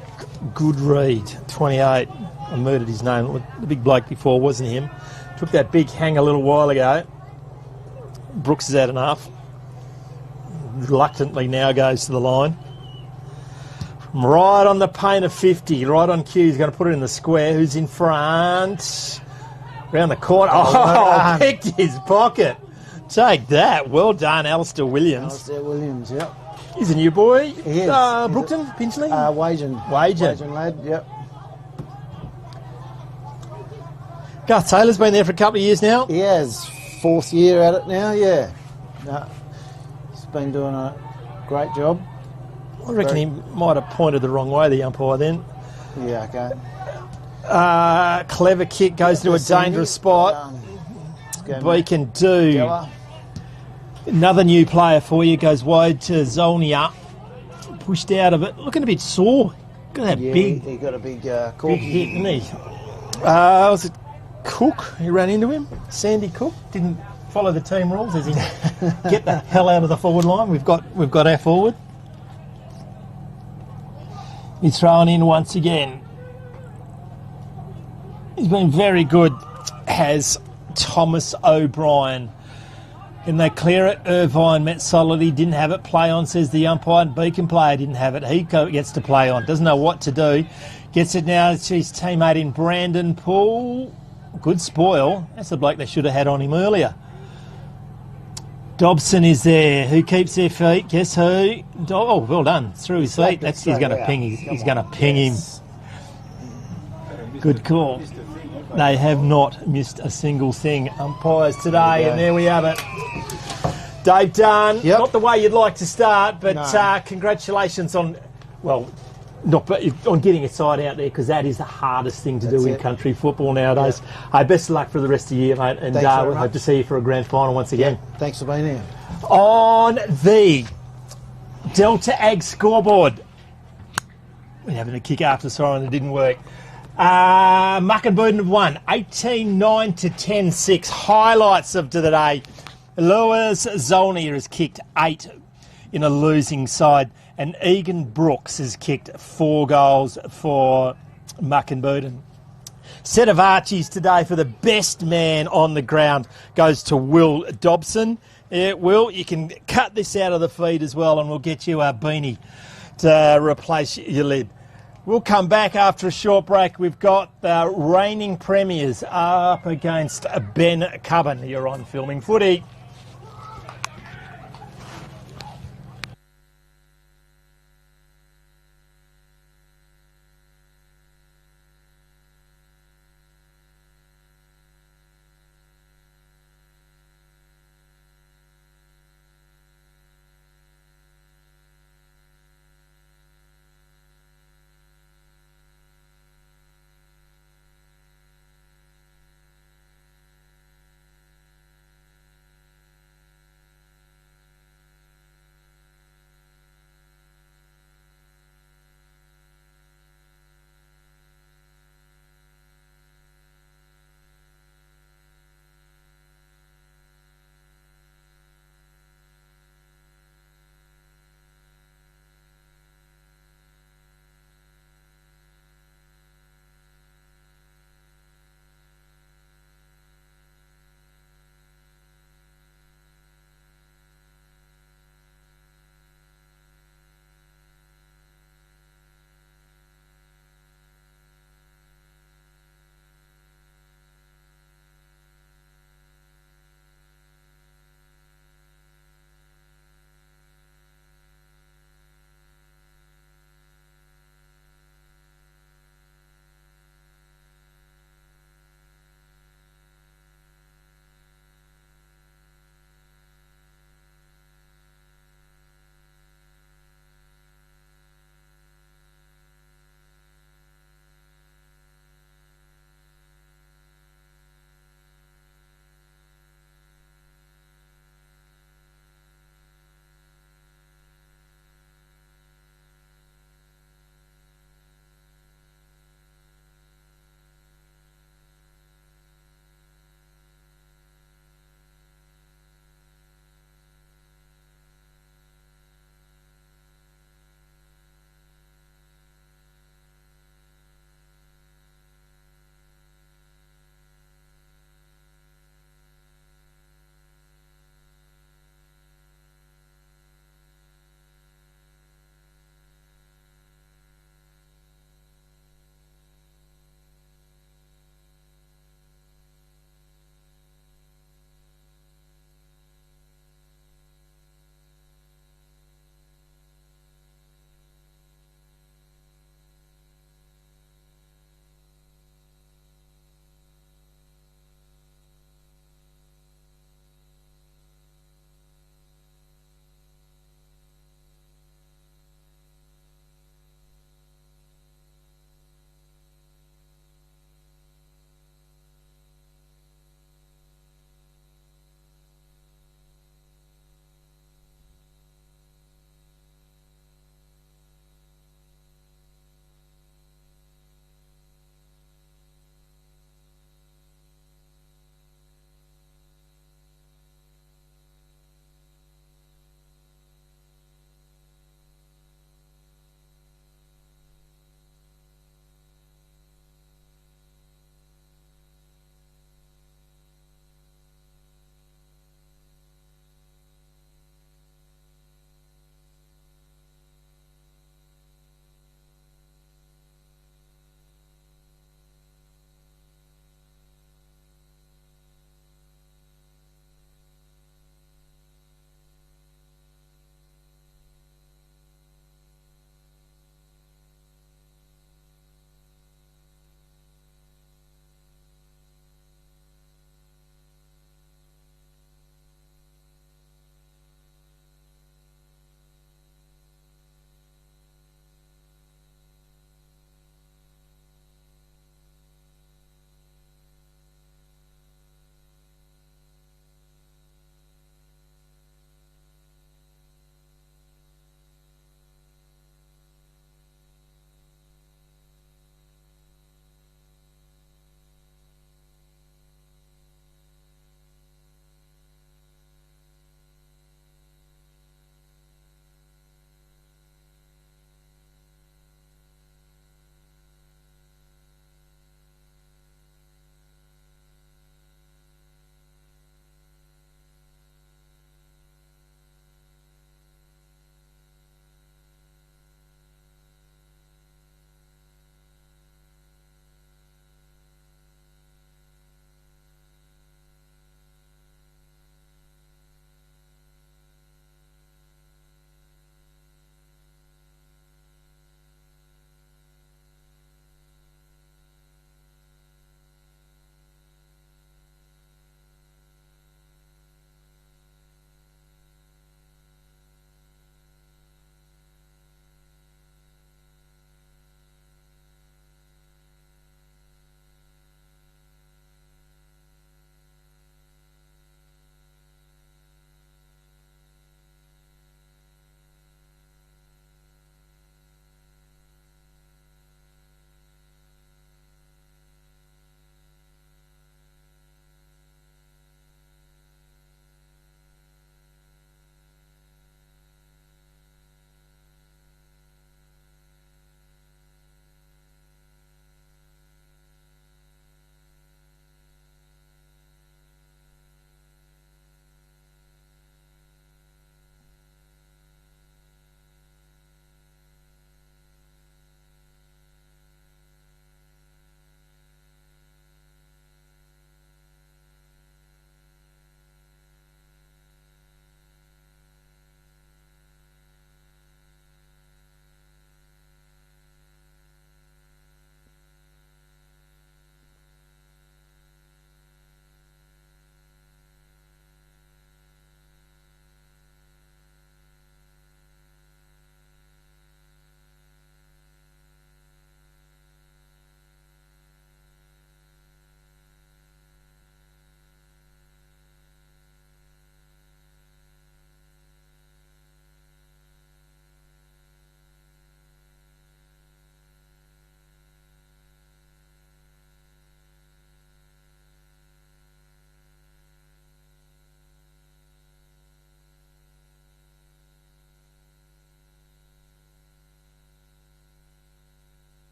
A: Goodread, 28. I murdered his name. The big bloke before wasn't him. Took that big hang a little while ago. Brooks has had enough. Reluctantly now goes to the line. Right on the paint of 50. Right on cue. He's going to put it in the square. Who's in front? Round the corner. Oh, picked his pocket. Take that. Well done, Alistair Williams.
F: Alistair Williams, yep.
A: He's a new boy.
F: He is.
A: Brookton, Pinchley?
F: Wagen.
A: Wagen
F: lad, yep.
A: Garth Taylor's been there for a couple of years now.
F: He has. 4th year at it now, yeah. No, he's been doing a great job.
A: I reckon he might have pointed the wrong way, the umpire, then.
F: Yeah, okay.
A: Clever kick, goes to a dangerous spot. Beacon do.
F: Geller.
A: Another new player for you, goes wide to Zolnia. Pushed out of it. Looking a bit sore. Got that big
F: He got a big cork.
A: hit, didn't he? Was it Cook? He ran into him. Sandy Cook didn't follow the team rules. As he get the hell out of the forward line. We've got our forward. He's thrown in once again. He's been very good, has Thomas O'Brien. And they clear it. Irvine met solidly, didn't have it. Play on, says the umpire. And Beacon player didn't have it. He gets to play on. Doesn't know what to do. Gets it now to his teammate in Brandon Poole. Good spoil. That's the bloke they should have had on him earlier. Dobson is there. Who keeps their feet? Guess who? Oh, well done. Through his feet. He's going to ping. He's going to ping him. Good call. They have not missed a single thing. Umpires today, and there we have it. Dave Dunn, not the way you'd like to start, but congratulations on, well, on getting a side out there, because that is the hardest thing to do in country football nowadays. Best of luck for the rest of the year, mate, and we'll hope to see you for a grand final once again.
F: Thanks for being here.
A: On the Delta Ag scoreboard, we're having a kick after siren that didn't work. Muck and Booten have won 18-9 to 10-6. Highlights of the day. Lewis Zolney has kicked 8 in a losing side, and Egan Brooks has kicked 4 goals for Muck and Booten. Set of Archies today for the best man on the ground goes to Will Dobson. Will, you can cut this out of the feed as well, and we'll get you a beanie to replace your lid. We'll come back after a short break. We've got the reigning premiers up against Ben Cubban. You're on Filming Footy.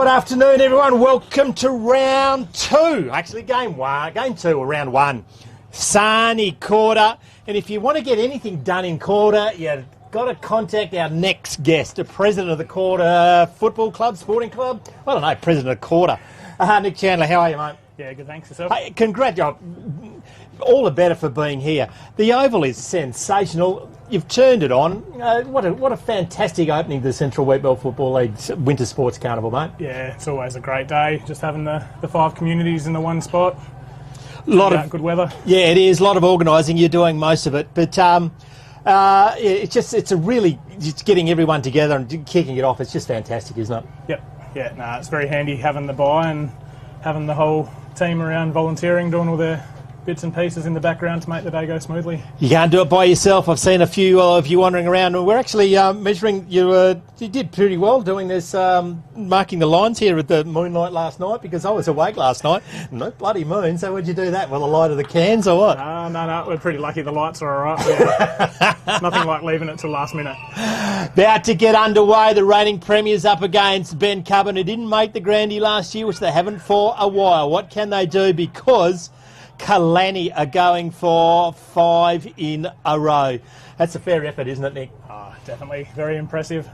A: Good afternoon, everyone. Welcome to round two. Actually, game two or round one. Sunny quarter. And if you want to get anything done in quarter, you've got to contact our next guest, the president of the quarter football club, sporting club. I don't know, president of quarter. Nick Chandler, how are you, mate?
G: Yeah, good, thanks. Yourself?
A: Hey, congratulations. All the better for being here. The Oval is sensational. You've turned it on. What a fantastic opening to the Central Wheatbelt Football League's Winter Sports Carnival, mate.
G: Yeah, it's always a great day, just having the 5 communities in the one spot.
A: Lot of
G: good weather.
A: Yeah, it is. A lot of organising. You're doing most of it. But it's getting everyone together and kicking it off. It's just fantastic, isn't it?
G: Yep. Yeah, it's very handy having the buy and having the whole team around volunteering, doing all their bits and pieces in the background to make the day go smoothly.
A: You can't do it by yourself. I've seen a few of you wandering around. We're actually measuring. You did pretty well doing this, marking the lines here at the moonlight last night, because I was awake last night. No bloody moon. So would you do that? Well, the light of the cans or what?
G: No. We're pretty lucky. The lights are all right. Yeah. Nothing like leaving it till last minute.
A: About to get underway. The reigning premiers up against Ben Cubban, who didn't make the Grandy last year, which they haven't for a while. What can they do? Because Kalani are going for 5 in a row. That's a fair effort, isn't it, Nick?
G: Definitely. Very impressive.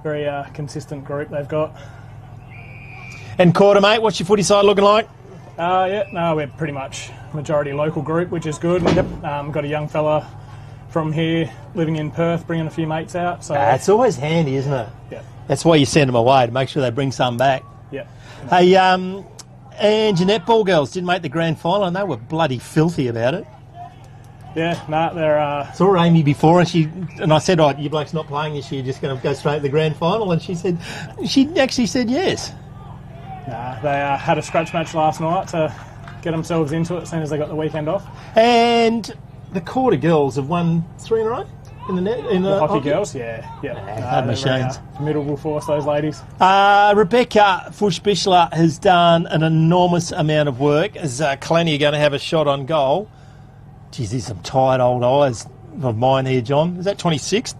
G: Very consistent group they've got.
A: And quarter, mate, what's your footy side looking like?
G: We're pretty much majority local group, which is good. Yep. Got a young fella from here living in Perth, bringing a few mates out. So
A: it's always handy, isn't it?
G: Yeah.
A: That's why you send them away, to make sure they bring some back.
G: Yeah.
A: Hey, and your netball girls didn't make the grand final, and they were bloody filthy about it.
G: Yeah, they're...
A: Saw Amy before, and I said, you blokes not playing this year, just going to go straight to the grand final, and she actually said yes.
G: They had a scratch match last night to get themselves into it as soon as they got the weekend off.
A: And the quarter girls have won 3 in a row?
G: The hockey girls, yeah.
A: Hard machines.
G: Formidable force, those ladies.
A: Rebecca Fuchs-Bichler has done an enormous amount of work. As Kalani are going to have a shot on goal. Geez, there's some tired old eyes of mine here, John. Is that 26?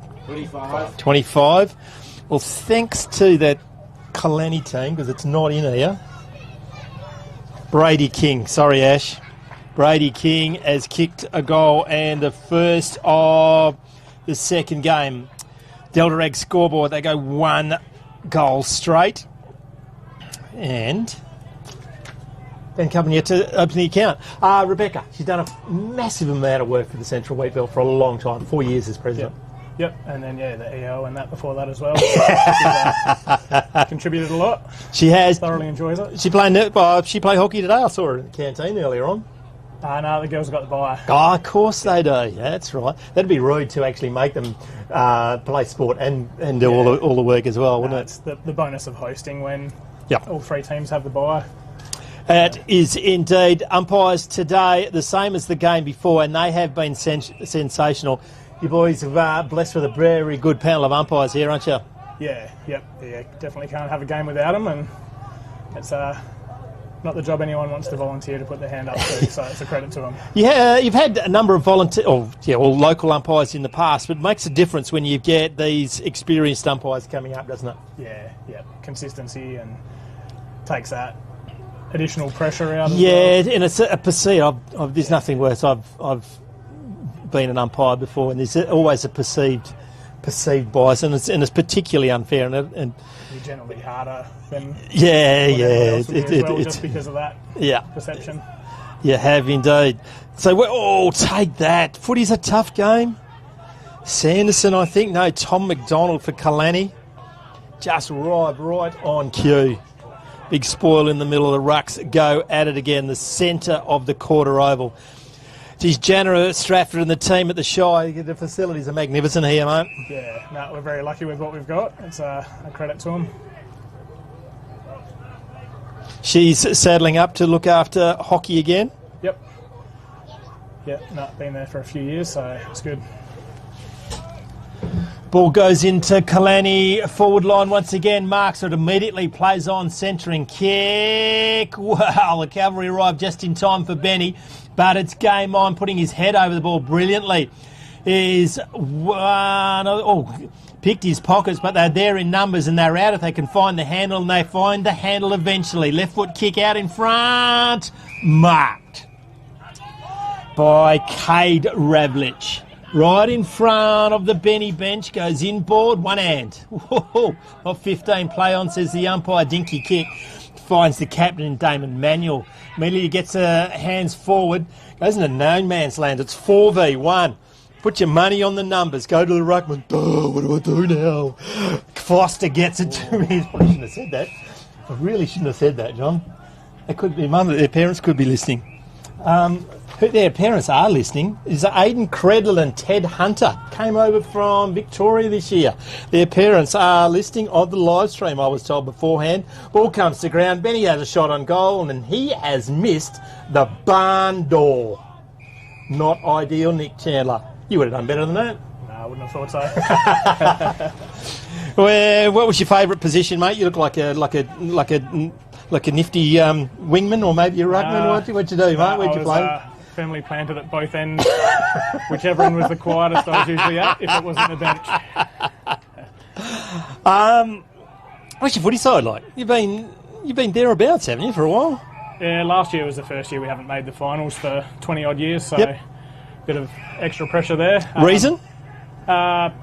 A: 25. Well, thanks to that Kalani team, because it's not in here. Brady King. Sorry, Ash. Brady King has kicked a goal, and the first of the second game. Delta Egg scoreboard, they go 1 goal straight. And Ben Cubban yet to open the account. Rebecca, she's done a massive amount of work for the Central Wheatbelt for a long time, 4 years as president.
G: Yep, and then the EO and that before that as well. She's contributed a lot.
A: She has.
G: Thoroughly enjoys it.
A: She played hockey today. I saw her in the canteen earlier on.
G: No, the girls have got the buy.
A: Oh, of course they do. Yeah, that's right. That'd be rude to actually make them play sport and do all the work as well, wouldn't it?
G: It's the bonus of hosting when all 3 teams have the buy.
A: It is indeed. Umpires today, the same as the game before, and they have been sensational. You boys are blessed with a very good panel of umpires here, aren't you?
G: Yeah, definitely can't have a game without them, and it's not the job anyone wants to volunteer to put their hand up to, so it's a credit to them.
A: Yeah, you've had a number of local umpires in the past, but it makes a difference when you get these experienced umpires coming up, doesn't it?
G: Yeah, consistency, and takes that additional pressure out.
A: Yeah, and it's a perceived. There's nothing worse. I've been an umpire before, and there's always a perceived bias, and it's particularly unfair. And
G: you're generally harder than
A: just
G: because of that perception.
A: You have indeed. So take that. Footy's a tough game. Sanderson, I think. No, Tom McDonald for Kalani. Just right on cue. Big spoil in the middle of the rucks. Go at it again. The centre of the quarter oval. Geez, Jana Stratford and the team at the Shy, the facilities are magnificent here, mate.
G: Yeah, we're very lucky with what we've got. It's a credit to them.
A: She's saddling up to look after hockey again.
G: Yep. Been there for a few years, so it's good.
A: Ball goes into Kalani, forward line once again. Marks it immediately, plays on, centering kick. Wow, the cavalry arrived just in time for Benny, but it's game on, putting his head over the ball brilliantly. is picked his pockets, but they're there in numbers and they're out if they can find the handle, and they find the handle eventually. Left foot kick out in front, marked by Cade Ravlich. Right in front of the Benny bench, goes inboard, one hand. Whoa, off 15, play on, says the umpire. Dinky kick finds the captain, Damon Manuel. Immediately gets hands forward, goes into no man's land. It's 4v1. Put your money on the numbers. Go to the ruckman. Oh, what do I do now? Foster gets it to me. I probably shouldn't have said that. I really shouldn't have said that, John. They could be, their parents could be listening. Who their parents are listening is Aidan Credle and Ted Hunter. Came over from Victoria this year. Their parents are listening on the live stream, I was told beforehand. Ball comes to ground. Benny has a shot on goal, and he has missed the barn door. Not ideal, Nick Chandler. You would have done better than that.
G: No, I wouldn't have thought so.
A: Well, what was your favourite position, mate? You look like a nifty wingman, or maybe a ruckman. What'd you do, mate? Where'd you play?
G: Firmly planted at both ends. Whichever end was the quietest, I was usually at, if it wasn't the bench.
A: What's your footy side like? You've been thereabouts, haven't you, for a while?
G: Yeah, last year was the first year we haven't made the finals for 20 odd years, so bit of extra pressure there.
A: Reason?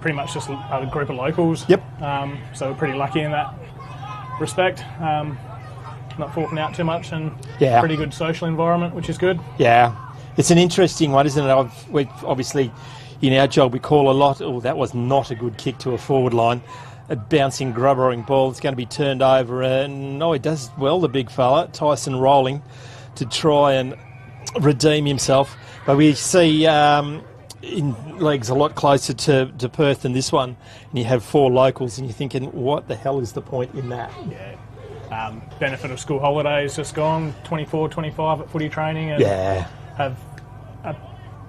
G: Pretty much just a group of locals.
A: Yep.
G: So we're pretty lucky in that respect. Not forking out too much, and pretty good social environment, which is good.
A: Yeah. It's an interesting one, isn't it? We obviously, in our job, we call a lot, that was not a good kick to a forward line. A bouncing, grubbering ball. It's going to be turned over, and he does well, the big fella, Tyson Rolling, to try and redeem himself. But we see in legs a lot closer to Perth than this one, and you have 4 locals, and you're thinking, what the hell is the point in that?
G: Yeah. Benefit of school holidays just gone, 24, 25 at footy training, and have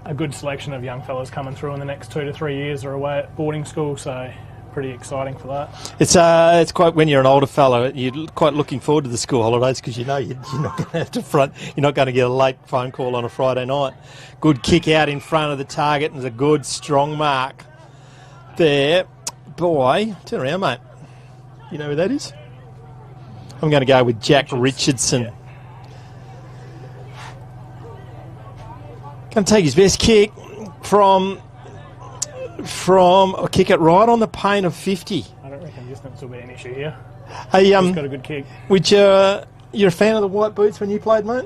G: a good selection of young fellas coming through in the next 2 to 3 years are away at boarding school, so pretty exciting for that.
A: It's quite, when you're an older fellow, you're quite looking forward to the school holidays, because you know you're not going to have to front, you're not going to get a late phone call on a Friday night. Good kick out in front of the target, and there's a good strong mark there. Boy, turn around, mate. You know who that is? I'm going to go with Jack Richardson.
G: Yeah.
A: Going to take his best kick from kick it right on the paint of 50.
G: I don't reckon distance will be an issue here.
A: Hey,
G: He's got a good kick.
A: Which you're a fan of the white boots when you played, mate?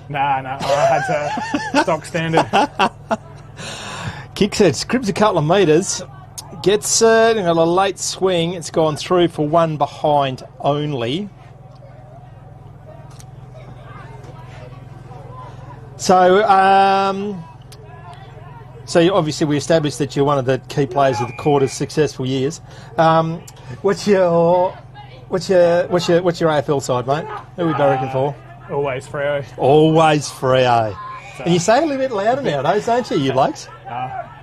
G: No, I had to stock standard.
A: Kicks it, scribs a couple of metres, gets it, and got a late swing. It's gone through for one behind only. So obviously we established that you're one of the key players of the quarter's successful years. What's your AFL side, mate? Who are we barracking for?
G: Always Freo.
A: Always Freo. And you say it a little bit louder nowadays, don't you, you blokes?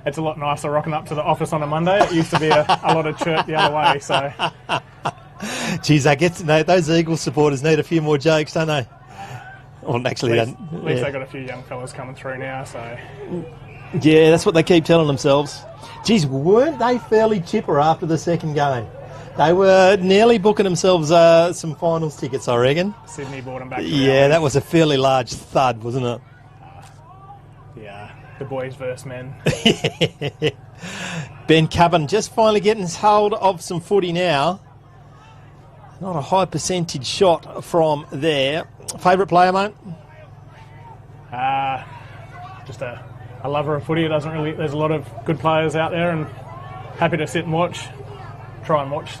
G: It's a lot nicer rocking up to the office on a Monday. It used to be a lot of chirp the other way. So,
A: geez, those Eagles supporters need a few more jokes, don't they? Well, actually,
G: at least they got a few young fellas coming through now. So,
A: yeah, that's what they keep telling themselves. Geez, weren't they fairly chipper after the second game? They were nearly booking themselves some finals tickets, I reckon.
G: Sydney brought them back.
A: Yeah, that was a fairly large thud, wasn't it?
G: Yeah, the boys versus men.
A: Ben Cubbin just finally getting his hold of some footy now. Not a high percentage shot from there. Favourite player, mate?
G: Just a lover of footy. There's a lot of good players out there, and happy to sit and watch. Try and watch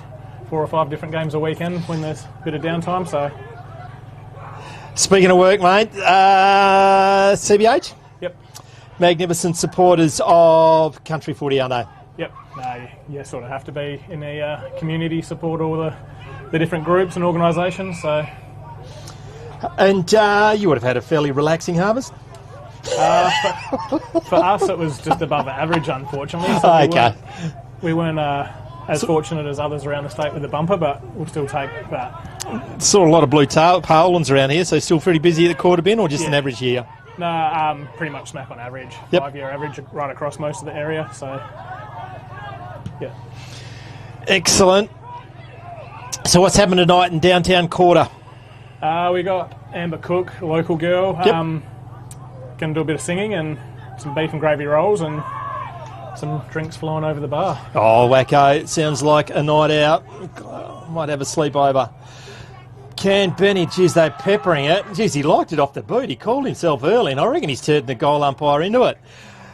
G: 4 or 5 different games a weekend when there's a bit of downtime. So,
A: speaking of work, mate, CBH?
G: Yep.
A: Magnificent supporters of country footy, aren't they?
G: Yep. No, you sort of have to be in the community, support all the different groups and organisations. So,
A: and you would have had a fairly relaxing harvest.
G: For us, it was just above average, unfortunately. So
A: okay.
G: We weren't as fortunate as others around the state with the bumper, but we'll still take that.
A: Saw a lot of blue tarpaulins around here, so still pretty busy at the quarter bin, or just an average year?
G: No, pretty much smack on average.
A: Yep.
G: 5-year average right across most of the area. So, yeah.
A: Excellent. So what's happened tonight in downtown Quarter?
G: We got Amber Cook, a local girl.
A: Yep.
G: Going to do a bit of singing and some beef and gravy rolls and some drinks flowing over the bar.
A: Oh, wacko. It sounds like a night out. Might have a sleepover. Can Benny, geez, they're peppering it. Geez, he liked it off the boot. He called himself early, and I reckon he's turned the goal umpire into it.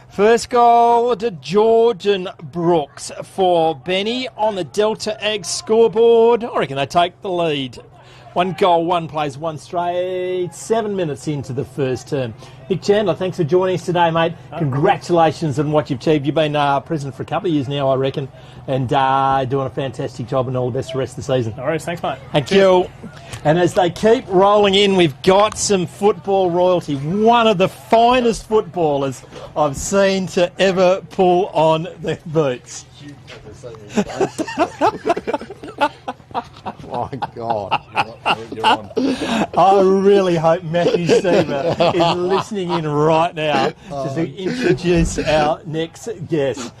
A: First goal to Jordan Brooks for Benny on the Delta Ag scoreboard. I reckon they take the lead. 1 goal, 1 plays, 1 straight. 7 minutes into the first term. Nick Chandler, thanks for joining us today, mate. Congratulations on what you've achieved. You've been president for a couple of years now, I reckon, and doing a fantastic job, and all the best for the rest of the season.
G: All right, thanks, mate.
A: Thank you. And as they keep rolling in, we've got some football royalty. One of the finest footballers I've seen to ever pull on the boots.
H: My God, you're on.
A: I really hope Matthew Seaver is listening in right now just to introduce our next guest.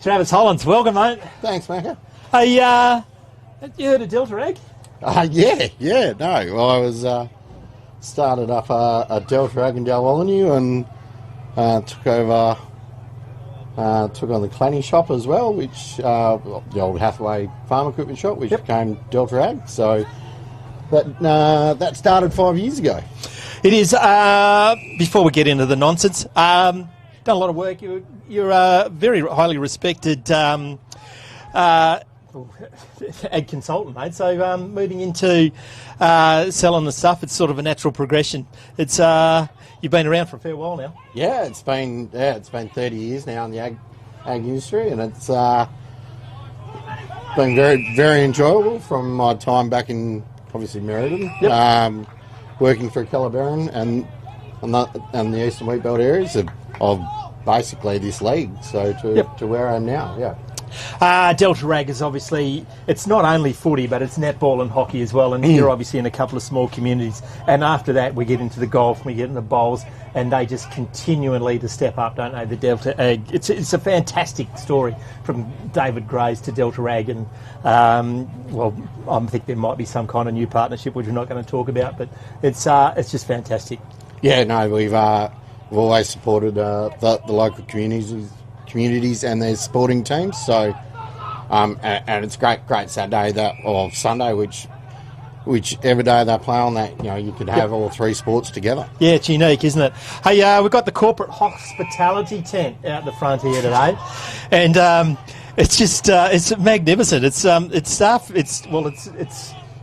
A: Travis Hollins, welcome, mate.
H: Thanks, Macca.
A: Hey, have you heard of Delta Ag?
H: Yeah. No, well, I was started up a Delta Ag in Dalwallinu and took over. Took on the Clanny shop as well, which the old Hathaway farm equipment shop, which became Delta Ag. So that started 5 years ago.
A: It is. Before we get into the nonsense, done a lot of work. You're a very highly respected ag consultant, mate. So moving into selling the stuff, it's sort of a natural progression. It's you've been around for a fair while now.
H: Yeah, it's been 30 years now in the ag industry, and it's been very, very enjoyable from my time back in obviously Merredin, working for Calabaran and the Eastern Wheatbelt areas of basically this league. So to where I am now, yeah.
A: Delta Ag is obviously, it's not only footy, but it's netball and hockey as well, and you're obviously in a couple of small communities, and after that we get into the golf, we get into the bowls, and they just continually to step up, don't they, the Delta Ag. It's a fantastic story from David Gray's to Delta Ag, and I think there might be some kind of new partnership which we're not going to talk about, but it's just fantastic.
H: Yeah, no, we've always supported the local communities and their sporting teams. So, and it's great Saturday Sunday, whichever day they play on that, you could have all three sports together.
A: Yeah, it's unique, isn't it? Hey, we've got the corporate hospitality tent out the front here today, and it's just it's magnificent. It's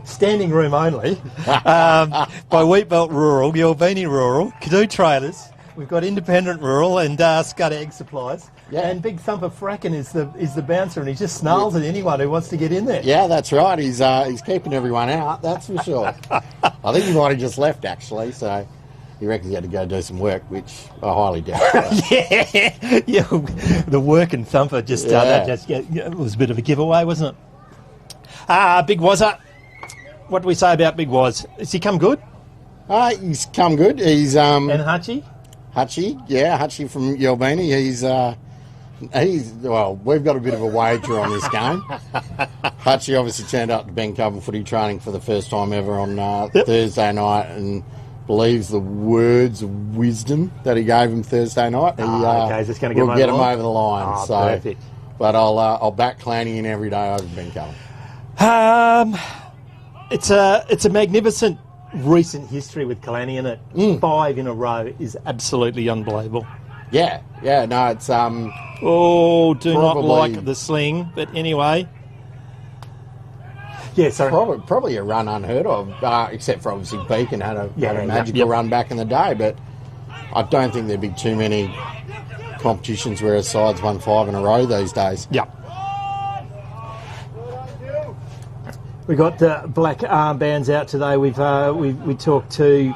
A: standing room only by Wheatbelt Rural, the Albany Rural, Canoe Trailers. We've got Independent Rural and Scud Egg Supplies. Yeah. And Big Thumper Fracken is the bouncer, and he just snarls at anyone who wants to get in there.
H: Yeah, that's right. He's keeping everyone out, that's for sure. I think he might have just left, actually, so he reckons he had to go do some work, which I highly doubt.
A: yeah. The work and Thumper just it was a bit of a giveaway, wasn't it? Big Wazza. What do we say about Big Waz? Has he come good?
H: He's come good. He's
A: and Hutchie?
H: Hutchie from Yelbini. We've got a bit of a wager on this game. Hutchie obviously turned up to Ben Cover footy training for the first time ever on Thursday night and believes the words of wisdom that he gave him Thursday night.
A: Okay, is this going to
H: get him over the line?
A: Oh, so, perfect.
H: But I'll back Clanny in every day over Ben Cover.
A: It's a magnificent recent history with Kalani in it. 5 in a row is absolutely unbelievable.
H: Yeah, no, it's
A: not like the sling, but anyway. Yeah, sorry.
H: Probably a run unheard of, except for obviously Beacon had a magical run back in the day, but I don't think there'd be too many competitions where a side's won 5 in a row these days.
A: Yep. We got black armbands out today. We talked to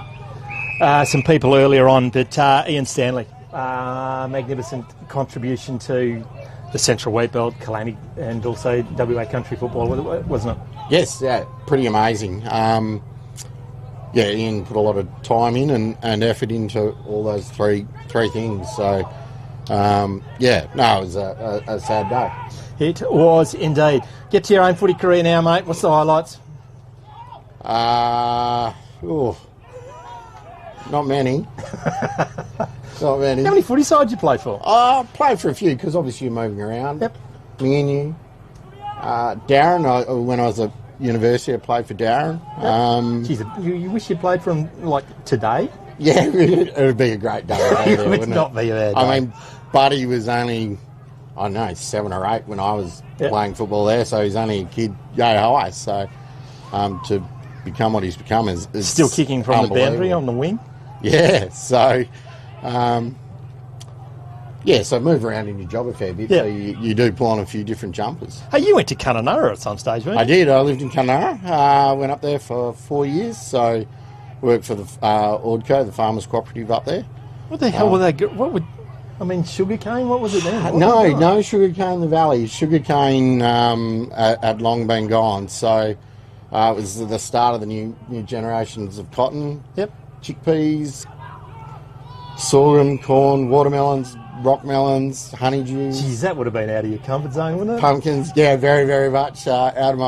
A: some people earlier on, but Ian Stanley, magnificent contribution to the Central Wheatbelt, Kalani, and also WA country football, wasn't it?
H: Yes, yeah, pretty amazing. yeah, Ian put a lot of time in and effort into all those three things. So, yeah, no, it was a sad day.
A: It was indeed. Get to your own footy career now, mate. What's the highlights?
H: Not many. Not many.
A: How many footy sides you play for?
H: I played for a few because obviously you're moving around.
A: Yep.
H: Me and you. Darren, when I was at university, I played for Darren.
A: Jeez, you wish you played for him like today?
H: Yeah, it would be a great day.
A: It would not be a bad day.
H: I mean, Buddy was only, I don't know, 7 or 8 when I was playing football there, so he's only a kid yay high. So to become what he's become is
A: still kicking from the boundary on the wing.
H: Yeah, so so move around in your job a fair bit. So you do pull on a few different jumpers.
A: Hey, you went to Kununurra at some stage, weren't you?
H: I did. I lived in Kununurra. Went up there for 4 years. So worked for the Ordco, the Farmers Cooperative up there.
A: What the hell were they? Sugarcane? What was it then?
H: No sugarcane in the valley. Sugarcane had long been gone. So it was the start of the new generations of cotton.
A: Yep.
H: Chickpeas, sorghum, corn, watermelons, rock melons, honeydews.
A: Geez, that would have been out of your comfort zone, wouldn't it?
H: Pumpkins, yeah, very, very much out of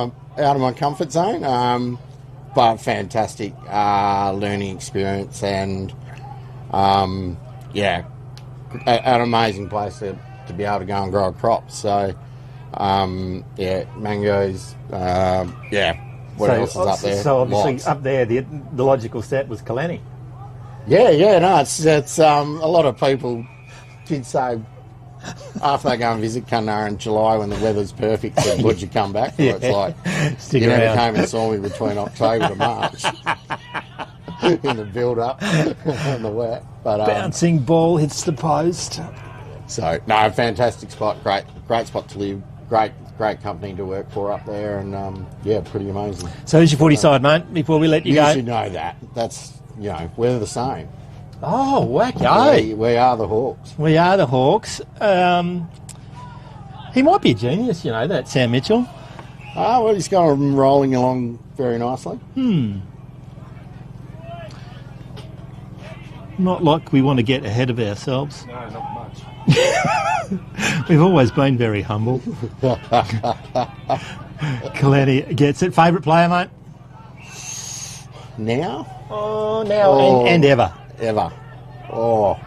H: my comfort zone. But fantastic learning experience and an amazing place to be able to go and grow a crop. So mangoes, What else is up there?
A: So obviously
H: Lots.
A: up there, the logical step was Kalani.
H: It's a lot of people did say after they go and visit Kununurra in July when the weather's perfect, said, would you come back? It's like,
A: Stick
H: you
A: around.
H: never came and saw me between October to March in the build-up and the wet. But
A: Bouncing ball hits the post.
H: So, no, fantastic spot, great spot to live, great company to work for up there, and pretty amazing.
A: So who's your footy side, mate, before we let you go?
H: You should know that. That's, we're the same.
A: Oh, okay.
H: We are the Hawks.
A: We are the Hawks. He might be a genius, that Sam Mitchell.
H: Well, he's going rolling along very nicely.
A: Not like we want to get ahead of ourselves.
E: No, not much.
A: We've always been very humble. Kalani gets it. Favourite player, mate?
H: Now?
A: Oh, now and ever.
H: Ever. Oh.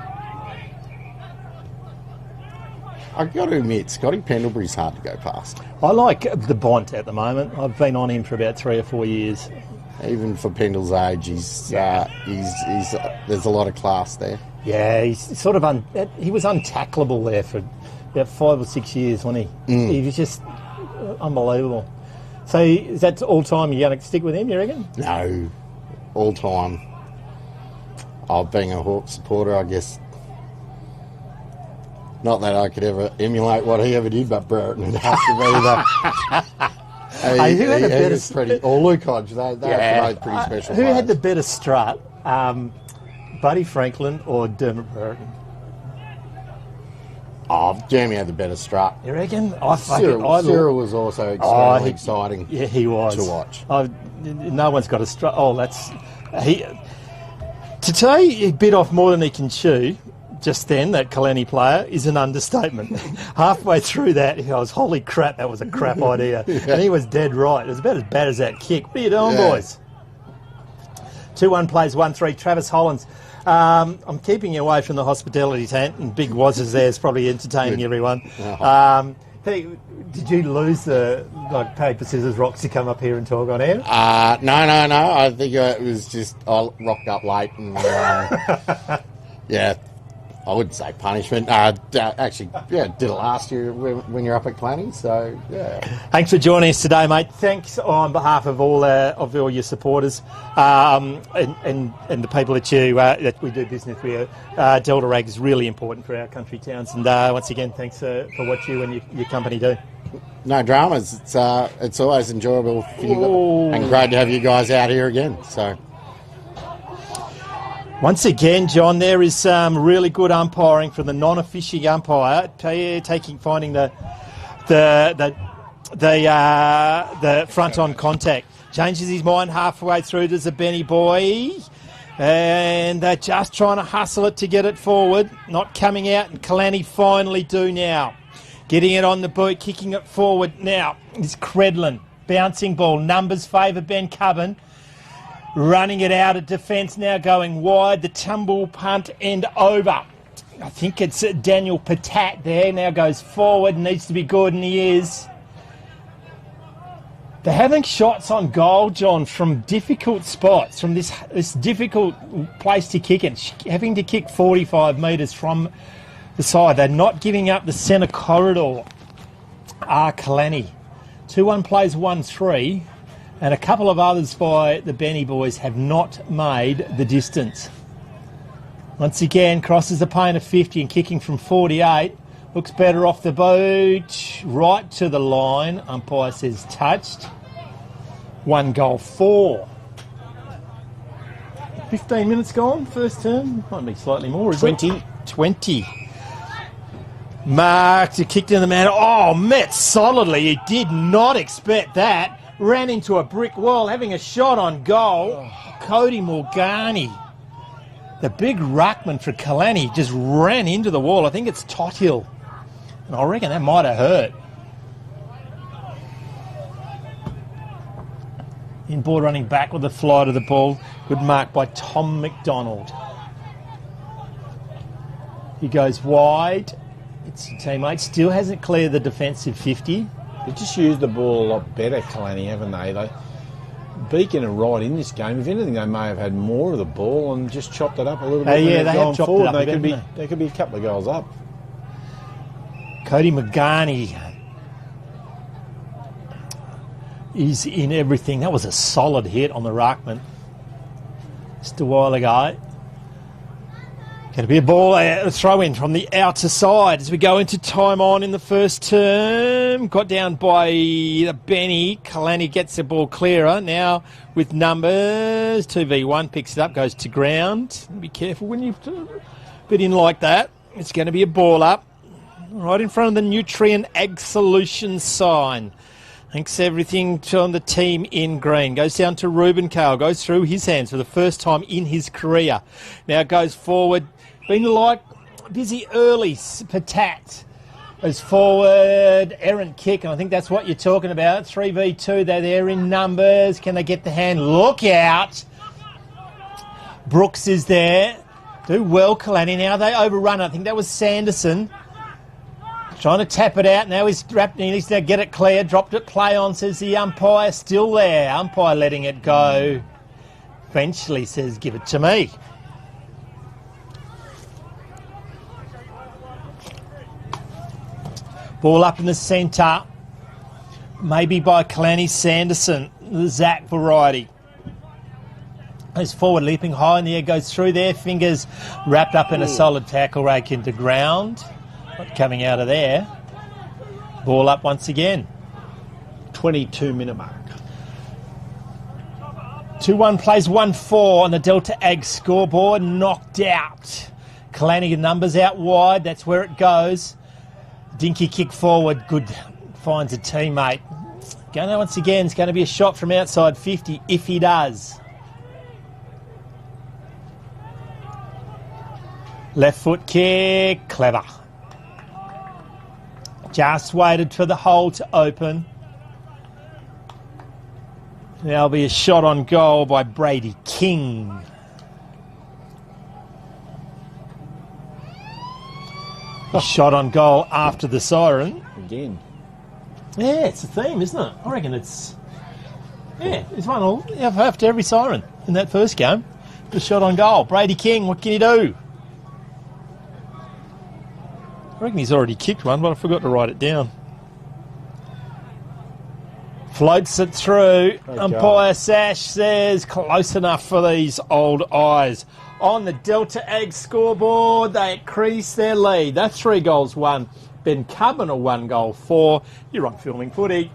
H: I've got to admit, Scotty Pendlebury's hard to go past.
A: I like the Bont at the moment. I've been on him for about 3 or 4 years.
H: Even for Pendle's age, he's there's a lot of class there.
A: Yeah, he's sort of he was untackleable there for about 5 or 6 years, wasn't he? He was just unbelievable. So is that all time you're going to stick with him, you reckon?
H: No, all time. Being a Hawk supporter, I guess. Not that I could ever emulate what he ever did, but Brereton would have to be that.
A: Who had a better
H: pretty? Or Luke Hodge, they're both pretty special.
A: Who
H: players.
A: had the better strut, Buddy Franklin or Dermot Brereton?
H: Jeremy had the better strut.
A: You reckon?
H: Cyril was also extremely exciting.
A: Yeah, he was
H: to watch.
A: No one's got a strut. To say he bit off more than he can chew just then, that Kalani player, is an understatement. Halfway through that, he goes, holy crap, that was a crap idea. And he was dead right. It was about as bad as that kick. What are you doing, boys? 2-1 plays 1-3. Travis Hollins. I'm keeping you away from the hospitality tent, and Big Woz is there. It's probably entertaining everyone. Hey, did you lose the paper, scissors, rocks to come up here and talk on air?
H: No. I think it was just I rocked up late and I wouldn't say punishment. Actually, did it last year when you're up at Clanny. So
A: Thanks for joining us today, mate. Thanks on behalf of all your supporters and the people that we do business with. Delta Rag is really important for our country towns, and once again, thanks for what you and your company do.
H: No dramas. It's always enjoyable for you, and great to have you guys out here again. So.
A: Once again, John, there is some really good umpiring from the non-official umpire, finding the front on contact Changes his mind halfway through to the Benny boy. And they're just trying to hustle it to get it forward. Not coming out, and Kalani finally do now. Getting it on the boot, kicking it forward now. It's Credlin. Bouncing ball. Numbers favour Ben Cubbin. Running it out of defence now, going wide. The tumble punt end over. I think it's Daniel Patat there. Now goes forward. Needs to be good, and he is. They're having shots on goal, John, from difficult spots, from this difficult place to kick it. Having to kick 45 metres from the side. They're not giving up the centre corridor. Kalani. 2-1 plays 1-3, and a couple of others by the Benny boys have not made the distance. Once again, crosses the paint of 50 and kicking from 48. Looks better off the boot. Right to the line. Umpire says touched. 1 goal 4. 15 minutes gone, first term. Might be slightly more, isn't
B: 20.
A: it? 20. Marked, kicked in the man. Oh, met solidly. He did not expect that. Ran into a brick wall, having a shot on goal. Cody Morgani. The big ruckman for Kalani just ran into the wall. I think it's Tothill. And I reckon that might have hurt. Inboard running back with the fly to the ball. Good mark by Tom McDonald. He goes wide. It's your teammate. Still hasn't cleared the defensive 50.
B: They've just used the ball a lot better, Kalani, haven't they? Beacon are right in this game. If anything, they may have had more of the ball and just chopped it up a little bit.
A: Yeah, they have chopped it up a bit.
B: They could be a couple of goals up.
A: Cody Magani is in everything. That was a solid hit on the ruckman just a while ago. Going to be a ball throw in from the outer side as we go into time on in the first term. Got down by the Benny. Kalani gets the ball clearer. Now with numbers. 2v1 picks it up, goes to ground. Be careful when you bit in like that. It's going to be a ball up. Right in front of the Nutrient Ag Solutions sign. Thanks everything to the team in green. Goes down to Ruben Cale. Goes through his hands for the first time in his career. Now goes forward. Been like busy early. Patat goes forward. Errant kick. And I think that's what you're talking about. 3v2. They're there in numbers. Can they get the hand? Look out. Brooks is there. Do well, Kalani. Now they overrun. I think that was Sanderson. Trying to tap it out. Now he's wrapped. He needs to get it clear. Dropped it. Play on, says the umpire. Still there. Umpire letting it go. Eventually says, give it to me. Ball up in the centre. Maybe by Kalani Sanderson. The Zach variety. Goes forward, leaping high in the air. Goes through there. Fingers wrapped up in a solid tackle rake into ground. Not coming out of there. Ball up once again.
B: 22-minute mark.
A: 2-1 plays 1-4 on the Delta Ag scoreboard. Knocked out. Kalani numbers out wide. That's where it goes. Dinky kick forward. Good. Finds a teammate. Going once again. It's going to be a shot from outside 50 if he does. Left foot kick. Clever. Just waited for the hole to open. There'll be a shot on goal by Brady King. A shot on goal after the siren.
B: Again.
A: Yeah, it's a theme, isn't it? I reckon it's... Yeah, it's one all after every siren in that first game. The shot on goal. Brady King, what can he do? I reckon he's already kicked one, but I forgot to write it down. Floats it through. Umpire Sash says close enough for these old eyes. On the Delta Ag scoreboard, they increase their lead. That's 3 goals 1. Ben Cubbin a 1 goal 4. You're on Filming Footy.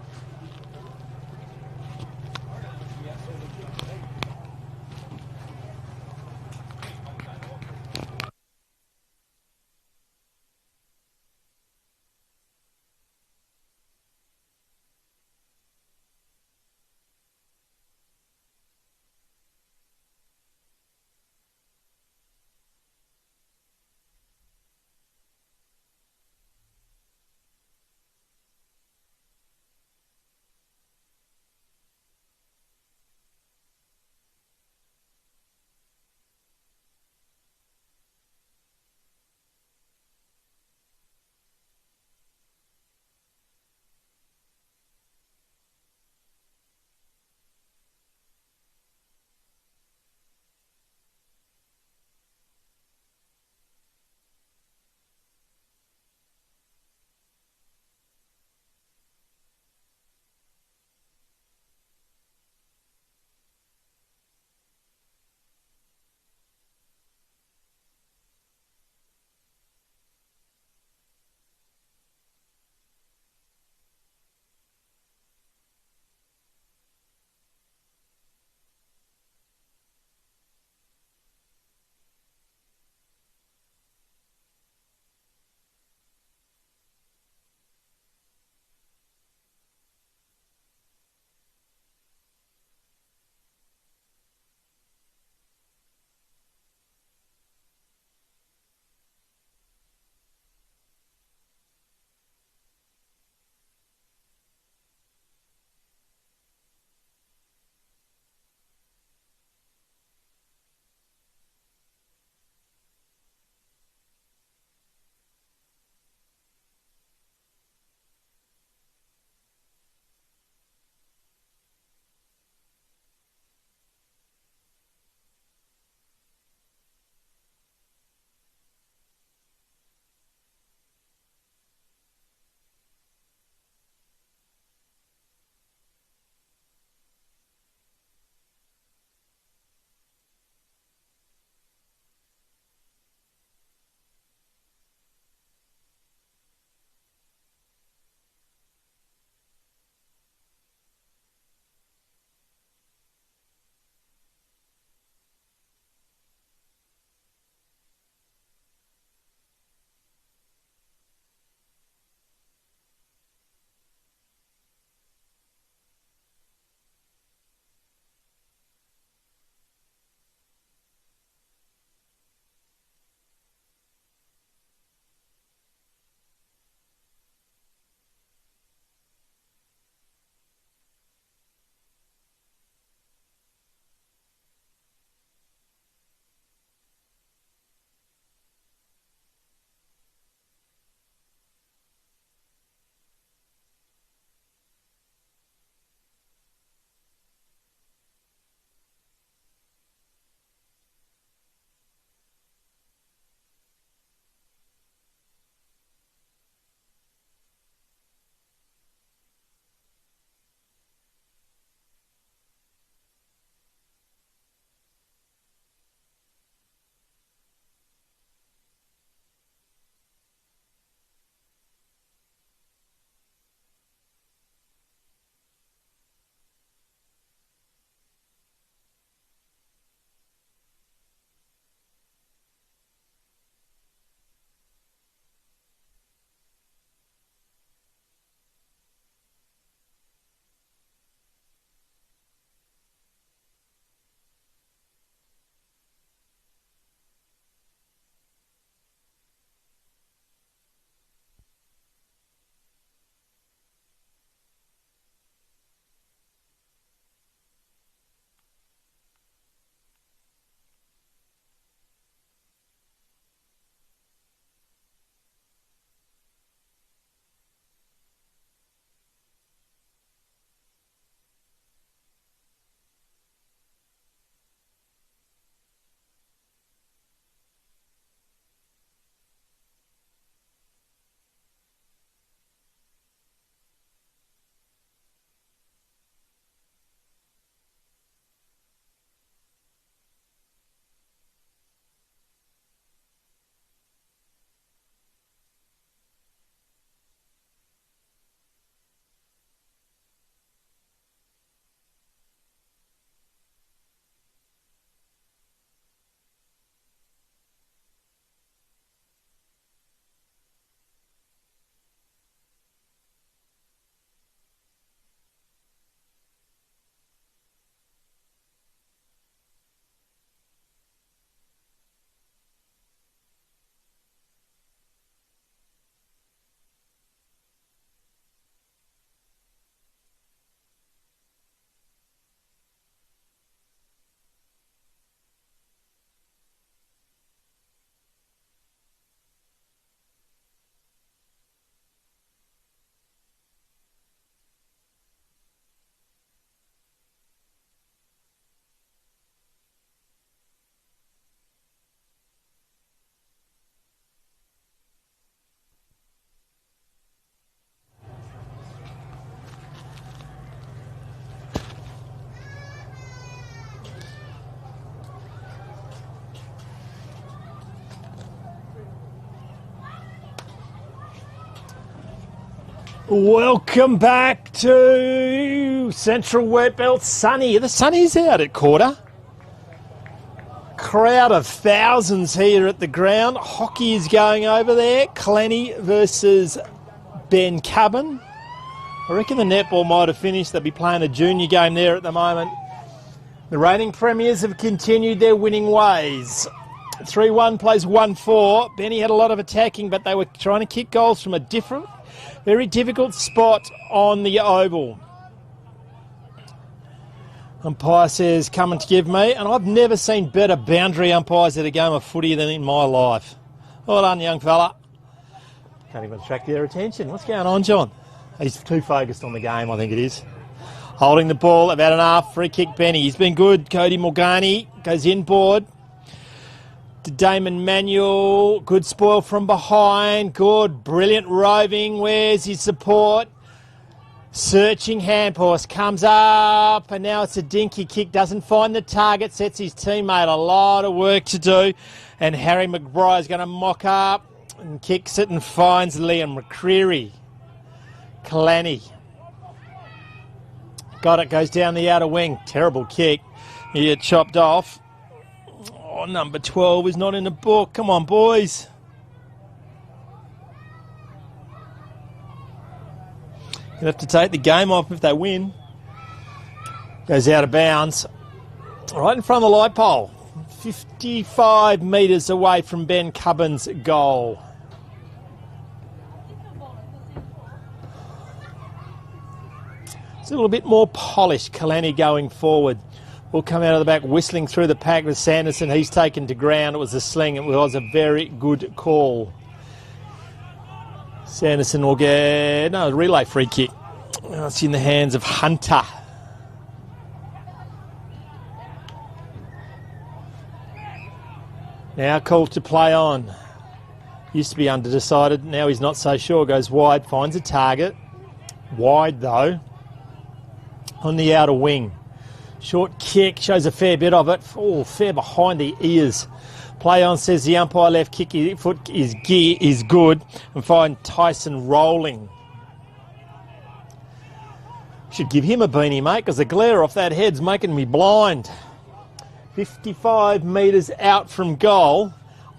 A: Welcome back to Central Wheatbelt. Sunny. The sunny's out at quarter. Crowd of thousands here at the ground. Hockey is going over there. Clenny versus Ben Cubbin. I reckon the netball might have finished. They'll be playing a junior game there at the moment. The reigning premiers have continued their winning ways. 3-1 plays 1-4. Benny had a lot of attacking, but they were trying to kick goals from a different, very difficult spot on the oval. Umpire says, coming to give me, and I've never seen better boundary umpires at a game of footy than in my life. Well done, young fella. Can't even attract their attention. What's going on, John? He's too focused on the game, I think it is. Holding the ball, about enough. Free kick, Benny. He's been good. Cody Morgani goes inboard. To Damon Manuel. Good spoil from behind. Good. Brilliant roving. Where's his support? Searching handpass. Comes up. And now it's a dinky kick. Doesn't find the target. Sets his teammate a lot of work to do. And Harry McBride's going to mock up. And kicks it and finds Liam McCreary. Kalani. Got it, goes down the outer wing. Terrible kick. He get chopped off. Oh, number 12 is not in the book. Come on, boys. You'll have to take the game off if they win. Goes out of bounds. Right in front of the light pole. 55 metres away from Ben Cubbin's goal. It's a little bit more polished, Kalani going forward. Will come out of the back, whistling through the pack with Sanderson. He's taken to ground. It was a sling. It was a very good call. Sanderson will get a relay free kick. Oh, it's in the hands of Hunter. Now called to play on. Used to be underdecided. Now he's not so sure. Goes wide, finds a target. Wide though. On the outer wing. Short kick, shows a fair bit of it. Oh, fair behind the ears. Play on, says the umpire. Left kick, his foot is good. And find Tyson rolling. Should give him a beanie, mate, because the glare off that head's making me blind. 55 metres out from goal.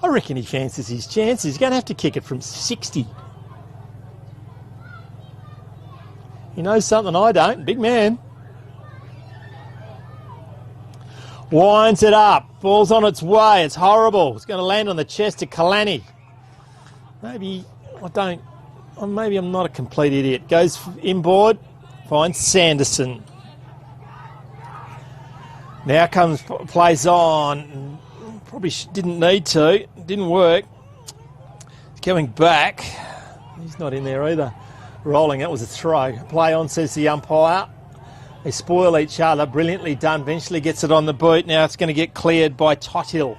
A: I reckon he fancies his chances. He's going to have to kick it from 60. He knows something I don't. Big man. Winds it up. Ball's on its way. It's horrible. It's going to land on the chest of Kalani. Maybe I'm not a complete idiot. Goes inboard. Finds Sanderson. Now plays on. Probably didn't need to. Didn't work. Coming back. He's not in there either. Rolling. That was a throw. Play on, says the umpire. They spoil each other. Brilliantly done. Eventually gets it on the boot. Now it's going to get cleared by Tothill.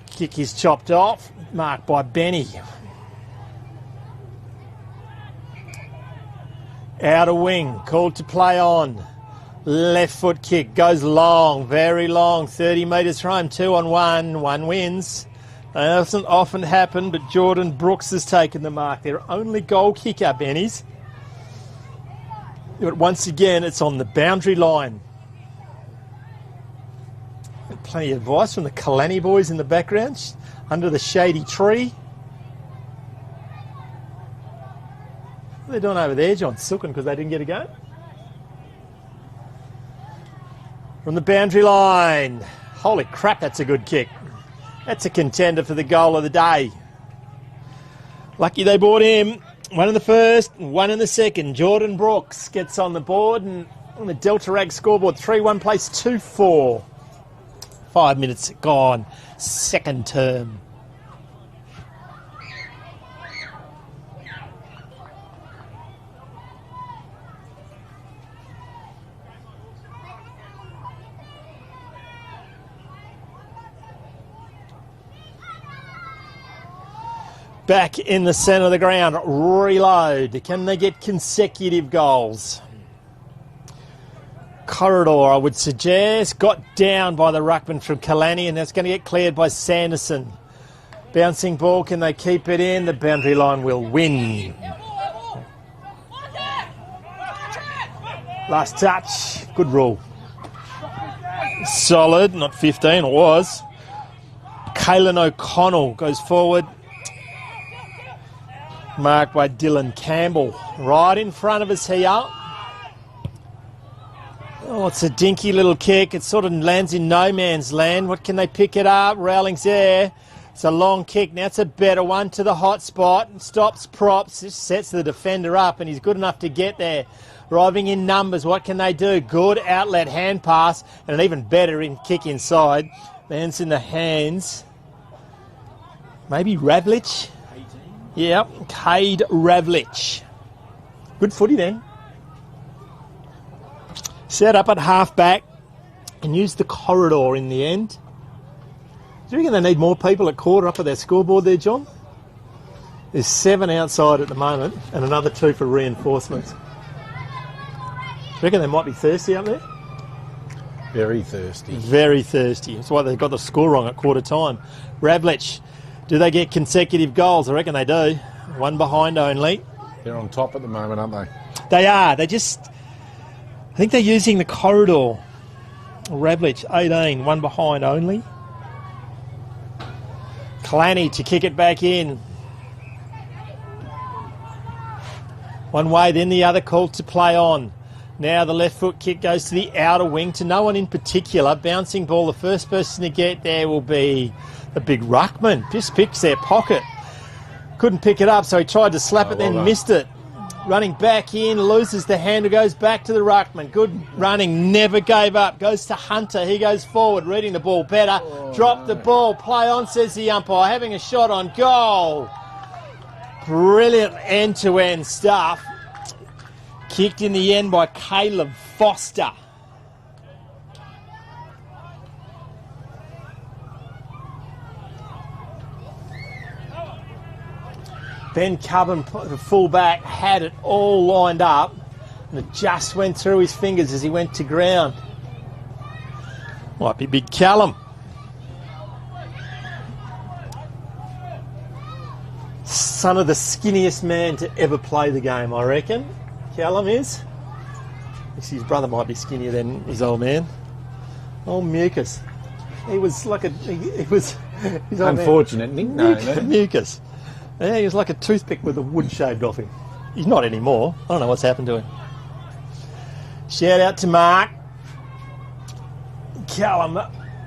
A: Kick is chopped off. Marked by Benny. Outer wing. Called to play on. Left foot kick. Goes long. Very long. 30 metres from home. 2-on-1. One wins. That doesn't often happen, but Jordan Brooks has taken the mark. Their only goal kicker, Bennies. But once again, it's on the boundary line. Plenty of advice from the Kalani boys in the background, under the shady tree. What are they doing over there, John? Silken because they didn't get a go? From the boundary line. Holy crap, that's a good kick. That's a contender for the goal of the day. Lucky they bought him. One in the first, one in the second. Jordan Brooks gets on the board and on the Delta Rag scoreboard, 3-1 place 2-4. 5 minutes gone. Second term. Back in the centre of the ground, reload. Can they get consecutive goals? Corridor, I would suggest. Got down by the ruckman from Kalani, and that's going to get cleared by Sanderson. Bouncing ball, can they keep it in? The boundary line will win. Last touch. Good rule. Solid, not 15, it was. Caelan O'Connell goes forward. Marked by Dylan Campbell. Right in front of us here. Oh, it's a dinky little kick. It sort of lands in no man's land. What can they pick it up? Rowling's there. It's a long kick. Now it's a better one to the hot spot. Stops props. Just sets the defender up, and he's good enough to get there. Arriving in numbers. What can they do? Good outlet hand pass, and an even better kick inside. Lands in the hands. Maybe Ravlich? Yep, Cade Ravlich. Good footy then. Set up at half-back and use the corridor in the end. Do you reckon they need more people at quarter up at their scoreboard there, John? There's 7 outside at the moment and another 2 for reinforcements. Do you reckon they might be thirsty up there?
B: Very thirsty.
A: Very thirsty. That's why they got the score wrong at quarter time. Ravlich, do they get consecutive goals? I reckon they do. 1 behind only.
B: They're on top at the moment, aren't they?
A: They are. I think they're using the corridor. Ravlich, 18, 1 behind only. Clanny to kick it back in. One way, then the other called to play on. Now the left foot kick goes to the outer wing to no one in particular. Bouncing ball, the first person to get there will be the big ruckman. Just picks their pocket. Couldn't pick it up, so he tried to slap it, then missed it. Running back in, loses the handle, goes back to the ruckman. Good running, never gave up. Goes to Hunter, he goes forward, reading the ball better. Drop the ball, play on, says the umpire. Having a shot on goal. Brilliant end-to-end stuff. Kicked in the end by Caleb Foster. Ben Cubbin, the fullback, had it all lined up and it just went through his fingers as he went to ground. Might be Big Callum. Son of the skinniest man to ever play the game, I reckon. Callum is. His brother might be skinnier than his old man. Old Mucus. He was like a... He was... His old
B: unfortunate nickname,
A: Mucus. Yeah, he was like a toothpick with a wood shaved off him. He's not anymore. I don't know what's happened to him. Shout out to Mark. Callum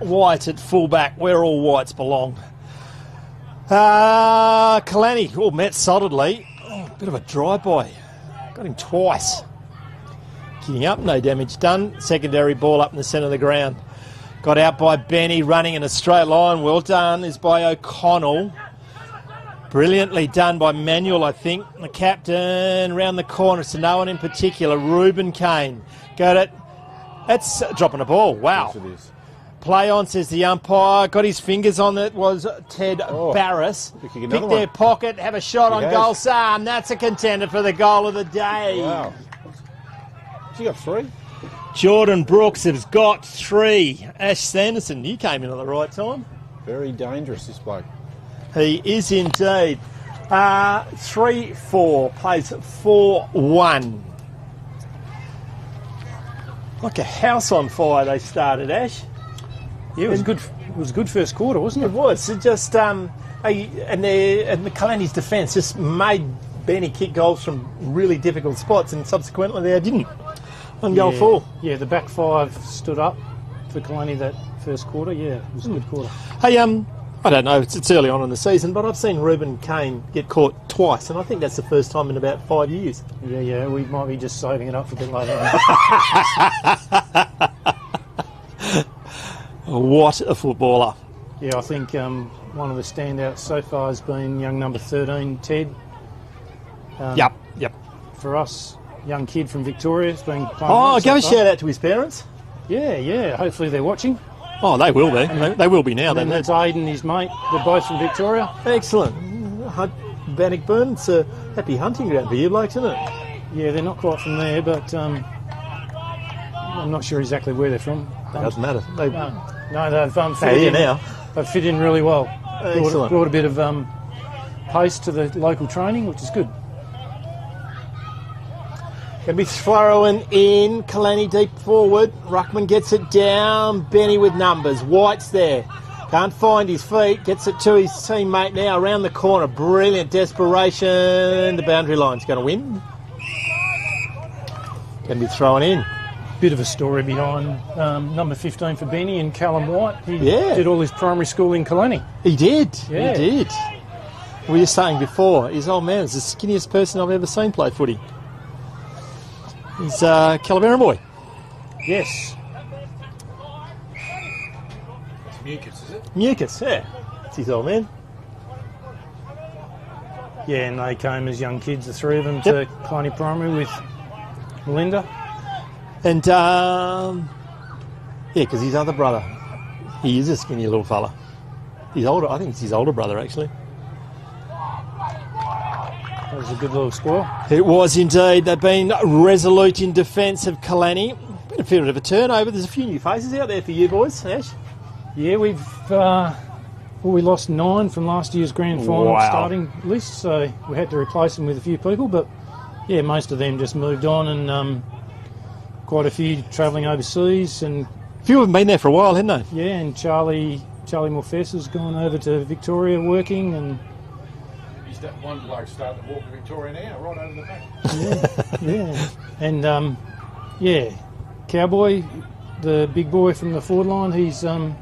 A: White at fullback, where all whites belong. Kalani, met solidly. Bit of a drive-by. Got him twice. Getting up, no damage done. Secondary ball up in the centre of the ground. Got out by Benny, running in a straight line. Well done is by O'Connell. Brilliantly done by Manuel, I think. The captain round the corner to no one in particular. Reuben Kane. Got it. That's dropping a ball. Wow.
B: Yes, it is.
A: Play on, says the umpire. Got his fingers on it. Was Ted Barris. Pick their pocket. Have a shot on goal. Sam. That's a contender for the goal of the day.
B: Wow. Has he got 3?
A: Jordan Brooks has got 3. Ash Sanderson, you came in at the right time.
B: Very dangerous, this bloke.
A: He is indeed. 3-4, plays 4-1. Like a house on fire they started, Ash.
C: Yeah, it was good. It was a good first quarter, wasn't it?
A: It was. It just and Kalani's defence just made Benny kick goals from really difficult spots, and subsequently they didn't. On goal 4.
C: Yeah, the back 5 stood up for Kalani that first quarter. Yeah, it was a good quarter.
A: Hey, I don't know, it's early on in the season, but I've seen Reuben Kane get caught twice, and I think that's the first time in about 5 years.
C: Yeah, we might be just saving it up for a bit later.
A: What a footballer.
C: Yeah, I think one of the standouts so far has been young number 13, Ted.
A: Yep.
C: For us, young kid from Victoria has been playing.
A: Oh, go and shout out to his parents.
C: Yeah, hopefully they're watching.
A: Oh, they will be. They will be now.
C: And that's Aidan and his mate. They're both from Victoria.
A: Excellent. Bannockburn, it's a happy hunting ground for you blokes, isn't it?
C: Yeah, they're not quite from there, but I'm not sure exactly where they're from.
A: Doesn't matter.
C: No, they've fit in now. They've fit in really well.
A: Excellent.
C: Brought a bit of pace to the local training, which is good.
A: Going to be throwing in. Kalani deep forward. Ruckman gets it down. Benny with numbers. White's there. Can't find his feet. Gets it to his teammate now around the corner. Brilliant desperation. The boundary line's going to win. Going to be thrown in.
C: Bit of a story behind number 15 for Benny and Callum White. He
A: Yeah.
C: did all his primary school in Kalani.
A: He did.
C: Yeah.
A: He did. We were saying before, his old man is the skinniest person I've ever seen play footy. He's a Calaveran boy.
C: Yes.
B: It's mucus, is it?
A: Mucus, yeah. That's his old man.
C: Yeah, and they came as young kids, the three of them,
A: Yep.
C: to Kalani Primary with Melinda.
A: And, yeah, because his other brother, he is a skinny little fella. He's older. I think it's his older brother, actually.
C: That was a good little score.
A: It was indeed. They've been resolute in defence of Kalani. Been a fair bit of a turnover. There's a few new faces out there for you boys, Ash.
C: Yeah, we lost 9 from last year's grand final
A: Wow.
C: starting list, so we had to replace them with a few people. But yeah, most of them just moved on, and quite a few travelling overseas. And
A: A few have been there for a while, haven't they?
C: yeah, and Charlie Morfess has gone over to Victoria working, and
B: He's that one bloke starting to walk to Victoria now, right over the back.
C: yeah, and yeah, Cowboy, the big boy from the forward line, he's him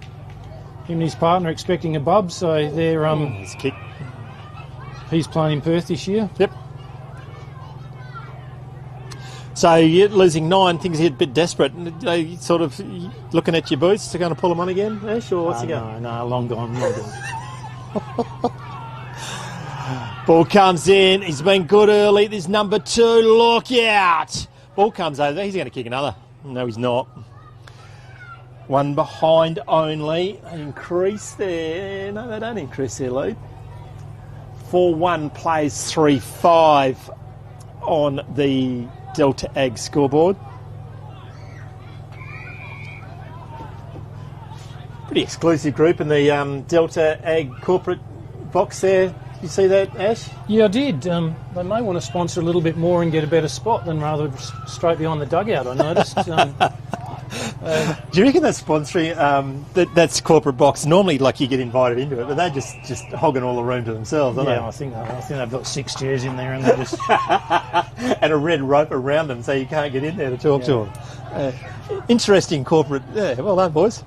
C: and his partner expecting a bub, so they're
A: His kick.
C: he's playing in Perth this year.
A: Yep. So you're losing 9, things get a bit desperate. Are you sort of looking at your boots to going to pull them on again, Ash, or what's he going?
C: No, long gone, long gone.
A: Ball comes in. He's been good early. There's number 2. Look out. Ball comes over. He's going to kick another. No, he's not. One behind only. Increase there. No, they don't increase their lead. 4-1 plays 3-5 on the Delta Ag scoreboard. Pretty exclusive group in the Delta Ag corporate box there. You see that, Ash?
C: Yeah, I did. They may want to sponsor a little bit more and get a better spot than rather straight behind the dugout, I noticed.
A: Do you reckon that's sponsoring, that's corporate box? Normally, like, you get invited into it, but they're just hogging all the room to themselves, aren't
C: I think they've got 6 chairs in there, and they just
A: they? And a red rope around them so you can't get in there to talk to them. Interesting corporate. Yeah, well done, boys.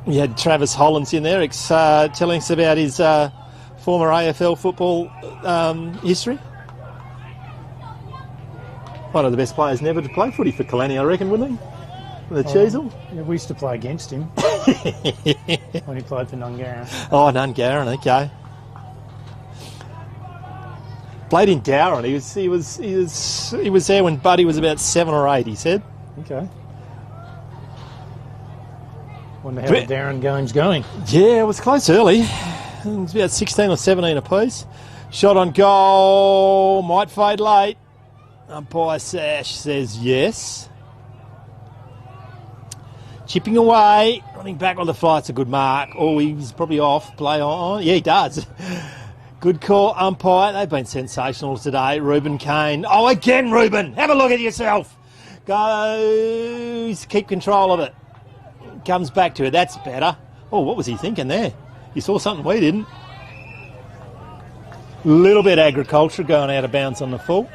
A: We had Travis Hollands in there telling us about his former AFL football history. One of the best players never to play footy for Kalani, I reckon, wouldn't he? The Cheezel.
C: Yeah, we used to play against him when he played for Nungarra.
A: Oh, Nungarran, okay. Played in Dowran. He was there when Buddy was about 7 or 8. He said.
C: Okay. Wonder how the Darren game's going.
A: Yeah, it was close early. It was about 16 or 17 apiece. Shot on goal. Might fade late. Umpire Sash says yes. Chipping away. Running back on the fly. It's a good mark. Oh, he's probably off. Play on. Yeah, he does. Good call, umpire. They've been sensational today. Reuben Kane. Oh, again, Reuben. Have a look at yourself. Goes. Keep control of it. Comes back to it. That's better. Oh, what was he thinking there? He saw something we didn't. Little bit agriculture going out of bounds on the full.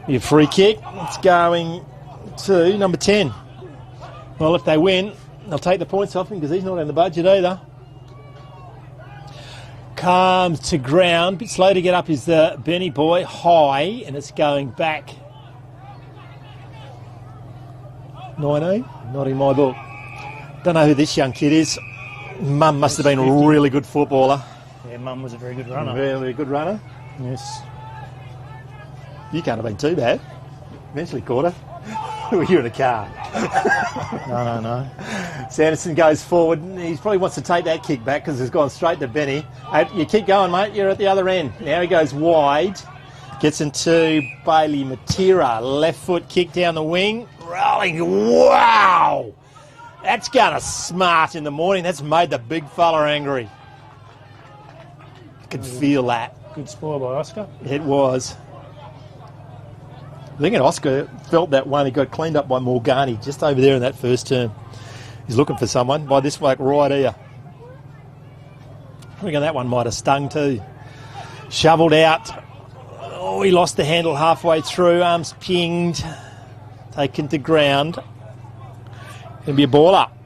A: Your free kick. It's going to number 10. Well, if they win, they'll take the points off him because he's not in the budget either. Comes to ground. Bit slow to get up is the Benny boy. High, and it's going back. 19, not in my book. Don't know who this young kid is. Mum must have been a really good footballer.
C: Yeah, Mum was a very good runner.
A: Really good runner.
C: Yes.
A: You can't have been too bad. Eventually caught her. You're in a car.
C: No.
A: Sanderson goes forward. He probably wants to take that kick back because it's gone straight to Benny. You keep going, mate. You're at the other end. Now he goes wide. Gets into Bailey Matera. Left foot kick down the wing. Rolling. Wow! That's going to smart in the morning. That's made the big fella angry. You can feel that.
C: Good spoil by Oscar.
A: It was. I think Oscar felt that one. He got cleaned up by Morgani just over there in that first turn. He's looking for someone by this bloke right here. I reckon that one might have stung too. Shovelled out. Oh, he lost the handle halfway through. Arms pinged. Taken to ground. Gonna be a ball up.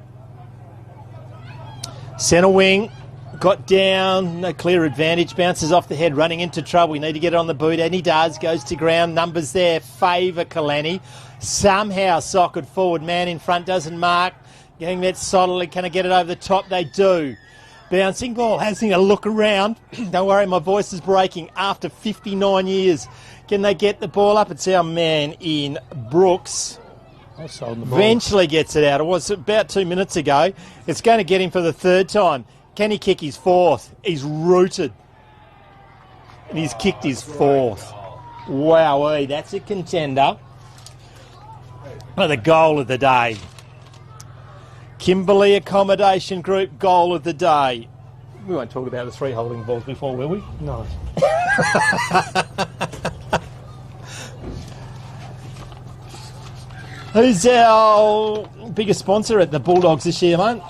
A: Centre wing. Got down. No clear advantage. Bounces off the head. Running into trouble. We need to get it on the boot. And he does. Goes to ground. Numbers there. Favour Kalani. Somehow socket forward. Man in front doesn't mark. Getting that solidly. Can I get it over the top? They do. Bouncing ball, having a look around. Don't worry, my voice is breaking after 59 years. Can they get the ball up? It's our man in Brooks. Eventually gets it out. It was about 2 minutes ago. It's going to get him for the third time. Can he kick his fourth? He's rooted. And he's kicked his fourth. Wowee, that's a contender. The goal of the day. Kimberley Accommodation Group goal of the day. We won't talk about the 3 holding balls before, will we?
C: No.
A: Who's our biggest sponsor at the Bulldogs this year, mate?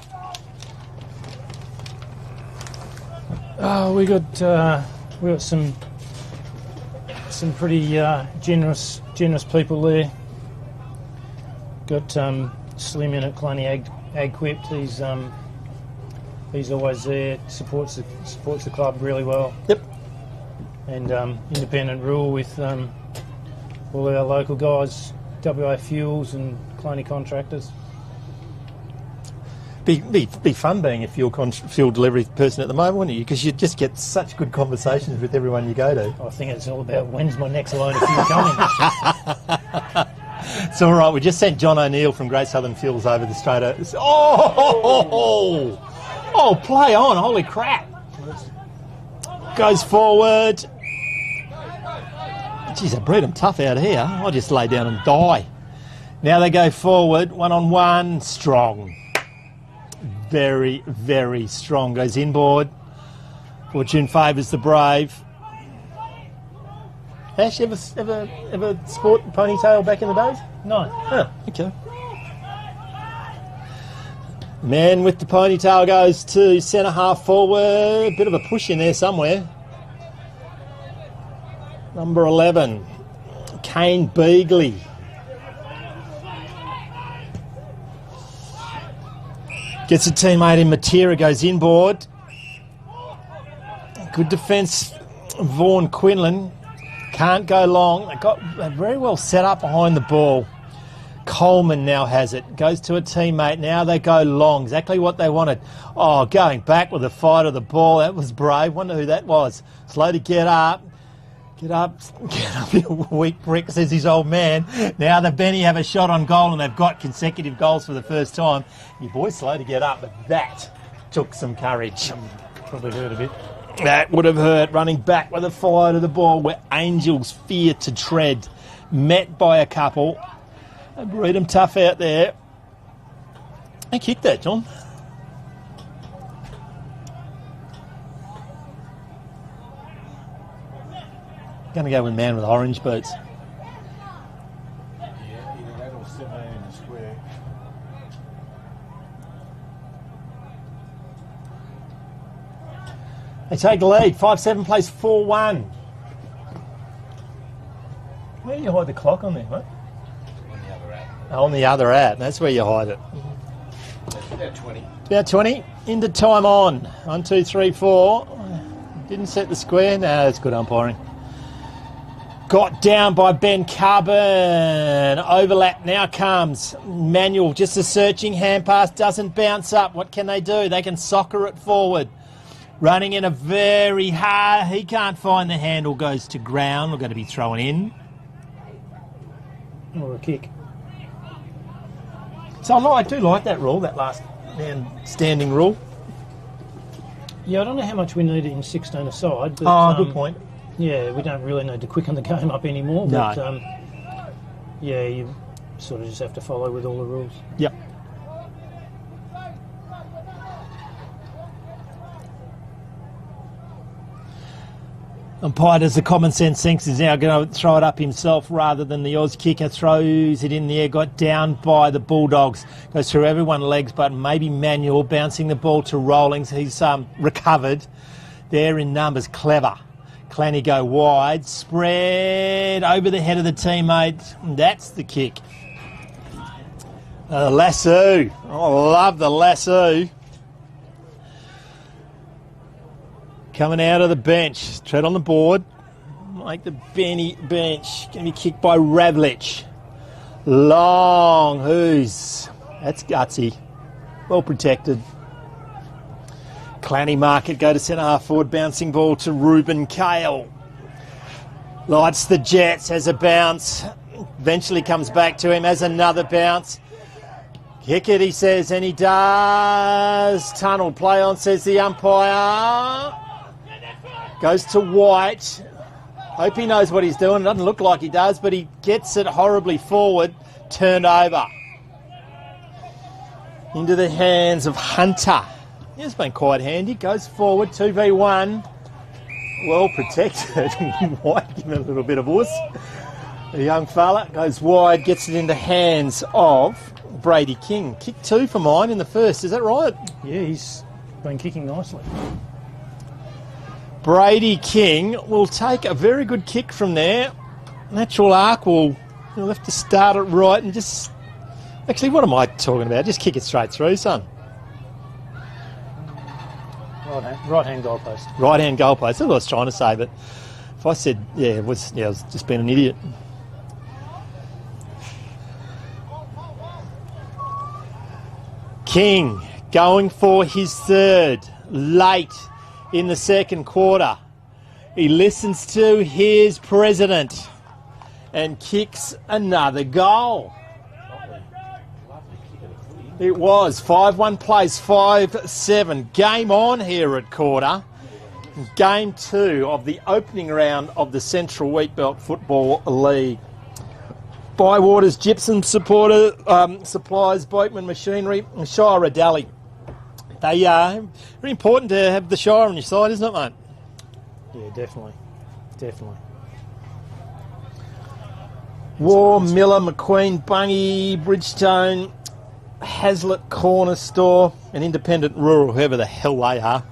C: Oh, we got some pretty generous people there. Got Slim in at Cluny Agquipped. He's always there. Supports the club really well.
A: Yep.
C: And Independent Rule with all our local guys, WA Fuels and Cluny Contractors.
A: Be fun being a fuel delivery person at the moment, wouldn't you? Because you just get such good conversations with everyone you go to.
C: I think it's all about when's my next load of fuel coming.
A: It's all right. We just sent John O'Neill from Great Southern Fuels over the straight. Oh, play on. Holy crap. Goes forward. Geez, I breed them tough out here. I'll just lay down and die. Now they go forward. 1-on-1. Strong. Very, very strong. Goes inboard. Fortune favours the brave. Ash, ever sport ponytail back in the days?
C: No.
A: Oh, okay. Man with the ponytail goes to centre half forward. Bit of a push in there somewhere. Number 11, Kane Beagley. Gets a teammate in Matera, goes inboard. Good defence, Vaughan Quinlan. Can't go long. They got very well set up behind the ball. Coleman now has it. Goes to a teammate. Now they go long. Exactly what they wanted. Oh, going back with the fight of the ball. That was brave. Wonder who that was. Slow to get up. Get up, you weak brick, says his old man. Now the Benny have a shot on goal and they've got consecutive goals for the first time. Your boy's slow to get up, but that took some courage.
C: Probably hurt a bit.
A: That would have hurt. Running back with a fire to the ball where Angels fear to tread. Met by a couple. They breed them tough out there. They kicked that, John. Going to go with man with orange boots.
B: Yeah, either that or 17 in the square.
A: They take the lead. 5-7 plays 4-1. Where do you hide the clock on there, mate?
B: On the other ad.
A: On the other ad. That's where you hide it.
B: That's about 20.
A: About 20. Into time on. 1, 2, 3, 4. Didn't set the square. No, that's good umpiring. Got down by Ben Carbon. Overlap now comes. Manuel, just a searching hand pass. Doesn't bounce up. What can they do? They can soccer it forward. Running in a very hard. He can't find the handle. Goes to ground. We're going to be thrown in.
C: Or a kick.
A: So I do like that rule, that last man standing rule.
C: Yeah, I don't know how much we need it in 16 aside. But,
A: Good point.
C: Yeah, we don't really need to quicken the game up anymore.
A: No.
C: But, yeah, you sort of just have to follow with all the rules.
A: Yep. Umpire does the common sense thinks he's now going to throw it up himself rather than the Oz kicker. Throws it in the air, got down by the Bulldogs. Goes through everyone's legs, but maybe Manuel bouncing the ball to Rawlings. He's recovered. There in numbers, clever. Clanny go wide, spread over the head of the teammate. That's the kick. Lasso. I love the lasso. Coming out of the bench, tread on the board, like the Benny bench. Going to be kicked by Ravlich. Long, that's gutsy. Well protected. Clanny market, go to centre half forward, bouncing ball to Ruben Kale. Lights the Jets, has a bounce. Eventually comes back to him, has another bounce. Kick it, he says, and he does. Tunnel, play on, says the umpire. Goes to White. Hope he knows what he's doing. It doesn't look like he does, but he gets it horribly forward. Turned over. Into the hands of Hunter. He's been quite handy. Goes forward, 2v1. Well protected. White giving a little bit of wuss. The young fella goes wide, gets it in the hands of Brady King. Kick 2 for mine in the first, is that right?
C: Yeah, he's been kicking nicely.
A: Brady King will take a very good kick from there. Natural arc will, you'll have to start it right and just... Actually, what am I talking about? Just kick it straight through, son.
C: Right-hand goalpost.
A: Right-hand goalpost. That's what I was trying to say, but if I said, I was just being an idiot. King going for his third. Late in the second quarter. He listens to his president and kicks another goal. It was 5-1 place, 5-7. Game on here at quarter. Game 2 of the opening round of the Central Wheatbelt Football League. Bywaters Gypsum supporter supplies Boatman Machinery and Shire Adali. They are very important to have the Shire on your side, isn't it, mate?
C: Yeah, definitely. Definitely.
A: War, Miller, McQueen, Bungie, Bridgestone, Hazlitt Corner Store, and Independent Rural, whoever the hell they are.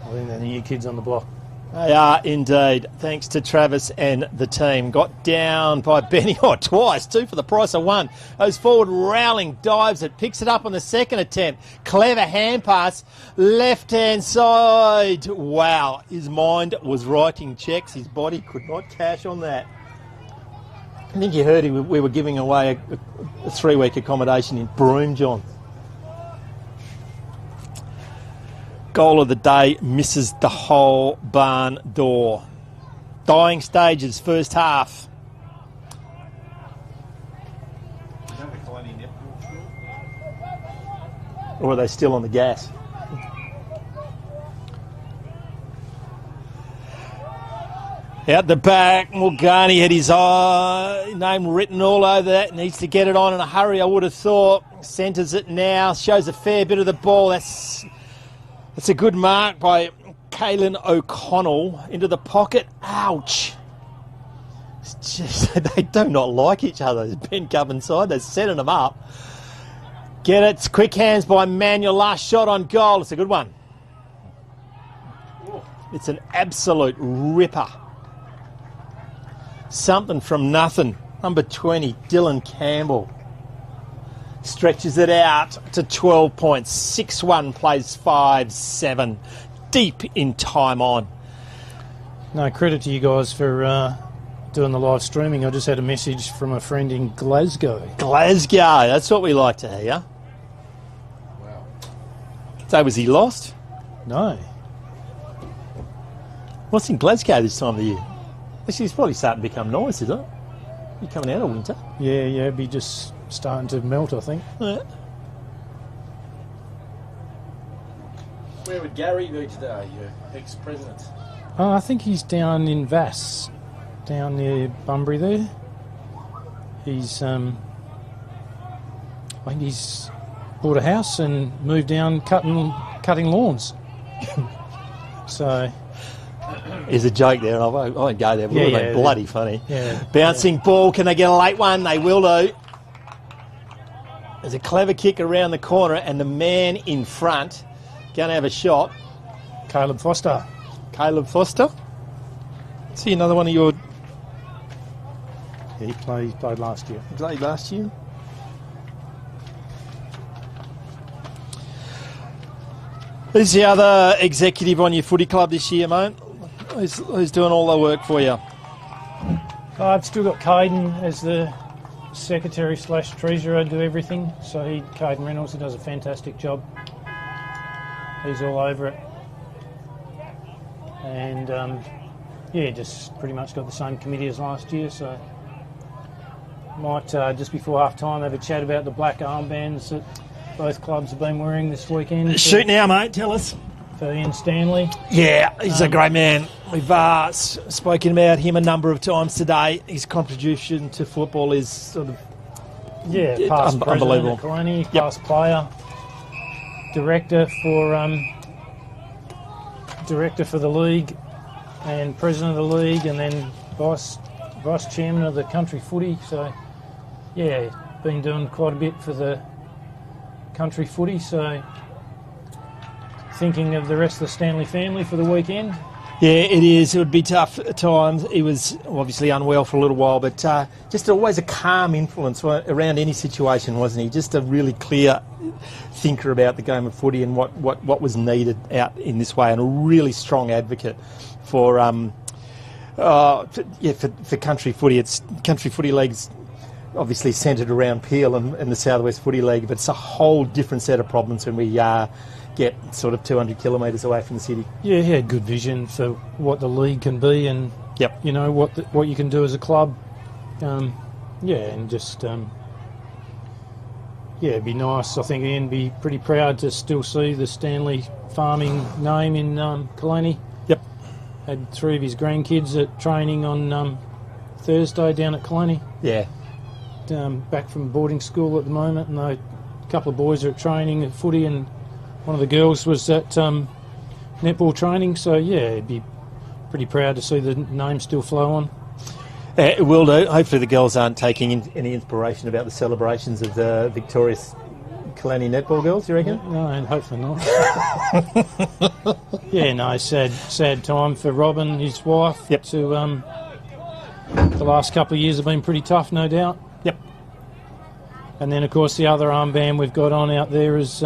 C: I think they're the new kids on the block.
A: They are indeed. Thanks to Travis and the team. Got down by Benny twice, 2 for the price of 1. Goes forward, Rowling dives it, picks it up on the second attempt. Clever hand pass, left-hand side. Wow, his mind was writing checks. His body could not cash on that. I think you heard we were giving away a 3-week accommodation in Broome, John. Goal of the day, misses the whole barn door. Dying stages, first half. Or are they still on the gas? Out the back, Morgani had his name written all over that. Needs to get it on in a hurry, I would have thought. Centres it now, shows a fair bit of the ball. That's a good mark by Kaylin O'Connell into the pocket. Ouch. It's just, they do not like each other. Ben Cub inside, they're setting them up. Get it. Quick hands by Manuel. Last shot on goal. It's a good one. It's an absolute ripper. Something from nothing. Number 20, Dylan Campbell. Stretches it out to 12 points. 6-1 plays 5-7. Deep in time on.
C: No, credit to you guys for doing the live streaming. I just had a message from a friend in Glasgow.
A: Glasgow, that's what we like to hear.
B: Wow.
A: So was he lost?
C: No.
A: What's in Glasgow this time of the year? Actually, it's probably starting to become nice, isn't it? You're coming out of winter.
C: Yeah, it'd be just starting to melt, I think.
A: Yeah.
B: Where would Gary be today, your ex-president?
C: Oh, I think he's down in Vass, down near Bunbury there. He's, I think he's bought a house and moved down cutting lawns. So
A: is a joke there, and I won't go there, but it would have been bloody funny.
C: Yeah.
A: Bouncing ball, can they get a late one? They will do. There's a clever kick around the corner, and the man in front going to have a shot.
C: Caleb Foster.
A: Caleb Foster. See another one of your...
C: Yeah, he played last year.
A: Played last year. Who's the other executive on your footy club this year, mate? Who's doing all the work for you?
C: I've still got Caden as the secretary / treasurer, do everything. So Caden Reynolds, he does a fantastic job. He's all over it. And just pretty much got the same committee as last year. So might just before half time have a chat about the black armbands that both clubs have been wearing this weekend.
A: Shoot now, mate. Tell us.
C: For Ian Stanley.
A: Yeah, he's a great man. We've spoken about him a number of times today. His contribution to football is sort of
C: past
A: unbelievable.
C: Kalani, past player, director for the league, and president of the league, and then vice chairman of the country footy. So been doing quite a bit for the country footy. So thinking of the rest of the Stanley family for the weekend.
A: Yeah, it is. It would be tough at times. He was obviously unwell for a little while, but just always a calm influence around any situation, wasn't he? Just a really clear thinker about the game of footy and what was needed out in this way, and a really strong advocate for country footy. It's country footy leagues obviously centred around Peel and the South West Footy League, but it's a whole different set of problems when we get sort of 200 kilometres away from the city.
C: Yeah, he had good vision for what the league can be, and you know what you can do as a club. It'd be nice. I think Ian be pretty proud to still see the Stanley farming name in Kalani.
A: Yep.
C: Had 3 of his grandkids at training on Thursday down at Kalani.
A: Yeah.
C: Back from boarding school at the moment, and a couple of boys are at training at footy, and one of the girls was at netball training. So he'd be pretty proud to see the name still flow on.
A: It will do. Hopefully the girls aren't taking any inspiration about the celebrations of the victorious Kalani netball girls, you reckon?
C: No, and hopefully not. Sad time for Robin, his wife.
A: Yep.
C: The last couple of years have been pretty tough, no doubt.
A: Yep.
C: And then, of course, the other armband we've got on out there is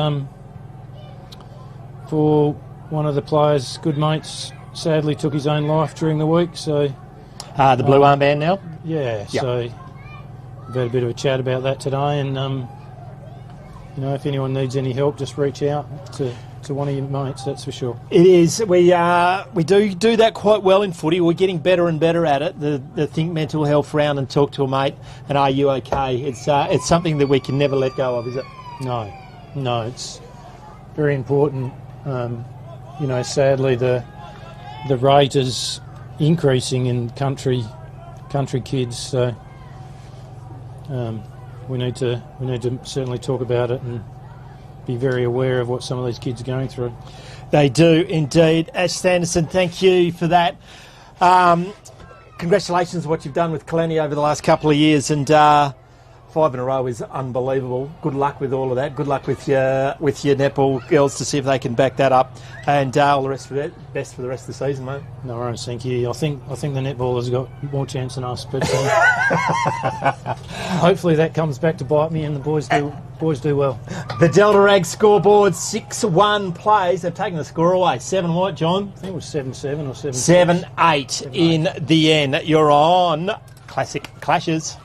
C: for one of the players' good mates. Sadly, took his own life during the week. So
A: the blue armband now.
C: Yeah.
A: Yep.
C: So we've had a bit of a chat about that today, and if anyone needs any help, just reach out to one of your mates. That's for sure.
A: It is. We do that quite well in footy. We're getting better and better at it. The think mental health round and talk to a mate and are you okay? It's something that we can never let go of, is it?
C: No, it's very important. Sadly the rate is increasing in country kids. So we need to certainly talk about it and be very aware of what some of these kids are going through.
A: They do indeed. Ash Sanderson, thank you for that. Congratulations on what you've done with Kalani over the last couple of years, and 5 in a row is unbelievable. Good luck with all of that. Good luck with your netball girls to see if they can back that up, and all the rest of it. Best for the rest of the season, mate.
C: No worries, thank you. I think the netballers got more chance than us, but hopefully that comes back to bite me, and the boys do well.
A: The Delta Ag scoreboard 6-1 plays. They've taken the score away. 7 what, John?
C: I think it was 7-7 or
A: 7-8 in the end. You're on Classic Clashes.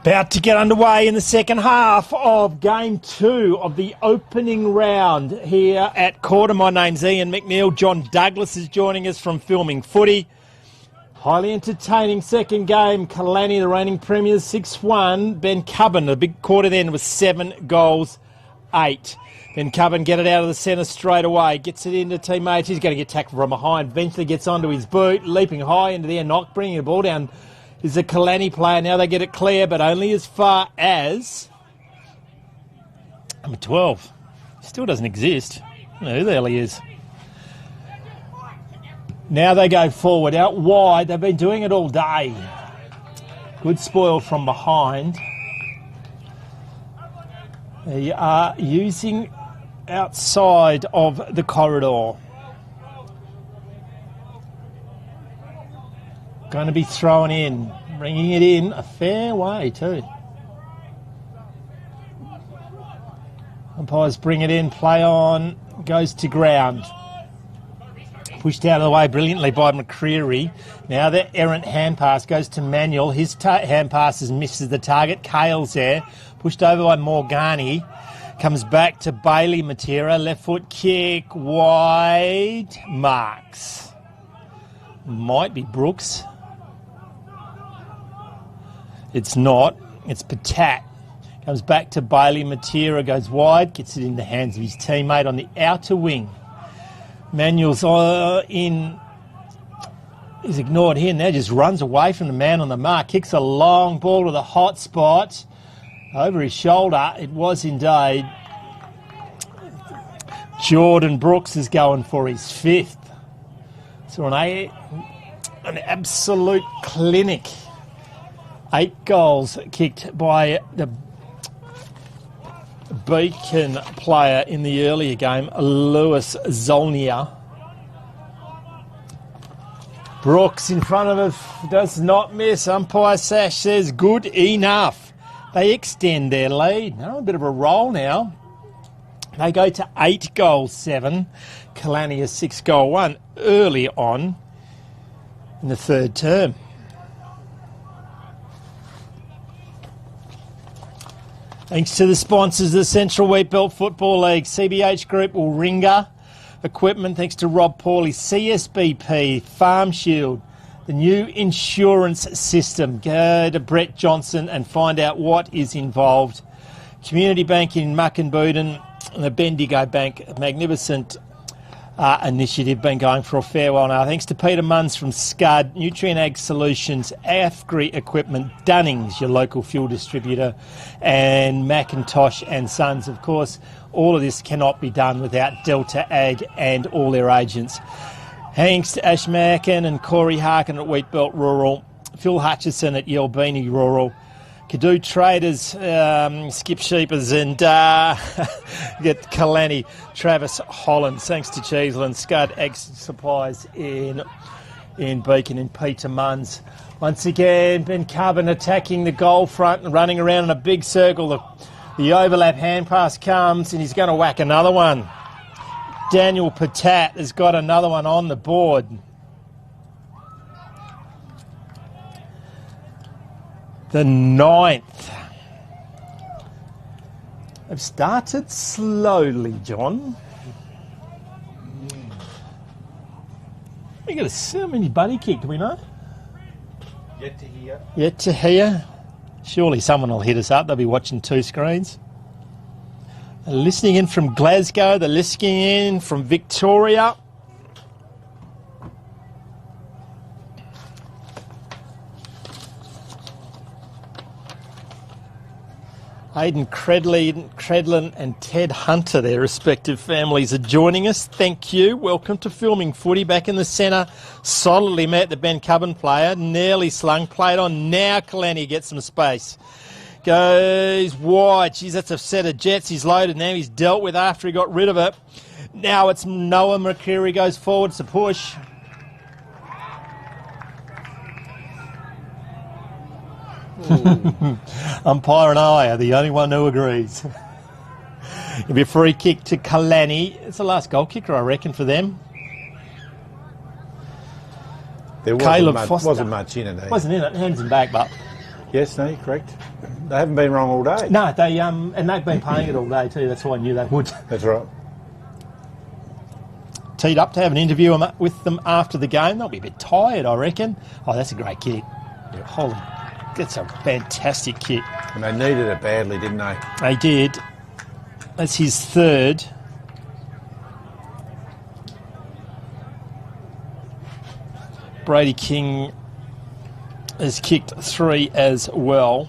A: About to get underway in the second half of Game 2 of the opening round here at Quarter. My name's Ian McNeil. John Douglas is joining us from Filming Footy. Highly entertaining second game. Kalani, the reigning premiers, 6-1. Ben Cubbin, the big quarter then, was 7 goals, 8. Ben Cubbin get it out of the centre straight away. Gets it into teammates. He's going to get tackled from behind. Eventually gets onto his boot. Leaping high into the air. Knock, bringing the ball down. Is a Kalani player. Now they get it clear, but only as far as number 12. Still doesn't exist. I don't know who the hell he is. Now they go forward, out wide. They've been doing it all day. Good spoil from behind. They are using outside of the corridor. Going to be thrown in, bringing it in a fair way too. Umpires bring it in, play on, goes to ground. Pushed out of the way brilliantly by McCreary. Now the errant hand pass goes to Manuel. His hand passes misses the target. Kale's there. Pushed over by Morgani. Comes back to Bailey Matera. Left foot kick. Wide. Marks. Might be Brooks. It's not. It's Patat. Comes back to Bailey Matera. Goes wide. Gets it in the hands of his teammate on the outer wing. Manuel's in. He's ignored here. Now just runs away from the man on the mark. Kicks a long ball to the hot spot. Over his shoulder. It was indeed. Jordan Brooks is going for his 5th. So an absolute clinic. 8 goals kicked by the Beacon player in the earlier game, Lewis Zolnia. Brooks in front of it, does not miss. Umpire Sash says good enough. They extend their lead. Now a bit of a roll now. They go to 8 goals, 7. Kalani a 6 goal 1 early on in the third term. Thanks to the sponsors of the Central Wheatbelt Football League, CBH Group, Warringah Equipment, thanks to Rob Pawley, CSBP, Farmshield, the new insurance system. Go to Brett Johnson and find out what is involved. Community Bank in Muckenbooten, and the Bendigo Bank, a magnificent initiative, been going for a fair while now. Thanks to Peter Munns from Scud, Nutrient Ag Solutions, Afgri Equipment, Dunnings, your local fuel distributor, and Macintosh and Sons. Of course, all of this cannot be done without Delta Ag and all their agents. Thanks to Ash Mackin and Corey Harkin at Wheatbelt Rural, Phil Hutchison at Yelbini Rural, Cadoo Traders, Skip Sheepers, and get Kalani, Travis Holland. Thanks to Cheeseland, Scud Ag Supplies in Beacon, and Peter Munns. Once again, Ben Cubbin attacking the goal front and running around in a big circle. The overlap hand pass comes, and he's going to whack another one. Daniel Patat has got another one on the board. The 9th. They've started slowly, John. We got so many buddy kicked, do we know?
B: Yet to hear.
A: Yet to hear. Surely someone will hit us up. They'll be watching 2 screens. They're listening in from Glasgow. They're listening in from Victoria. Aidan Credlin and Ted Hunter, their respective families, are joining us. Thank you. Welcome to Filming Footy. Back in the centre, solidly met the Ben Cubbin player. Nearly slung, played on. Now Kalani gets some space. Goes wide. Geez, that's a set of jets. He's loaded now. He's dealt with after he got rid of it. Now it's Noah McCreary goes forward. It's a push. Umpire and I are the only one who agrees. It'll be a free kick to Kalani. It's the last goal kicker, I reckon, for them.
B: There wasn't much in it. Eh?
A: Wasn't in it. Hands him back, but
B: Yes, no, you're correct. They haven't been wrong all day.
A: No, they and they've been playing it all day too. That's why I knew they would.
B: That's right.
A: Teed up to have an interview with them after the game. They'll be a bit tired, I reckon. Oh, that's a great kick.
B: Yep.
A: Holy, that's a fantastic kick.
B: And they needed it badly, didn't they?
A: They did. That's his third. Brady King has kicked 3 as well.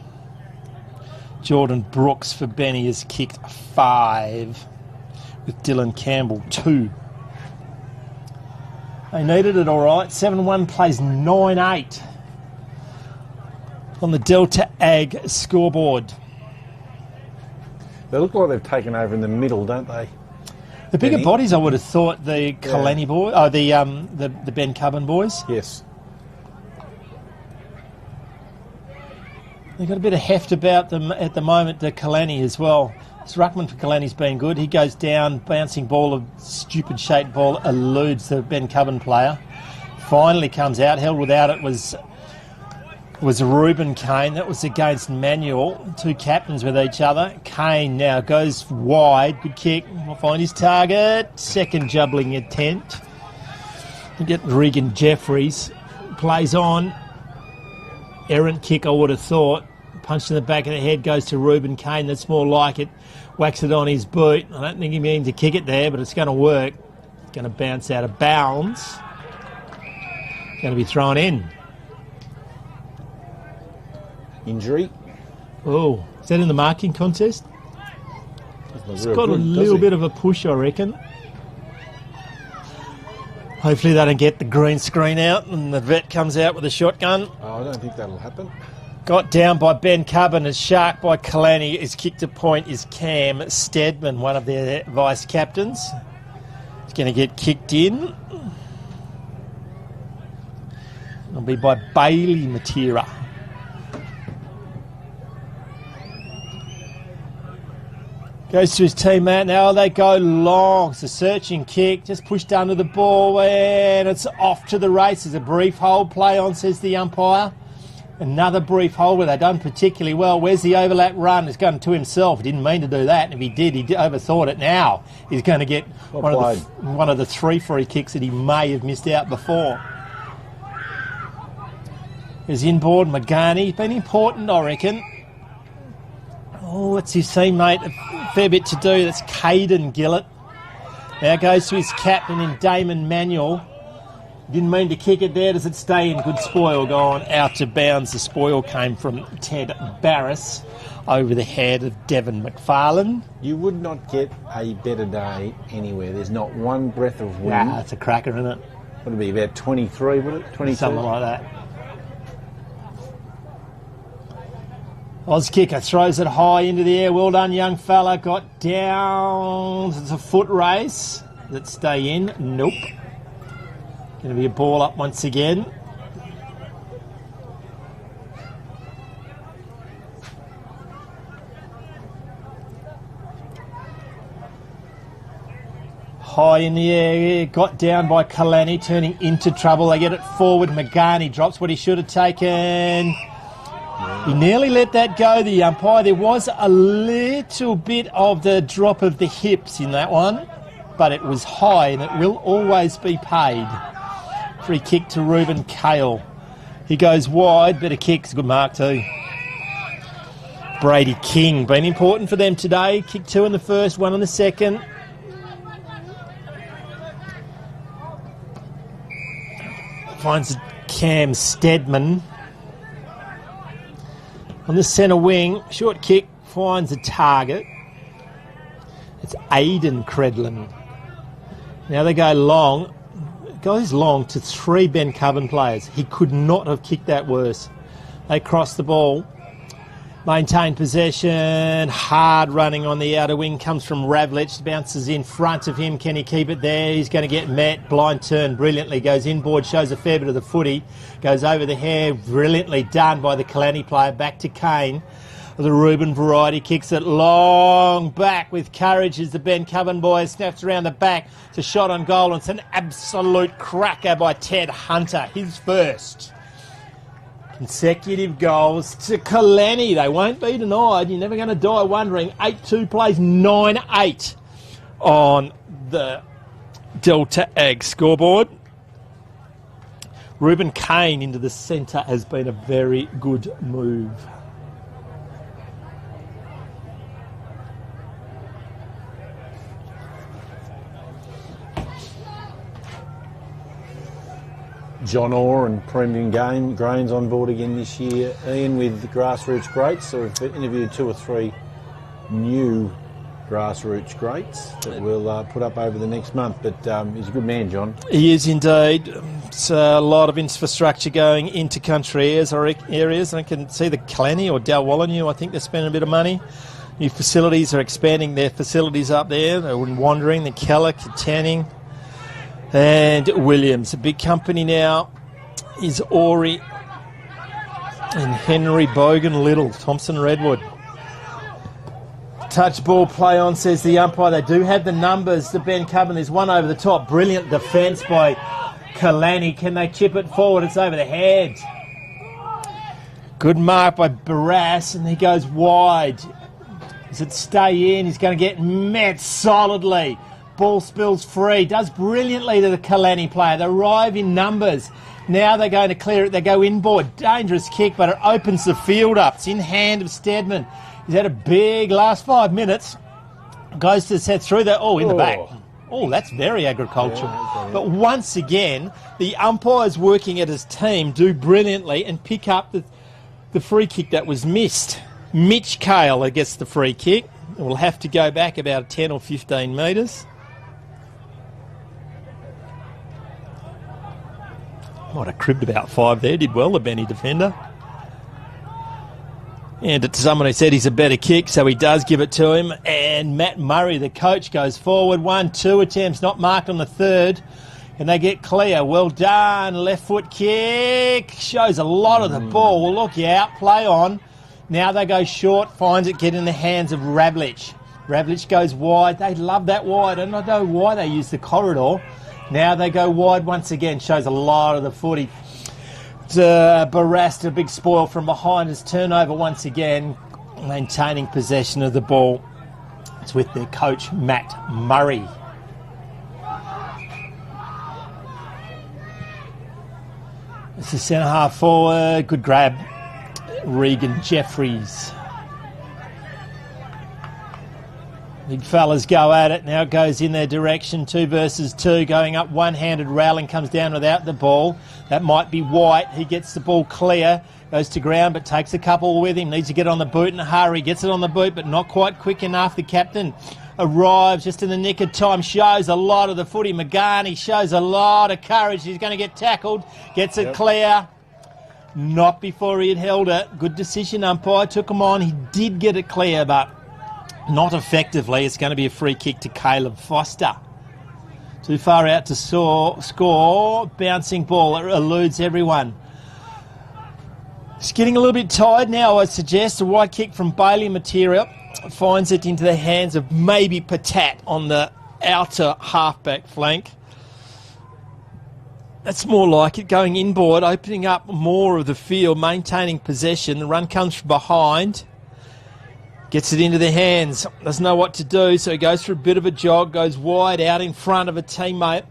A: Jordan Brooks for Benny has kicked 5, with Dylan Campbell 2. They needed it all right. 7-1 plays 9-8 on the Delta Ag scoreboard.
B: They look like they've taken over in the middle, don't they?
A: The bigger
B: Benny?
A: bodies, I would have thought, the Kalani boy, the Ben Cubbon boys.
B: Yes.
A: They've got a bit of heft about them at the moment, the Kalani as well. This ruckman for Kalani's been good. He goes down, bouncing ball, a stupid shaped ball, eludes the Ben Cubbon player. Finally comes out, held without it was Reuben Kane. That was against Manuel. 2 captains with each other. Kane now goes wide. Good kick. Will find his target. Second jubbling attempt. You get Regan Jeffries. Plays on. Errant kick, I would have thought. Punched in the back of the head, goes to Reuben Kane. That's more like it. Whacks it on his boot. I don't think he means to kick it there, but it's going to work. It's going to bounce out of bounds. Going to be thrown in.
B: Injury.
A: Oh, is that in the marking contest? It's got a little bit of a push, I reckon. Hopefully they don't get the green screen out and the vet comes out with a shotgun.
B: Oh, I don't think that'll happen.
A: Got down by Ben Cubbon as shark by Kalani. His kick to point is Cam Stedman, one of their vice captains. He's going to get kicked in. It'll be by Bailey Matera. Goes to his teammate. Now they go long. It's a searching kick. Just pushed under the ball and it's off to the races. A brief hold. Play on, says the umpire. Another brief hold where they've done particularly well. Where's the overlap run? He's gone to himself. He didn't mean to do that. And if he did, he overthought it. Now he's going to get one of the 3 free kicks that he may have missed out before. There's inboard Magani. Been important, I reckon. Oh, it's his teammate. A fair bit to do. That's Caden Gillett. Now goes to his captain in Damon Manuel. Didn't mean to kick it there. Does it stay in? Good spoil gone out of bounds. The spoil came from Ted Barris over the head of Devon McFarlane.
B: You would not get a better day anywhere. There's not one breath of wind.
A: Nah, it's a cracker, isn't it?
B: Would it be about 23, would it? 22?
A: Something like that. Oz kicker throws it high into the air. Well done, young fella. Got down. It's a foot race. Does it stay in? Nope. Going to be a ball up once again. High in the air, got down by Kalani, turning into trouble. They get it forward. Magani drops what he should have taken. He nearly let that go, the umpire. There was a little bit of the drop of the hips in that one, but it was high and it will always be paid. Free kick to Reuben Kale. He goes wide, better kick. It's a good mark too. Brady King, been important for them today. Kick 2 in the first, 1 in the second. Finds Cam Stedman. On the centre wing, short kick, finds a target. It's Aidan Credlin. Now they go long. It goes long to 3 Ben Cubbon players. He could not have kicked that worse. They cross the ball. Maintain possession. Hard running on the outer wing comes from Ravlich. Bounces in front of him. Can he keep it there? He's going to get met. Blind turn brilliantly. Goes inboard. Shows a fair bit of the footy. Goes over the hair. Brilliantly done by the Kalani player. Back to Kane. The Reuben variety kicks it long back with courage as the Ben Cubbon boy snaps around the back. It's a shot on goal and it's an absolute cracker by Ted Hunter. His first. Consecutive goals to Kalani. They won't be denied. You're never going to die wondering. 8-2 plays 9-8 on the Delta Ag scoreboard. Reuben Kane into the centre has been a very good move.
B: John Orr and Premium Grains on board again this year. Ian with Grassroots Greats. So we've interviewed 2 or 3 new Grassroots Greats that we'll put up over the next month. But he's a good man, John.
A: He is indeed. It's a lot of infrastructure going into country areas. I can see the Kalani or Dalwallinu. I think they're spending a bit of money. New facilities are expanding their facilities up there. They're wandering. The Keller, Tanning, and Williams. A big company now is Ori and Henry Bogan Little, Thompson Redwood. Touch ball play on, says the umpire. They do have the numbers to Ben Cubbon. There's one over the top. Brilliant defence by Kalani. Can they chip it forward? It's over the head. Good mark by Barras, and he goes wide. Does it stay in? He's going to get met solidly. Ball spills free. Does brilliantly to the Kalani player. They arrive in numbers. Now they're going to clear it. They go inboard. Dangerous kick, but it opens the field up. It's in hand of Stedman. He's had a big last 5 minutes. Goes to set through that. Oh, in the back. Oh, that's very agricultural. Yeah, but once again, the umpires working at his team do brilliantly and pick up the free kick that was missed. Mitch Cale gets the free kick. We'll have to go back about 10 or 15 metres. Might have cribbed about 5 there. Did well, the Benny defender. And it's someone who said he's a better kick, so he does give it to him. And Matt Murray, the coach, goes forward. 1-2 attempts, not marked on the third. And they get clear. Well done. Left foot kick. Shows a lot of the ball. Well, look out. Play on. Now they go short. Finds it get in the hands of Ravlich. Ravlich goes wide. They love that wide. I don't know why they use the corridor. Now they go wide once again. Shows a lot of the footy. Barrast, a big spoil from behind. His turnover once again. Maintaining possession of the ball. It's with their coach, Matt Murray. It's the centre half forward. Good grab. Regan Jeffries. Big fellas go at it. Now it goes in their direction. 2 versus 2. Going up one-handed. Rowling comes down without the ball. That might be White. He gets the ball clear. Goes to ground but takes a couple with him. Needs to get on the boot in a hurry. Gets it on the boot but not quite quick enough. The captain arrives just in the nick of time. Shows a lot of the footy. Magani shows a lot of courage. He's going to get tackled. Gets it clear. Not before he had held it. Good decision, umpire. Took him on. He did get it clear but not effectively. It's going to be a free kick to Caleb Foster. Too far out to score. Bouncing ball. It eludes everyone. It's getting a little bit tired now, I suggest. A wide kick from Bailey material. Finds it into the hands of maybe Patat on the outer halfback flank. That's more like it. Going inboard, opening up more of the field, maintaining possession. The run comes from behind. Gets it into the hands. Doesn't know what to do, so he goes for a bit of a jog. Goes wide out in front of a teammate,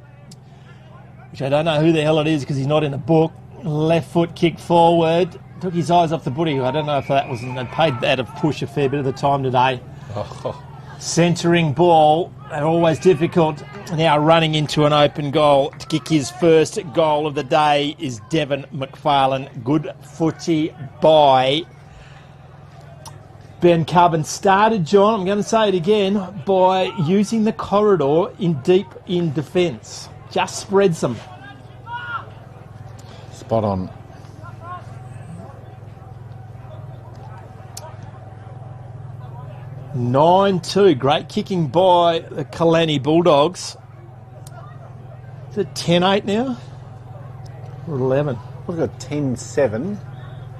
A: which I don't know who the hell it is because he's not in the book. Left foot kick forward. Took his eyes off the booty. I don't know if that was... They paid that a push a fair bit of the time today. Centering ball. They're always difficult. Now running into an open goal. To kick his first goal of the day is Devon McFarlane. Good footy by Ben Cubbon. Started, John, I'm going to say it again, by using the corridor in deep in defence. Just spreads them.
B: Spot on.
A: (9-2). Great kicking by the Kalani Bulldogs. Is it 10-8 now? Or 11?
B: We've got 10-7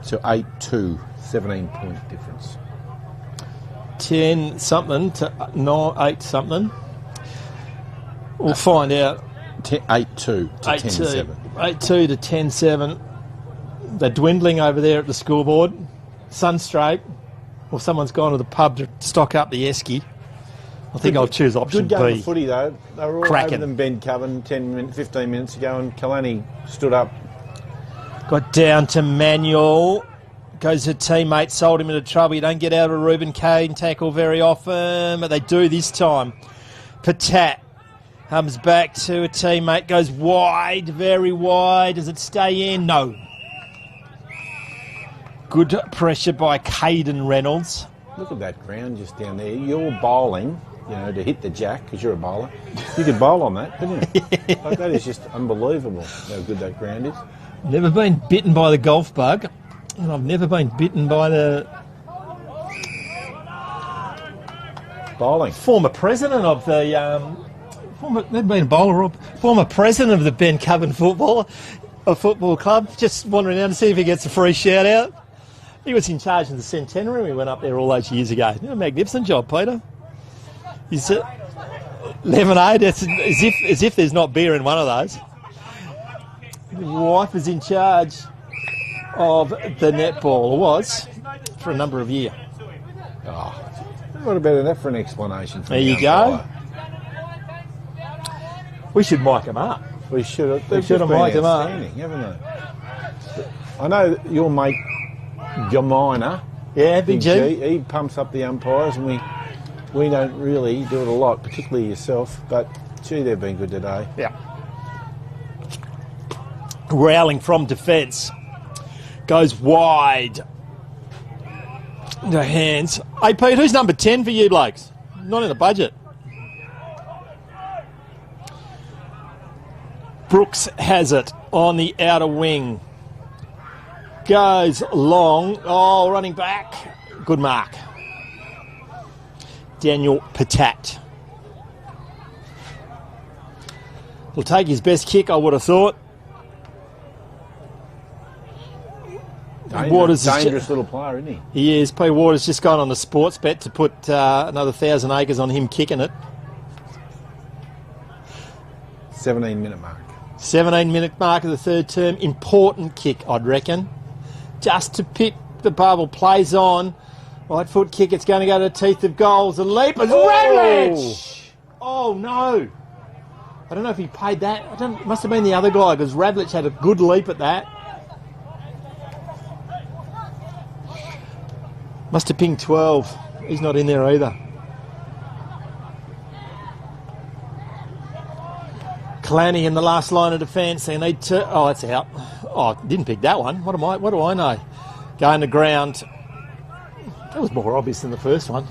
B: to 8-2. 17-point difference.
A: 10-something to 8-something. We'll find out.
B: 8-2 to 10-7.
A: 8-2 to 10-7. They're dwindling over there at the scoreboard. Sunstraight, or someone's gone to the pub to stock up the esky. I think I'll choose option
B: Good game
A: B.
B: of footy, though. They were all
A: Cracking.
B: over them Ben Coven 15 minutes ago, and Kalani stood up.
A: Got down to Manuel. Goes to teammate, sold him into trouble. You don't get out of a Reuben Kane tackle very often, but they do this time. Patat comes back to a teammate, goes wide, very wide. Does it stay in? No. Good pressure by Caden Reynolds.
B: Look at that ground just down there. You're bowling, to hit the jack, because you're a bowler. You could bowl on that, couldn't you? Like, that is just unbelievable how good that ground is.
A: Never been bitten by the golf bug, and I've never been bitten by the
B: Bowling.
A: former president of the never been a bowler, or former president of the Ben Coven football club. Just wandering down to see if he gets a free shout out. He was in charge of the centenary. We went up there all those years ago. A magnificent job, Peter. He's lemonade. It's as if there's not beer in one of those. His wife is in charge of the netball, or was, for a number of years.
B: Oh, what about that for an explanation?
A: There you go. We should mic him up.
B: We should have.
A: We should have mic'd him up.
B: Haven't they? I know your mate, Gamina.
A: Yeah, Big G.
B: He pumps up the umpires, and we don't really do it a lot, particularly yourself. But gee, they've been good today.
A: Yeah. Rowling from defence. Goes wide. The hands. Hey, Pete, who's number 10 for you blokes? Not in the budget. Brooks has it on the outer wing. Goes long. Oh, running back. Good mark. Daniel Patat. Will take his best kick, I would have thought.
B: Dangerous little player, isn't he?
A: He is. P. Waters just gone on the sports bet to put another 1,000 acres on him kicking it.
B: 17-minute mark.
A: 17-minute mark of the third term. Important kick, I'd reckon. Just to pick the bubble. Plays on. Right foot kick. It's going to go to the teeth of goals. The leap is Radlich! Oh, no. I don't know if he paid that. It must have been the other guy, because Radlich had a good leap at that. Must have pinged 12. He's not in there either. Kalani in the last line of defence. They need to. Oh, that's out. Oh, didn't pick that one. What do I know? Going to ground. That was more obvious than the first one.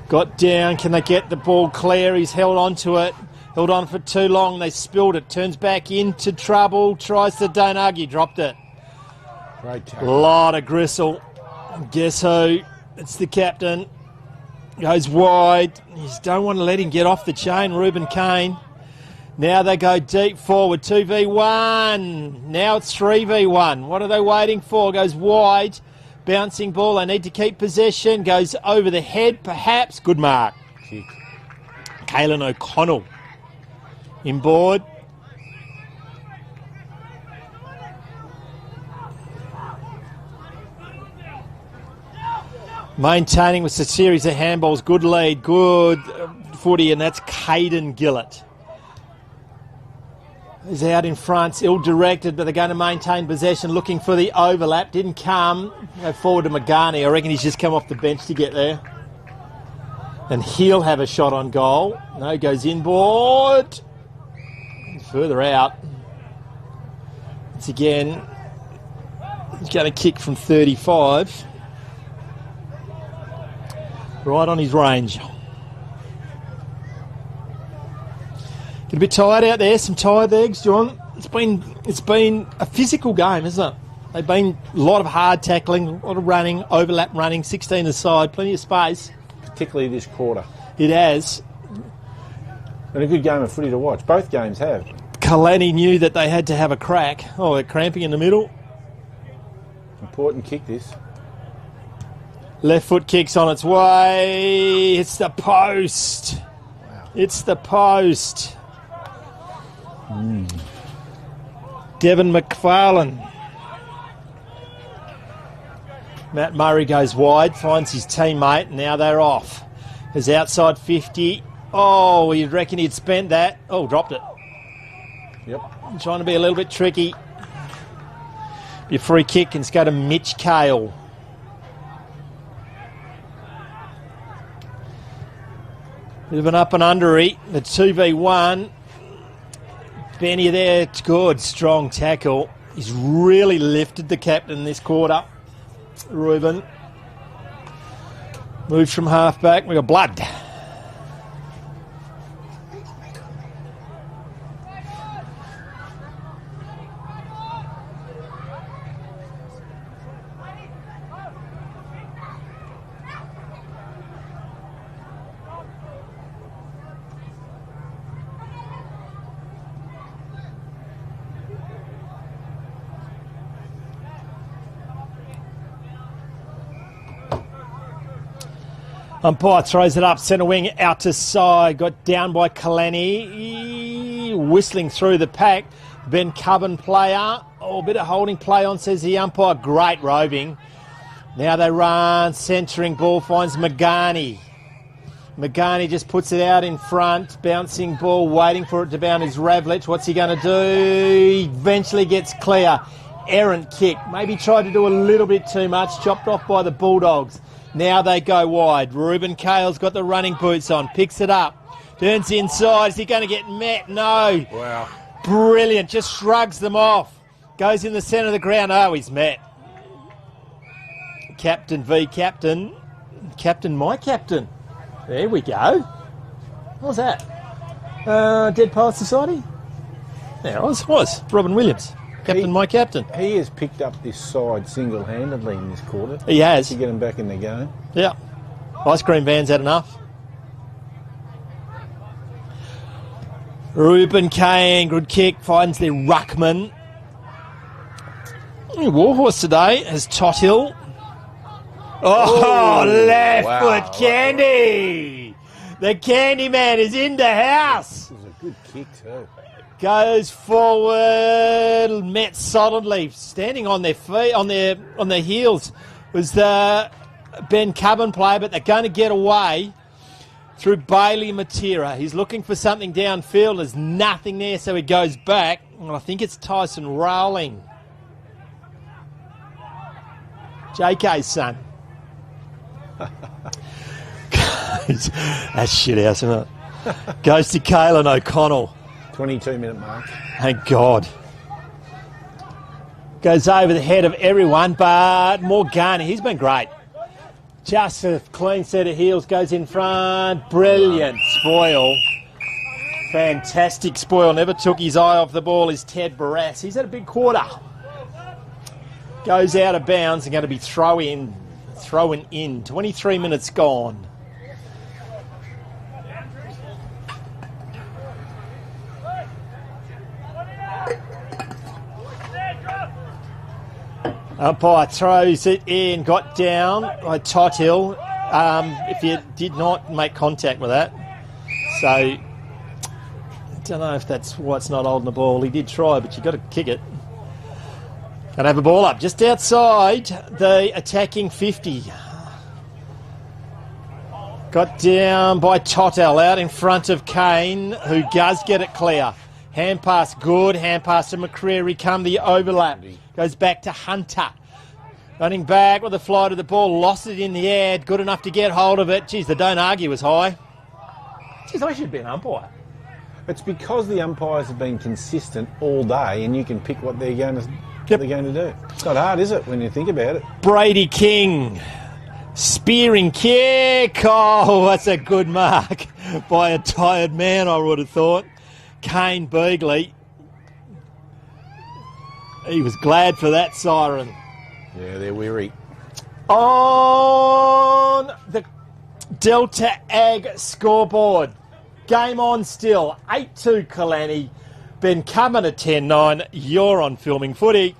A: Got down. Can they get the ball clear? He's held on to it. Held on for too long. They spilled it. Turns back into trouble. Tries to don't argue. Dropped it.
B: Great
A: A lot of gristle. Guess who? It's the captain. Goes wide. You just don't want to let him get off the chain. Reuben Kane. Now they go deep forward. 2v1. Now it's 3v1. What are they waiting for? Goes wide. Bouncing ball. They need to keep possession. Goes over the head, perhaps. Good mark.
B: Kick.
A: Caelan O'Connell. Inboard. Maintaining with a series of handballs. Good lead. Good footy. And that's Caden Gillett. He's out in front. Ill-directed, but they're going to maintain possession. Looking for the overlap. Didn't come. Go forward to Magani. I reckon he's just come off the bench to get there. And he'll have a shot on goal. No, goes inboard. Further out. Once again, he's going to kick from 35. Right on his range. Get a bit tired out there. Some tired legs, John. It's been a physical game, isn't it? They've been a lot of hard tackling, a lot of running, overlap running, 16 aside, plenty of space.
B: Particularly this quarter.
A: It has.
B: And a good game of footy to watch. Both games have.
A: Kalani knew that they had to have a crack. Oh, they're cramping in the middle.
B: Important kick, this.
A: Left foot kicks on its way. It's the post. It's the post. Devon McFarlane. Matt Murray goes wide, finds his teammate, and now they're off. His outside 50. Oh, you'd reckon he'd spent that. Oh, dropped it.
B: Yep.
A: Trying to be a little bit tricky. Be a free kick and it's go to Mitch Cale. Bit of an up and undery. The 2v1. Benny there, good, strong tackle. He's really lifted the captain this quarter. Reuben. Moves from half back. We got blood. Umpire throws it up, centre wing out to side. Got down by Kalani. Whistling through the pack. Ben Cubbin player. Oh, a bit of holding play on, says the umpire. Great roving. Now they run. Centering ball finds Magani. Magani just puts it out in front. Bouncing ball, waiting for it to bounce is Ravlich. What's he going to do? He eventually gets clear. Errant kick. Maybe tried to do a little bit too much. Chopped off by the Bulldogs. Now they go wide. Reuben Cale's got the running boots on. Picks it up. Turns inside. Is he going to get met? No.
B: Wow.
A: Brilliant. Just shrugs them off. Goes in the centre of the ground. Oh, he's met. Captain v captain. Captain, my captain. There we go. What was that? Dead Poets Society? There it was. Robin Williams. Captain, my captain.
B: He has picked up this side single-handedly in this quarter.
A: He has.
B: To get him back in the game.
A: Yeah. Ice cream van's had enough. Reuben Kane, good kick, finds the ruckman. Warhorse today has Tothill. Oh, left foot candy. The candy man is in the house.
B: This is a good kick too.
A: Goes forward, met solidly, standing on their feet, on their heels, was the Ben Cubbin player, but they're going to get away through Bailey Matera. He's looking for something downfield. There's nothing there, so he goes back. Well, I think it's Tyson Rowling, JK's son. That's shit house, isn't it? Goes to Caelan O'Connell.
B: 22-minute mark.
A: Thank God. Goes over the head of everyone, but Morgana, he's been great. Just a clean set of heels, goes in front. Brilliant spoil. Fantastic spoil. Never took his eye off the ball is Ted Barras. He's had a big quarter. Goes out of bounds and going to be thrown in. 23 minutes gone. Umpire throws it in, got down by Tothill. If you did not make contact with that. So, I don't know if that's why it's not holding the ball. He did try, but you've got to kick it. And have a ball up just outside the attacking 50. Got down by Tothill out in front of Kane, who does get it clear. Hand pass good, hand pass to McCreary, come the overlap. Goes back to Hunter. Running back with the flight of the ball, lost it in the air, good enough to get hold of it. Geez, the don't argue was high. Geez, I should be an umpire.
B: It's because the umpires have been consistent all day and you can pick what they're going to, do. It's not hard, is it, when you think about it?
A: Brady King. Spearing kick. Oh, that's a good mark by a tired man, I would have thought. Kane Beagley. He was glad for that siren.
B: Yeah, they're weary.
A: On the Delta Ag scoreboard. Game on still. 8-2 Kalani. Ben Cubbin at 10-9. You're on Filming Footy.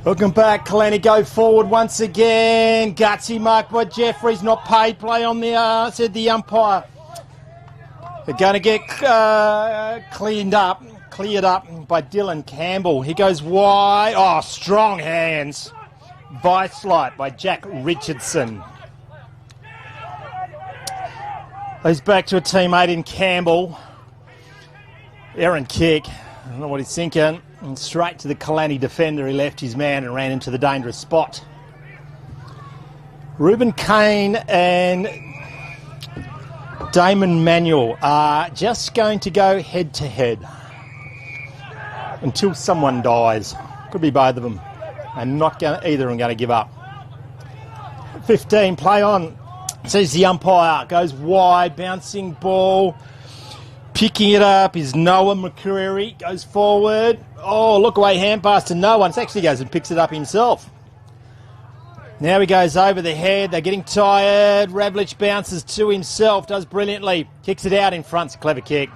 A: Looking back, Kalani go forward once again. Gutsy mark by Jeffries, not paid play on the, said the umpire. They're going to get cleared up by Dylan Campbell. He goes wide. Oh, strong hands. Vice light by Jack Richardson. He's back to a teammate in Campbell. Aaron kick. I don't know what he's thinking. And straight to the Kalani defender. He left his man and ran into the dangerous spot. Ruben Kane and Damon Manuel are just going to go head to head until someone dies. Could be both of them. And not going, either of them going to give up. 15, play on. Says the umpire. Goes wide, bouncing ball. Picking it up is Noah McCreary. Goes forward. Oh, look away, hand pass to no one. It actually goes and picks it up himself. Now he goes over the head. They're getting tired. Ravlich bounces to himself. Does brilliantly. Kicks it out in front. It's a clever kick.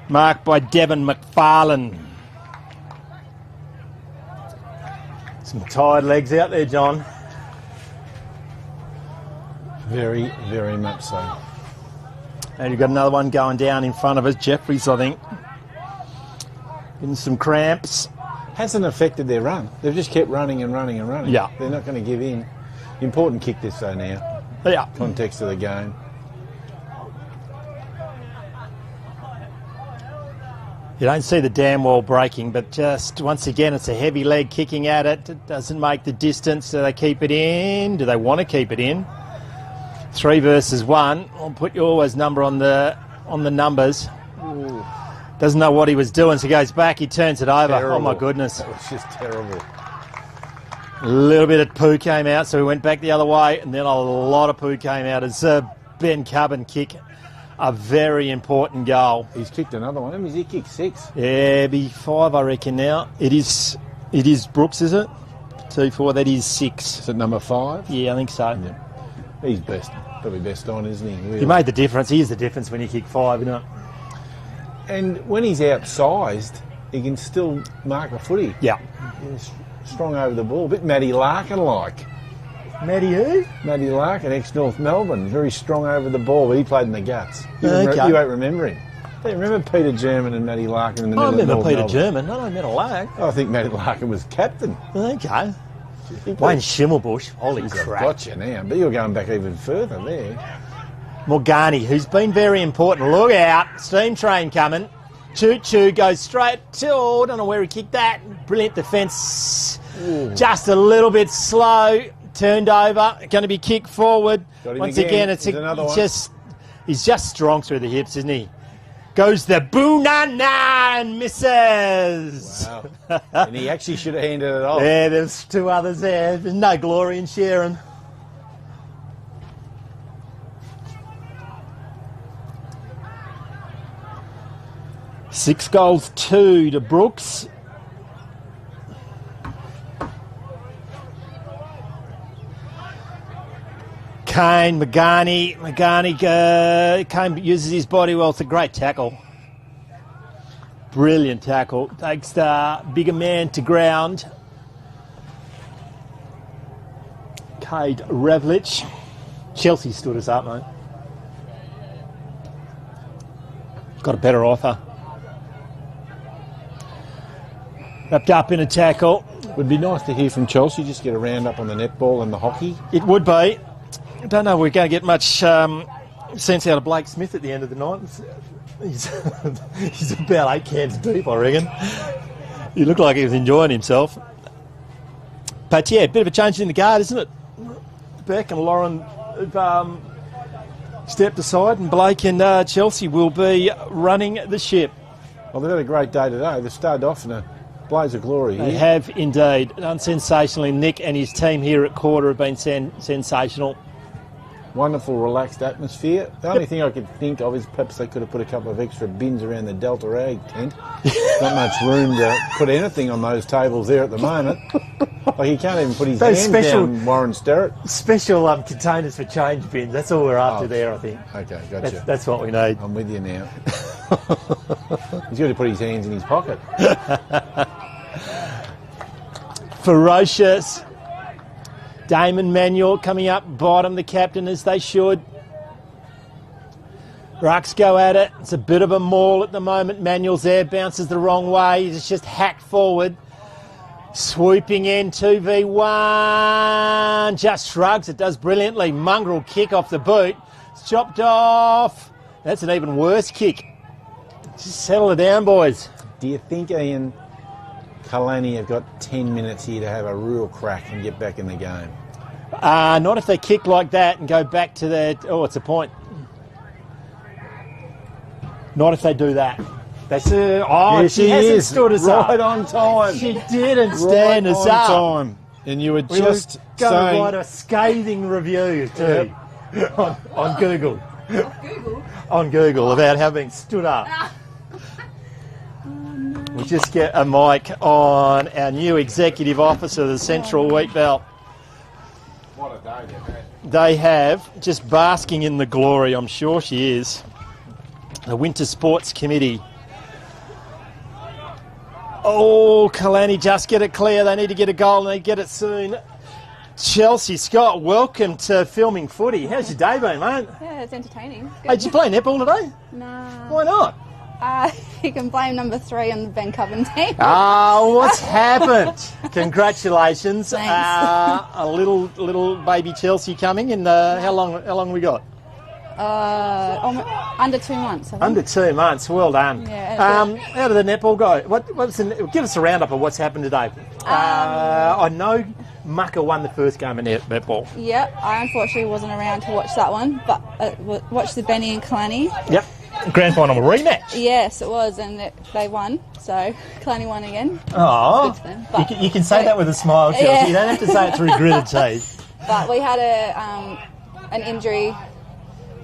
A: Marked by Devon McFarlane. Some tired legs out there, John.
B: Very, very much so.
A: And you've got another one going down in front of us. Jeffries, I think. Getting some cramps.
B: Hasn't affected their run. They've just kept running and running and running.
A: Yeah.
B: They're not going to give in. Important kick this though now.
A: Yeah.
B: Context of the game.
A: You don't see the dam wall breaking, but just once again, it's a heavy leg kicking at it. It doesn't make the distance. Do they keep it in? Do they want to keep it in? 3 versus 1. I'll put yours number on the numbers. Ooh. Doesn't know what he was doing, so he goes back. He turns it over.
B: Terrible.
A: Oh my goodness!
B: That was just terrible.
A: A little bit of poo came out, so we went back the other way, and then a lot of poo came out as Ben Cubbin kick a very important goal.
B: He's kicked another one. Has he kicked 6?
A: Yeah, be 5, I reckon now. It is Brooks, is it? 2, 4. That is 6.
B: Is it number 5?
A: Yeah, I think so.
B: Yeah. He's best, probably best on, isn't he? Really?
A: He made the difference. He is the difference when you kick 5, isn't it?
B: And when he's outsized, he can still mark a footy.
A: Yeah.
B: He's strong over the ball. A bit Matty Larkin-like.
A: Matty who?
B: Matty Larkin, ex-North Melbourne. Very strong over the ball, but he played in the guts. You won't remember him. Do you remember Peter German and Matty Larkin in the middle of North
A: I remember Peter
B: Melbourne?
A: German. I don't remember Larkin.
B: I think Matty Larkin was captain.
A: Okay. Wayne Schimmelbusch. Holy crap.
B: Gotcha now, but you're going back even further there.
A: Morgani, who's been very important. Look out. Steam train coming. Choo-choo goes straight to... I don't know where he kicked that. Brilliant defence. Ooh. Just a little bit slow. Turned over. Going to be kicked forward. Once again, he's just strong through the hips, isn't he? Goes the boo-na-na and misses.
B: Wow. And he actually should have handed it off.
A: Yeah, there's 2 others there. There's no glory in sharing. Six goals, 2 to Brooks. Kane, Magani, Kane uses his body well. It's a great tackle. Brilliant tackle. Takes the bigger man to ground. Cade Ravlich. Chelsea stood us up, mate. Got a better offer. Wrapped up in a tackle.
B: Would be nice to hear from Chelsea, just get a round up on the netball and the hockey.
A: It would be. I don't know if we're going to get much sense out of Blake Smith at the end of the night. He's about 8 cans deep, I reckon. He looked like he was enjoying himself. But yeah, a bit of a change in the guard, isn't it? Beck and Lauren have stepped aside, and Blake and Chelsea will be running the ship.
B: Well, they've had a great day today. They've started off in a blaze of glory here.
A: They have indeed. Done sensationally. Nick and his team here at quarter have been sensational.
B: Wonderful, relaxed atmosphere. The only thing I could think of is perhaps they could have put a couple of extra bins around the Delta Ag tent. Not much room to put anything on those tables there at the moment. Like he can't even put his hands down, Warren Sterrett.
A: Special containers for change bins. That's all we're after there, I think.
B: Okay, gotcha.
A: That's what we need.
B: I'm with you now. He's got to put his hands in his pocket.
A: ferocious. Damon Manuel coming up bottom, the captain, as they should. Rucks go at it. It's a bit of a maul at the moment. Manuel's there, bounces the wrong way. He's just hacked forward. Swooping in, 2v1. Just shrugs. It does brilliantly. Mongrel kick off the boot. It's chopped off. That's an even worse kick. Just settle it down, boys.
B: Do you think Ian Kalani have got 10 minutes here to have a real crack and get back in the game?
A: Not if they kick like that and go back to their... Oh, it's a point. Not if they do that. They say, she hasn't stood us up.
B: Right on time.
A: She didn't stand us up.
B: Time. And you were just
A: going to
B: saying...
A: write a scathing review too on Google. On Google about having stood up. We'll just get a mic on our new executive officer of the Central Wheatbelt.
B: What a day they've had.
A: They have, just basking in the glory, I'm sure she is, the Winter Sports Committee. Oh, Kalani, just get it clear. They need to get a goal and they get it soon. Chelsea, Scott, welcome to Filming Footy. How's your day been, mate?
I: Yeah, it's entertaining.
A: Hey, did you play netball today?
I: Nah.
A: Why not?
I: You can blame number 3 on the Ben Coven team.
A: What's happened? Congratulations.
I: Thanks.
A: A little baby Chelsea coming, and how long we got?
I: Under 2 months, I think.
A: Under 2 months. Well done.
I: Yeah,
A: how did the netball go? Give us a roundup of what's happened today. I know Mucka won the first game of netball.
I: Yeah, I unfortunately wasn't around to watch that one, but watched the Benny and Kalani.
A: Yep. Grand final rematch.
I: Yes, it was, and they won. So Kalani won again.
A: Oh,
I: Good for them, but
A: you can say that with a smile, Chelsea.
I: Yeah.
A: You don't have to say it through gritted teeth.
I: But we had an injury,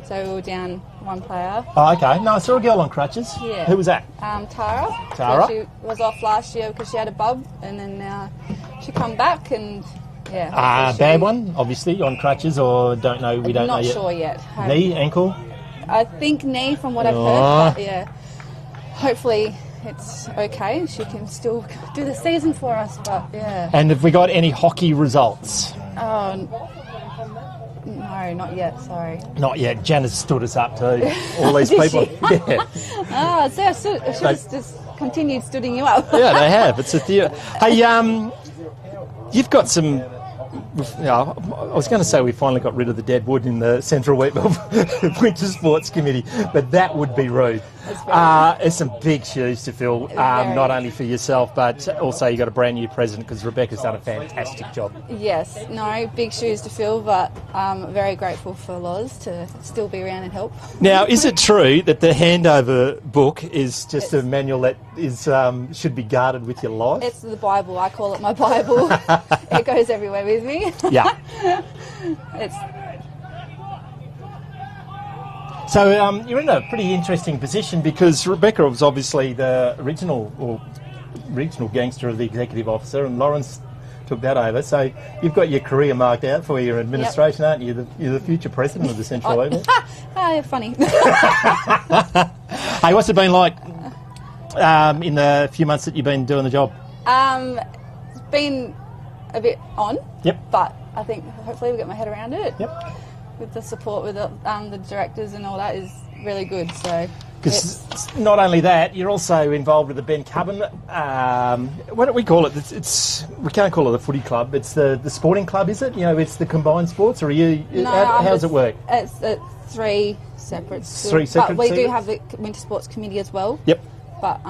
I: so we were down one player.
A: Oh, okay. No, I saw a girl on crutches.
I: Yeah.
A: Who was that?
I: Tara.
A: Tara?
I: So she was off last year because she had a bub, and then now she come back and yeah.
A: Bad one, obviously, on crutches, or don't know. We don't know yet.
I: Not sure yet.
A: Knee, ankle.
I: I think knee, from what I've heard. But yeah, hopefully it's okay. She can still do the season for us. But yeah.
A: And have we got any hockey results?
I: Oh no, not yet. Sorry.
A: Not yet. Janice stood us up too. All these
I: Did
A: people.
I: she?
A: Yeah.
I: So I should have just continued stooding you up.
A: Yeah, they have. It's a theatre. Hey, you've got some. I was going to say we finally got rid of the dead wood in the Central Wheatbelt Winter Sports Committee, but that would be rude. It's some big shoes to fill, not only for yourself, but also you got a brand new president because Rebecca's done a fantastic job.
I: Yes, no, big shoes to fill, but I'm very grateful for Loz to still be around and help.
A: Now, is it true that the handover book is just a manual that is should be guarded with your life?
I: It's the Bible. I call it my Bible. It goes everywhere with me.
A: Yeah.
I: It's
A: So you're in a pretty interesting position because Rebecca was obviously the regional gangster of the executive officer, and Lawrence took that over. So you've got your career marked out for your administration, aren't you? You're the future president of the Central Wheatbelt.
I: funny.
A: Hey, what's it been like in the few months that you've been doing the job?
I: It's been a bit on.
A: Yep.
I: But I think hopefully we get my head around it.
A: Yep.
I: With the support with the directors and all that is really good. So
A: because not only that, you're also involved with the Ben Coven. What do we call it? It's we can't call it a footy club. It's the sporting club, is it? You know, it's the combined sports. Or are you?
I: No,
A: how does it work?
I: It's 3 separate.
A: Three separate.
I: But we do
A: segments?
I: have the Winter Sports Committee as well.
A: Yep.
I: But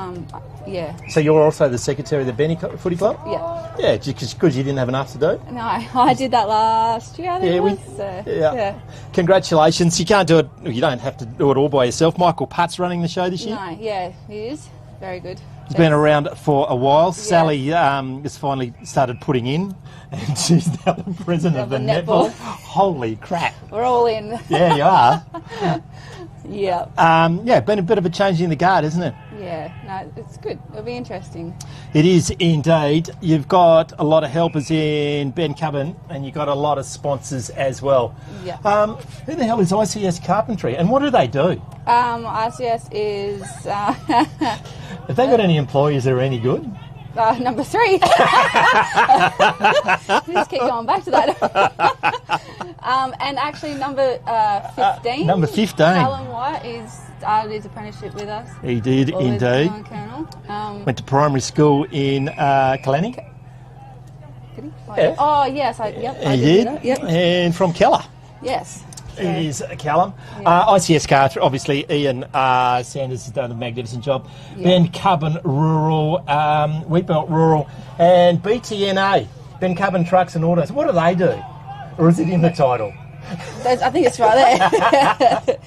I: yeah.
A: So you're also the secretary of the Benny Footy Club?
I: Yeah.
A: Yeah, because you didn't have enough to do?
I: No, I did that last year, I think it was.
A: Yeah. Congratulations. You can't do it, you don't have to do it all by yourself. Michael Putt's running the show this year?
I: No, yeah, he is. Very good.
A: He's been around for a while. Sally has finally started putting in, and she's now the president of the netball. Holy crap.
I: We're all in.
A: Yeah, you are.
I: Yeah.
A: Been a bit of a change in the guard, isn't it?
I: Yeah, no, it's good. It'll be interesting.
A: It is indeed. You've got a lot of helpers in Ben Coven, and you've got a lot of sponsors as well.
I: Yeah.
A: Who the hell is ICS Carpentry, and what do they do?
I: ICS is...
A: Have they got any employees that are any good?
I: Number 3. Just keep going back to that. And actually, number 15.
A: Number 15.
I: Callum White started his apprenticeship with us.
A: He did
I: Or with
A: indeed.
I: Colonel.
A: Went to primary school in Kalani.
I: Did he?
A: Yeah.
I: Oh, yes. I
A: He
I: did.
A: did.
I: do that. Yep.
A: And from Keller.
I: Yes.
A: It is Callum. ICS car, obviously, Ian Sanders has done a magnificent job.
I: Yeah.
A: Ben Cubbon Rural, Wheatbelt Rural, and BTNA, Ben Cubbon Trucks and Autos. What do they do? Or is it in the title?
I: I think it's right there.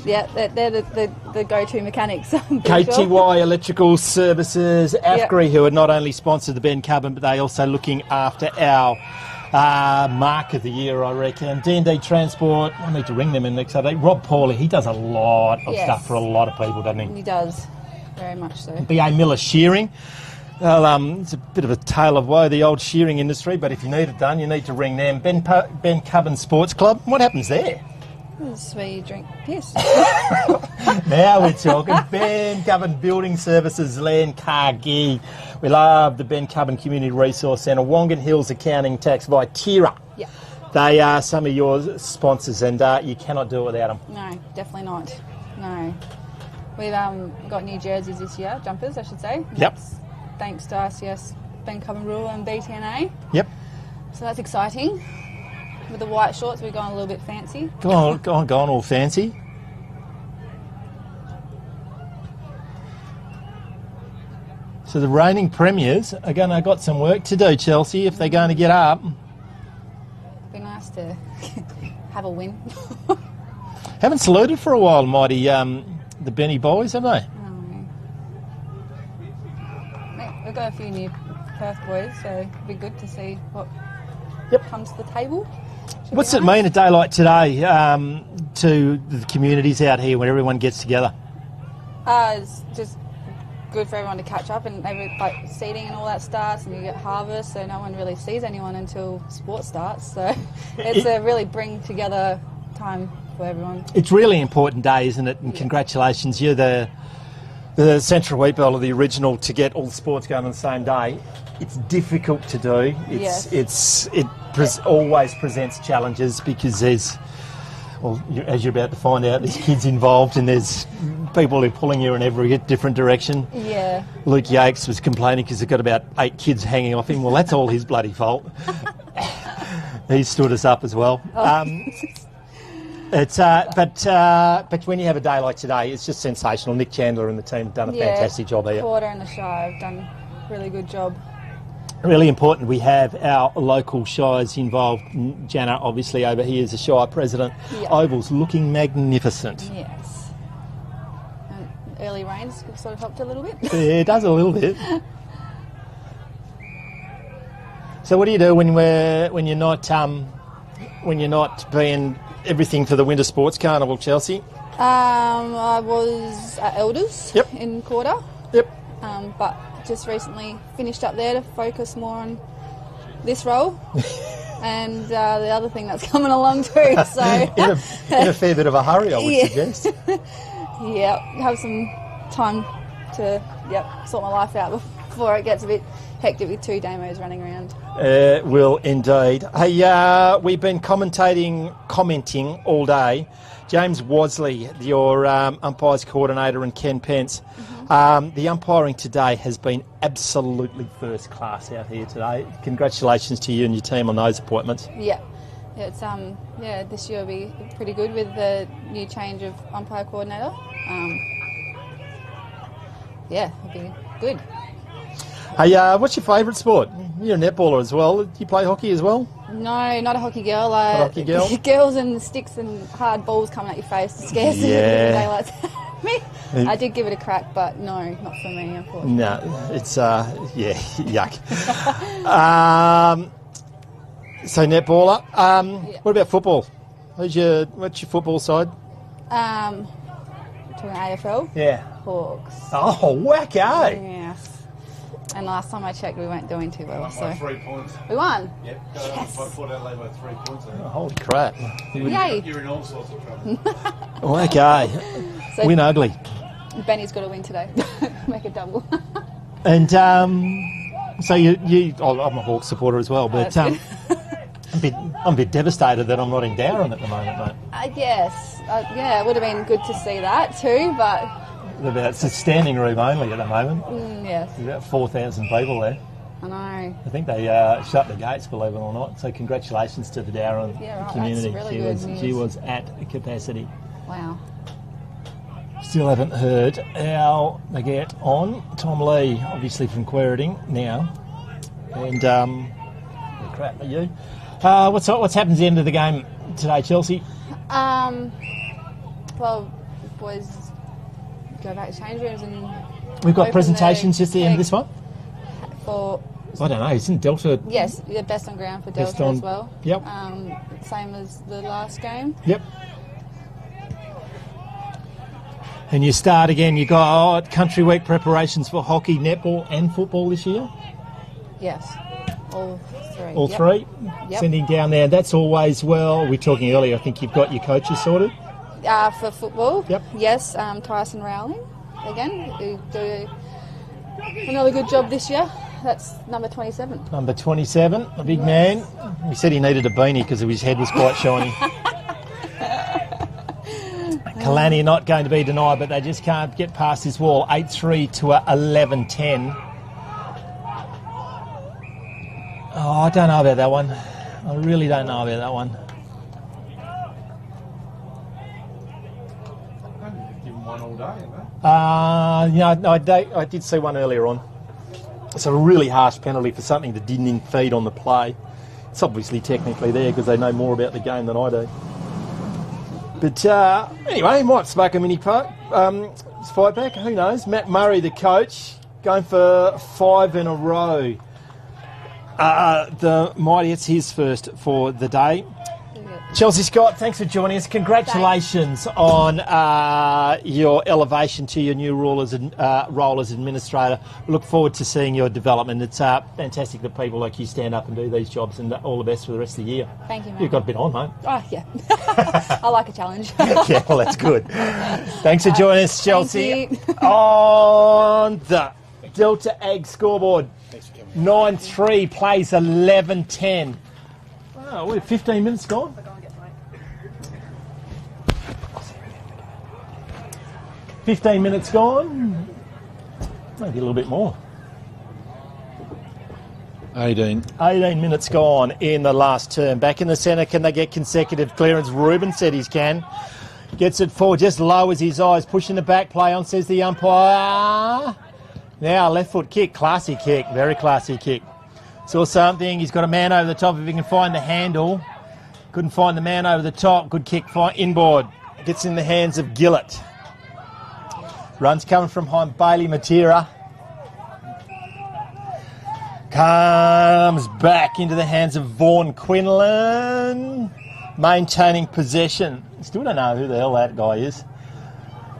I: Yeah, they're the go-to mechanics.
A: KTY Electrical Services, AFGRI, who are not only sponsored the Ben Cubbon, but they also looking after our Mark of the Year, I reckon. D&D Transport, I need to ring them in next Saturday. Rob Pauly, he does a lot of stuff for a lot of people, doesn't he?
I: He does, very much so.
A: BA Miller Shearing. Well, it's a bit of a tale of woe, the old shearing industry, but if you need it done, you need to ring them. Ben Cubbon Sports Club, what happens there?
I: This is where you drink piss.
A: Now we're talking. Ben Cubbon Building Services, Lancargi. We love the Ben Cubbon Community Resource Centre, Wongan Hills Accounting Tax, Vitera.
I: Yeah.
A: They are some of your sponsors, and you cannot do it without them.
I: No, definitely not. No. We've got new jerseys this year, jumpers, I should say.
A: Yep.
I: That's thanks to ICS, Ben Cubbon Rural and BTNA.
A: Yep.
I: So that's exciting. With the white shorts, we've gone a little bit fancy.
A: Go on, all fancy. So the reigning premiers are got some work to do, Chelsea, if they're going to get up.
I: It'd be nice to have a win.
A: Haven't saluted for a while, mighty, the Benny boys, have they?
I: We've got a few new Perth boys, so it'd be good to see what comes to the table.
A: What's it mean a day like today to the communities out here when everyone gets together?
I: It's just good for everyone to catch up, and like seeding and all that starts, and you get harvest, so no one really sees anyone until sport starts. So it's a really bring together time for everyone.
A: It's really important day, isn't it? And congratulations, you're the Central Wheatbelt of the original to get all the sports going on the same day. It's difficult to do. It always presents challenges because there's, well, as you're about to find out, there's kids involved and there's people who are pulling you in every different direction.
I: Yeah.
A: Luke Yates was complaining because they've got about 8 kids hanging off him. Well, that's all his bloody fault. He stood us up as well. But when you have a day like today, it's just sensational. Nick Chandler and the team have done a fantastic job here.
I: Porter and the Shire have done a really good job.
A: Really important we have our local shires involved. Jana, obviously, over here is the Shire President.
I: Yeah.
A: Oval's looking magnificent.
I: Yes. And early rains sort of helped a little bit.
A: Yeah, it does a little bit. So what do you do when you're not being everything for the Winter Sports Carnival, Chelsea?
I: I was at Elders in Quarter.
A: Yep.
I: But just recently finished up there to focus more on this role and the other thing that's coming along too. So
A: in a fair bit of a hurry, I would suggest.
I: Have some time to sort my life out before it gets a bit hectic with 2 demos running around.
A: Will indeed. Hey, we've been commenting all day. James Wasley, your umpires coordinator, and Ken Pence. The umpiring today has been absolutely first class out here today. Congratulations to you and your team on those appointments.
I: Yeah. It's this year will be pretty good with the new change of umpire coordinator. It'll be good.
A: Hey, what's your favourite sport? You're a netballer as well. Do you play hockey as well?
I: No, not a hockey girl.
A: Not a hockey girl?
I: Girls and sticks and hard balls coming at your face scares the daylight me. I did give it a crack, but no, not for me, unfortunately.
A: No, it's, yuck. So netballer. What about football? What's your football side?
I: Talking AFL?
A: Yeah.
I: Hawks.
A: Oh, whack, eh?
I: Yes. And last time I checked, we weren't doing too well.
J: By 3 points.
I: We won?
J: Yep.
I: Yes.
J: Port Adelaide by 3 points.
A: Oh, holy crap.
I: Yay.
J: You're in all sorts of trouble.
A: Okay.
I: So
A: Win ugly.
I: Benny's got to win today. Make a double.
A: And so I'm a Hawks supporter as well, but I'm a bit devastated that I'm not in Dowran at the moment, mate.
I: Yes, yeah, it would have been good to see that too, but...
A: It's a standing room only at the moment.
I: Yes.
A: There's about 4,000 people there.
I: I know.
A: I think they shut the gates, believe it or not. So congratulations to the Dowran community.
I: That's really good news.
A: She was at capacity.
I: Wow.
A: Still haven't heard how they get on. Tom Lee, obviously from Quairading now. And crap, are you? What's happened at the end of the game today, Chelsea?
I: Well, boys go back to change rooms and...
A: We've got presentations just at the end of this one?
I: For...
A: I don't know, isn't Delta...
I: Yes, the best on ground for Delta as well.
A: Yep.
I: Same as the last game.
A: Yep. And you start again, you got Country Week preparations for hockey, netball and football this year?
I: Yes, all three.
A: All three?
I: Yep.
A: Sending down there, that's always well. We were talking earlier, I think you've got your coaches sorted?
I: For football?
A: Yep.
I: Yes, Tyson Rowling, again, who do another good job this year. That's number 27.
A: Number 27, a big man. He said he needed a beanie because his head was quite shiny. Kalani not going to be denied, but they just can't get past this wall. 8-3 to a 11-10. Oh, I don't know about that one. I really don't know about that one.
J: Give them one all day, haven't
A: No, I did see one earlier on. It's a really harsh penalty for something that didn't impede on the play. It's obviously technically there because they know more about the game than I do. But anyway, might spark a mini fight back. Who knows? Matt Murray, the coach, going for 5 in a row. The mighty, it's his first for the day. Chelsea Scott, thanks for joining us. Congratulations on your elevation to your new role as administrator. We look forward to seeing your development. It's fantastic that people like you stand up and do these jobs, and all the best for the rest of the year.
I: Thank you, mate.
A: You've got a bit on, mate.
I: Oh, yeah. I like a challenge.
A: Yeah, well, that's good. Thanks for joining us, Chelsea.
I: Thank you.
A: On the Delta Ag scoreboard, 9-3 plays 11-10. Oh, we're 15 minutes gone. 15 minutes gone. Maybe a little bit more.
B: 18.
A: 18 minutes gone in the last term. Back in the centre, can they get consecutive clearance? Ruben said he can. Gets it forward, just lowers his eyes, pushing the back play on, says the umpire. Now, left foot kick, classy kick, very classy kick. Saw something, he's got a man over the top if he can find the handle. Couldn't find the man over the top, good kick, inboard. Gets in the hands of Gillett. Runs coming from behind Bailey Matera. Comes back into the hands of Vaughan Quinlan. Maintaining possession. Still don't know who the hell that guy is.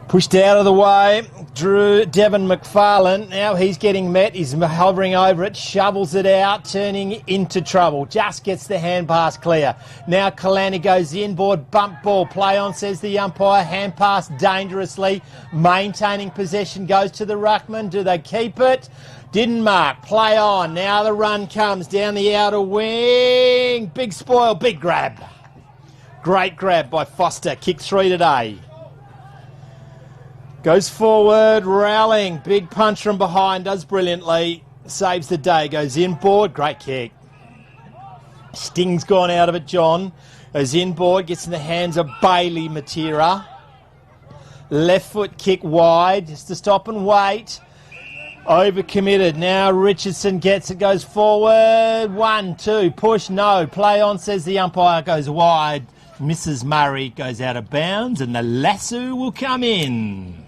A: Pushed out of the way. Devon McFarlane. Now he's getting met. He's hovering over it. Shovels it out. Turning into trouble. Just gets the hand pass clear. Now Kalani goes inboard. Bump ball. Play on, says the umpire. Hand pass dangerously. Maintaining possession. Goes to the ruckman. Do they keep it? Didn't mark. Play on. Now the run comes down the outer wing. Big spoil. Big grab. Great grab by Foster. Kick 3 today. Goes forward, Rowling, big punch from behind, does brilliantly, saves the day, goes inboard, great kick. Sting's gone out of it, John. Goes inboard, gets in the hands of Bailey Matera. Left foot kick wide, just to stop and wait. Overcommitted, now Richardson gets it, goes forward, 1, 2, push, no, play on, says the umpire, goes wide. Mrs. Murray goes out of bounds and the lasso will come in.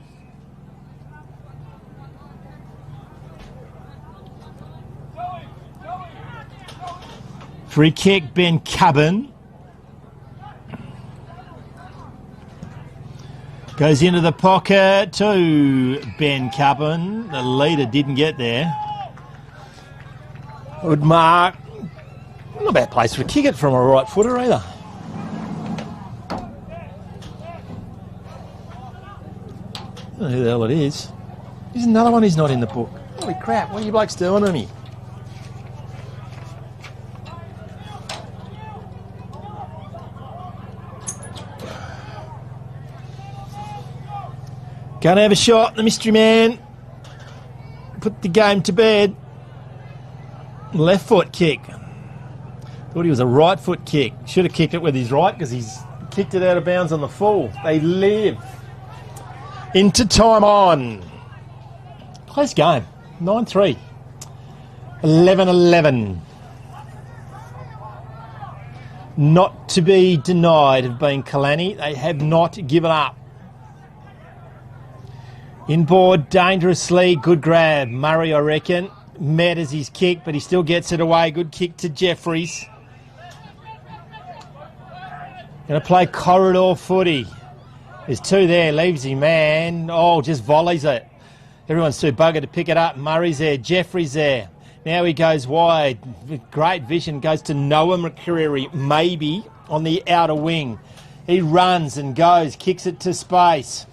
A: Free kick, Ben Cubbin. Goes into the pocket to Ben Cubbin. The leader didn't get there. Good mark. Not a bad place to kick it from a right footer either. I don't know who the hell it is. There's another one who's not in the book. Who Holy crap, what are you blokes doing to me? Gonna have a shot, the mystery man. Put the game to bed. Left foot kick. Thought he was a right foot kick. Should have kicked it with his right because he's kicked it out of bounds on the full. They live. Into time on. Close game. 9-3. 11-11. Not to be denied have been Kalani. They have not given up. Inboard dangerously. Good grab. Murray, I reckon. Met as his kick, but he still gets it away. Good kick to Jeffries. Going to play corridor footy. There's two there. Leaves him, man. Oh, just volleys it. Everyone's too buggered to pick it up. Murray's there. Jeffries there. Now he goes wide. Great vision. Goes to Noah McCreary, maybe, on the outer wing. He runs and goes. Kicks it to space.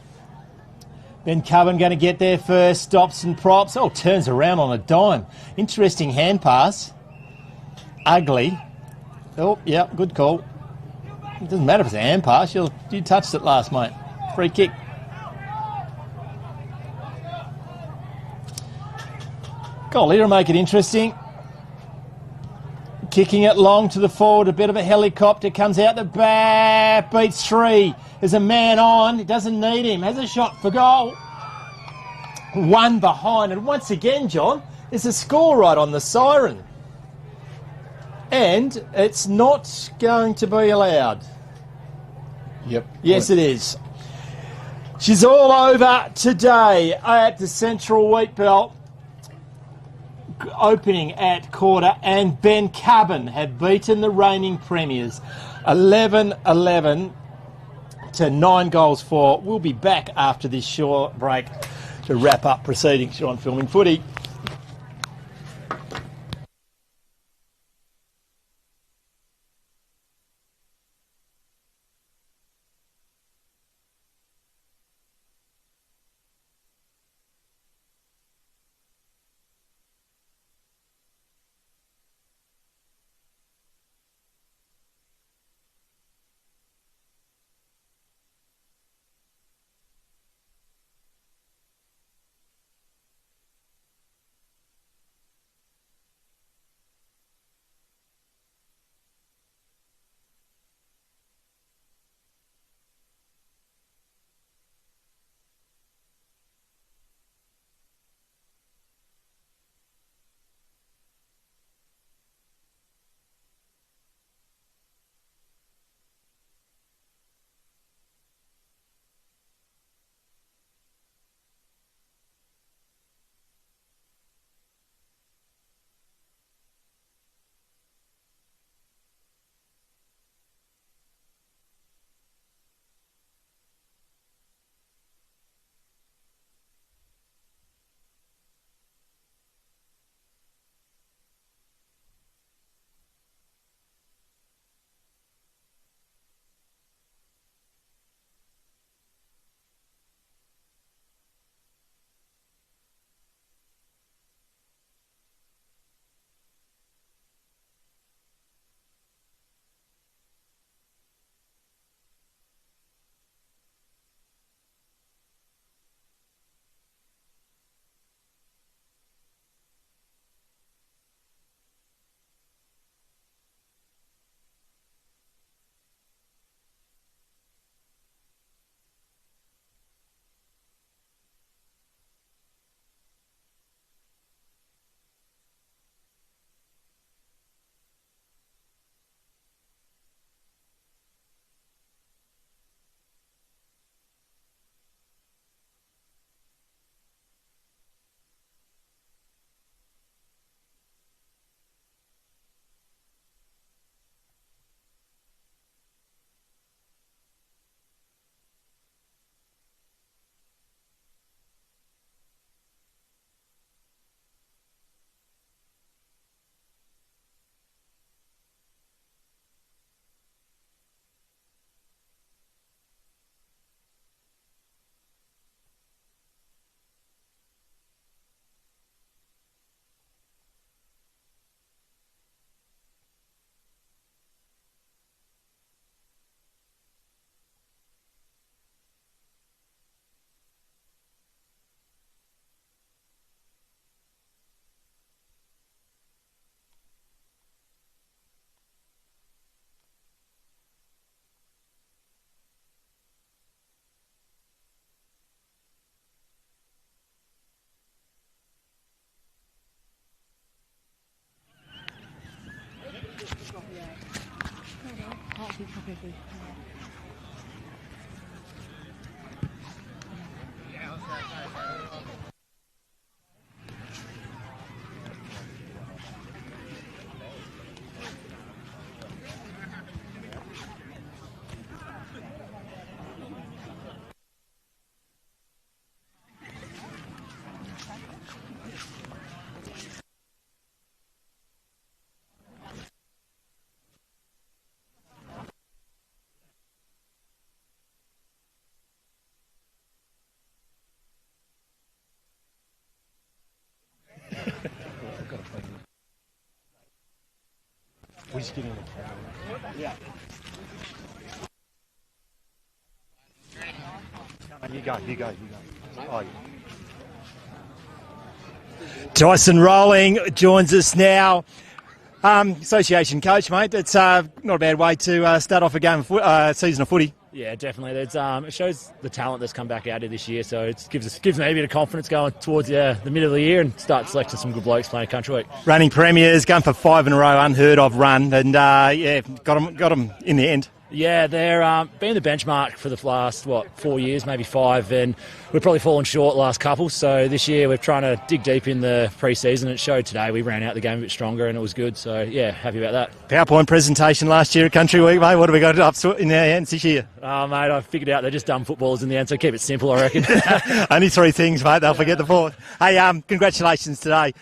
A: Ben Coven going to get there first. Stops and props. Oh, turns around on a dime. Interesting hand pass. Ugly. Oh, yeah, good call. It doesn't matter if it's a hand pass. You touched it last, mate. Free kick. Goalie to make it interesting. Kicking it long to the forward. A bit of a helicopter. Comes out the back. Beats three. There's a man on. He doesn't need him. Has a shot for goal. One behind. And once again, John, there's a score right on the siren. And it's not going to be allowed.
B: Yep.
A: Yes, it is. She's all over today at the Central Wheatbelt, opening at quarter, and Ben Cubbin have beaten the reigning premiers 11-11 to 9 goals for. We'll be back after this short break to wrap up proceedings on Filming Footy. We just get in the camera. Yeah. You go. Oh, yeah. Dyson Rolling joins us now. Association coach, mate. It's not a bad way to start off a game of season of footy.
K: Yeah, definitely. It shows the talent that's come back out of this year, so it gives me a bit of confidence going towards the middle of the year and start selecting some good blokes playing country week.
A: Running premiers, going for 5 in a row, unheard of run, and got them in the end.
K: Yeah, they're been the benchmark for the last, 4 years, maybe 5, and we've probably fallen short the last couple. So this year we're trying to dig deep in the pre-season. It showed today. We ran out the game a bit stronger and it was good. So, yeah, happy about that.
A: PowerPoint presentation last year at Country Week, mate. What have we got up in our hands this year?
K: Oh, mate, I figured out they're just dumb footballers in the end, so keep it simple, I reckon.
A: Only 3 things, mate. They'll forget the 4th. Hey, congratulations today.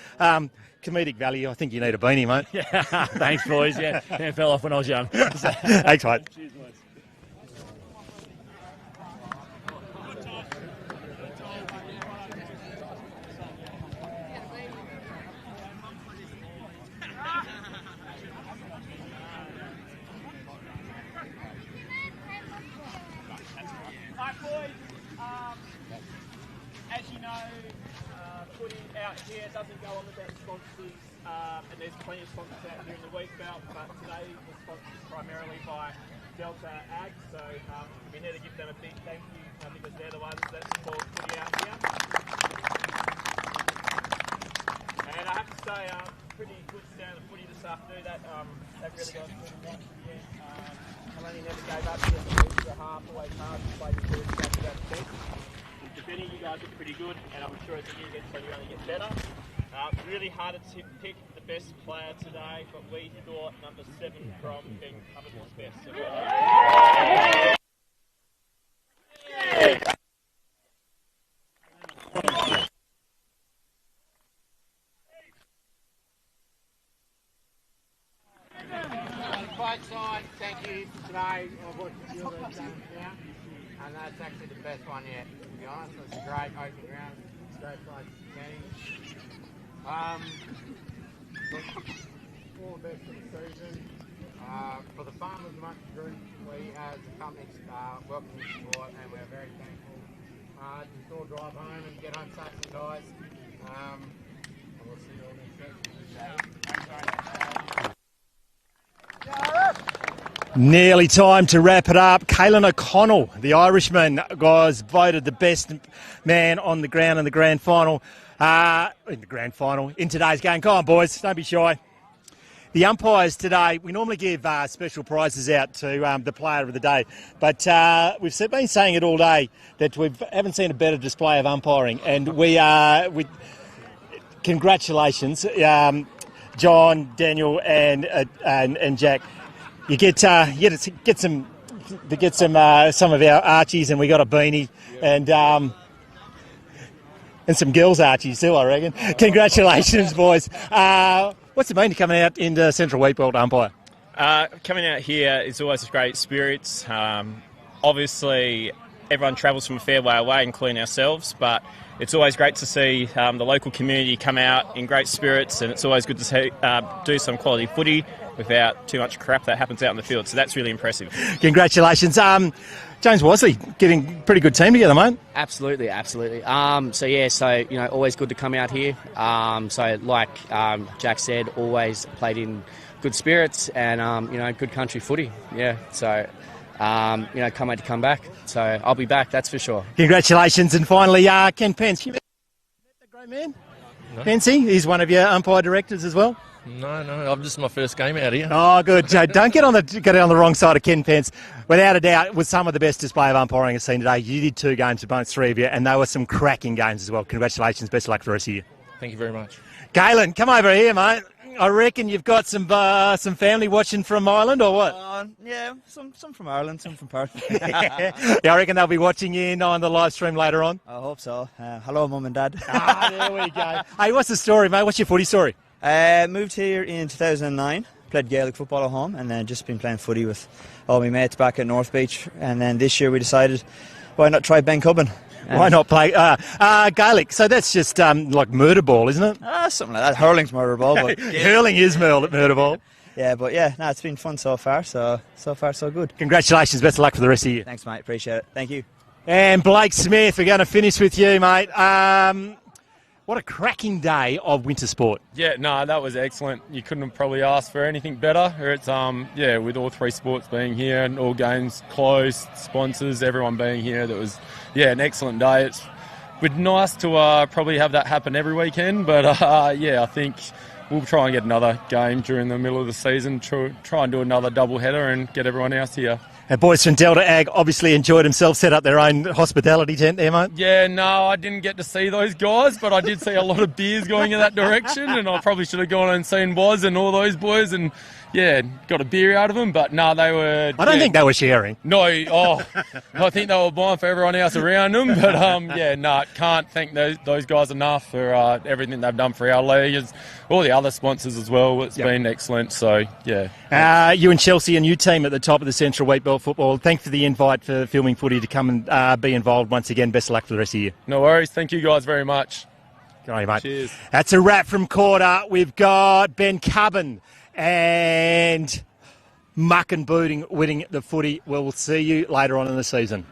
A: Comedic value. I think you need a beanie, mate.
K: Yeah, thanks, boys. Yeah, fell off when I was young.
A: Thanks, mate.
K: Cheers, boys.
L: As you know, footy out here doesn't go on without sponsors, and there's plenty of sponsors out here in the Wheatbelt, but today we're sponsored primarily by Delta Ag, so we need to give them a big thank you because they're the ones that support footy out here. And I have to say, pretty good stand of footy this afternoon. That really got us through the watch. Melanie never gave up to the half, always hard to play the first game without the best. Defending, you guys look pretty good, and I'm sure as the year gets on, you only get better. Really hard to pick the best player today, but we thought number 7 from being covered was best. So
M: Both sides, thank you for today. I've watched a few of those games now, and that's actually the best one yet, to be honest. It's a great opening round, it's a great place to be. All the best for the season. For the Farmers Much group, we as a company welcome the support, and we're very thankful. Just all drive home and get home safe and guys. And we'll see you all next week.
A: Nearly time to wrap it up. Caelan O'Connell, the Irishman, was voted the best man on the ground in the grand final. In today's game. Come on, boys, don't be shy. The umpires today, we normally give special prizes out to the player of the day, but we've been saying it all day that we haven't seen a better display of umpiring, and congratulations, John, Daniel, and Jack. You get some of our Archies, and we got a beanie, and some girls' Archies too, I reckon. Congratulations, boys. What's it mean to coming out into Central Wheatbelt umpire?
N: Coming out here is always great spirits. Obviously, everyone travels from a fair way away, including ourselves, but it's always great to see the local community come out in great spirits, and it's always good to see, do some quality footy without too much crap that happens out in the field. So that's really impressive.
A: Congratulations. James Worsley, getting a pretty good team together, mate.
O: Absolutely. Always good to come out here. Jack said, always played in good spirits and, good country footy. Yeah, so, can't wait to come back. So I'll be back, that's for sure.
A: Congratulations. And finally, Ken Pence. You met that great man? No. Pensy, he's one of your umpire directors as well.
J: No, this is my first game out here.
A: Oh, good. Don't get on the wrong side of Ken Pence. Without a doubt, it was some of the best display of umpiring I've seen today. You did 2 games for both 3 of you, and they were some cracking games as well. Congratulations. Best of luck for the rest of you.
J: Thank you very much.
A: Galen, come over here, mate. I reckon you've got some family watching from Ireland, or what?
P: Yeah, some from Ireland, some from Perth.
A: Yeah, I reckon they'll be watching in on the live stream later on.
P: I hope so. Hello, Mum and Dad.
A: There we go. Hey, what's the story, mate? What's your footy story?
P: Moved here in 2009, played Gaelic football at home, and then just been playing footy with all my mates back at North Beach. And then this year we decided, why not try Ben Cubbin?
A: Why not play Gaelic? So that's just like murder ball, isn't it?
P: Something like that. Hurling's murder ball. But
A: Hurling is murder ball.
P: Yeah, but it's been fun so far. So far, so good.
A: Congratulations. Best of luck for the rest of you.
P: Thanks, mate. Appreciate it. Thank you.
A: And Blake Smith, we're going to finish with you, mate. What a cracking day of winter sport.
D: Yeah, that was excellent. You couldn't have probably asked for anything better. It's with all 3 sports being here and all games closed, sponsors, everyone being here, that was an excellent day. It's nice to probably have that happen every weekend, but I think we'll try and get another game during the middle of the season, try and do another double header and get everyone else here.
A: And boys from Delta Ag obviously enjoyed themselves, set up their own hospitality tent there, mate.
D: Yeah, no, I didn't get to see those guys, but I did see a lot of beers going in that direction, and I probably should have gone and seen Woz and all those boys and, got a beer out of them, but no, they were...
A: I don't think they were sharing.
D: No, I think they were buying for everyone else around them, but can't thank those guys enough for everything they've done for our league, all the other sponsors as well. It's been excellent, so, yeah.
A: You and Chelsea, a new team at the top of the Central Wheatbelt football. Thanks for the invite for Filming Footy to come and be involved once again. Best of luck for the rest of the year.
D: No worries. Thank you guys very much.
A: Good on you, mate.
D: Cheers.
A: That's a wrap from Quarter. We've got Ben Cubbin and Muck and Booting winning the footy. We'll see you later on in the season.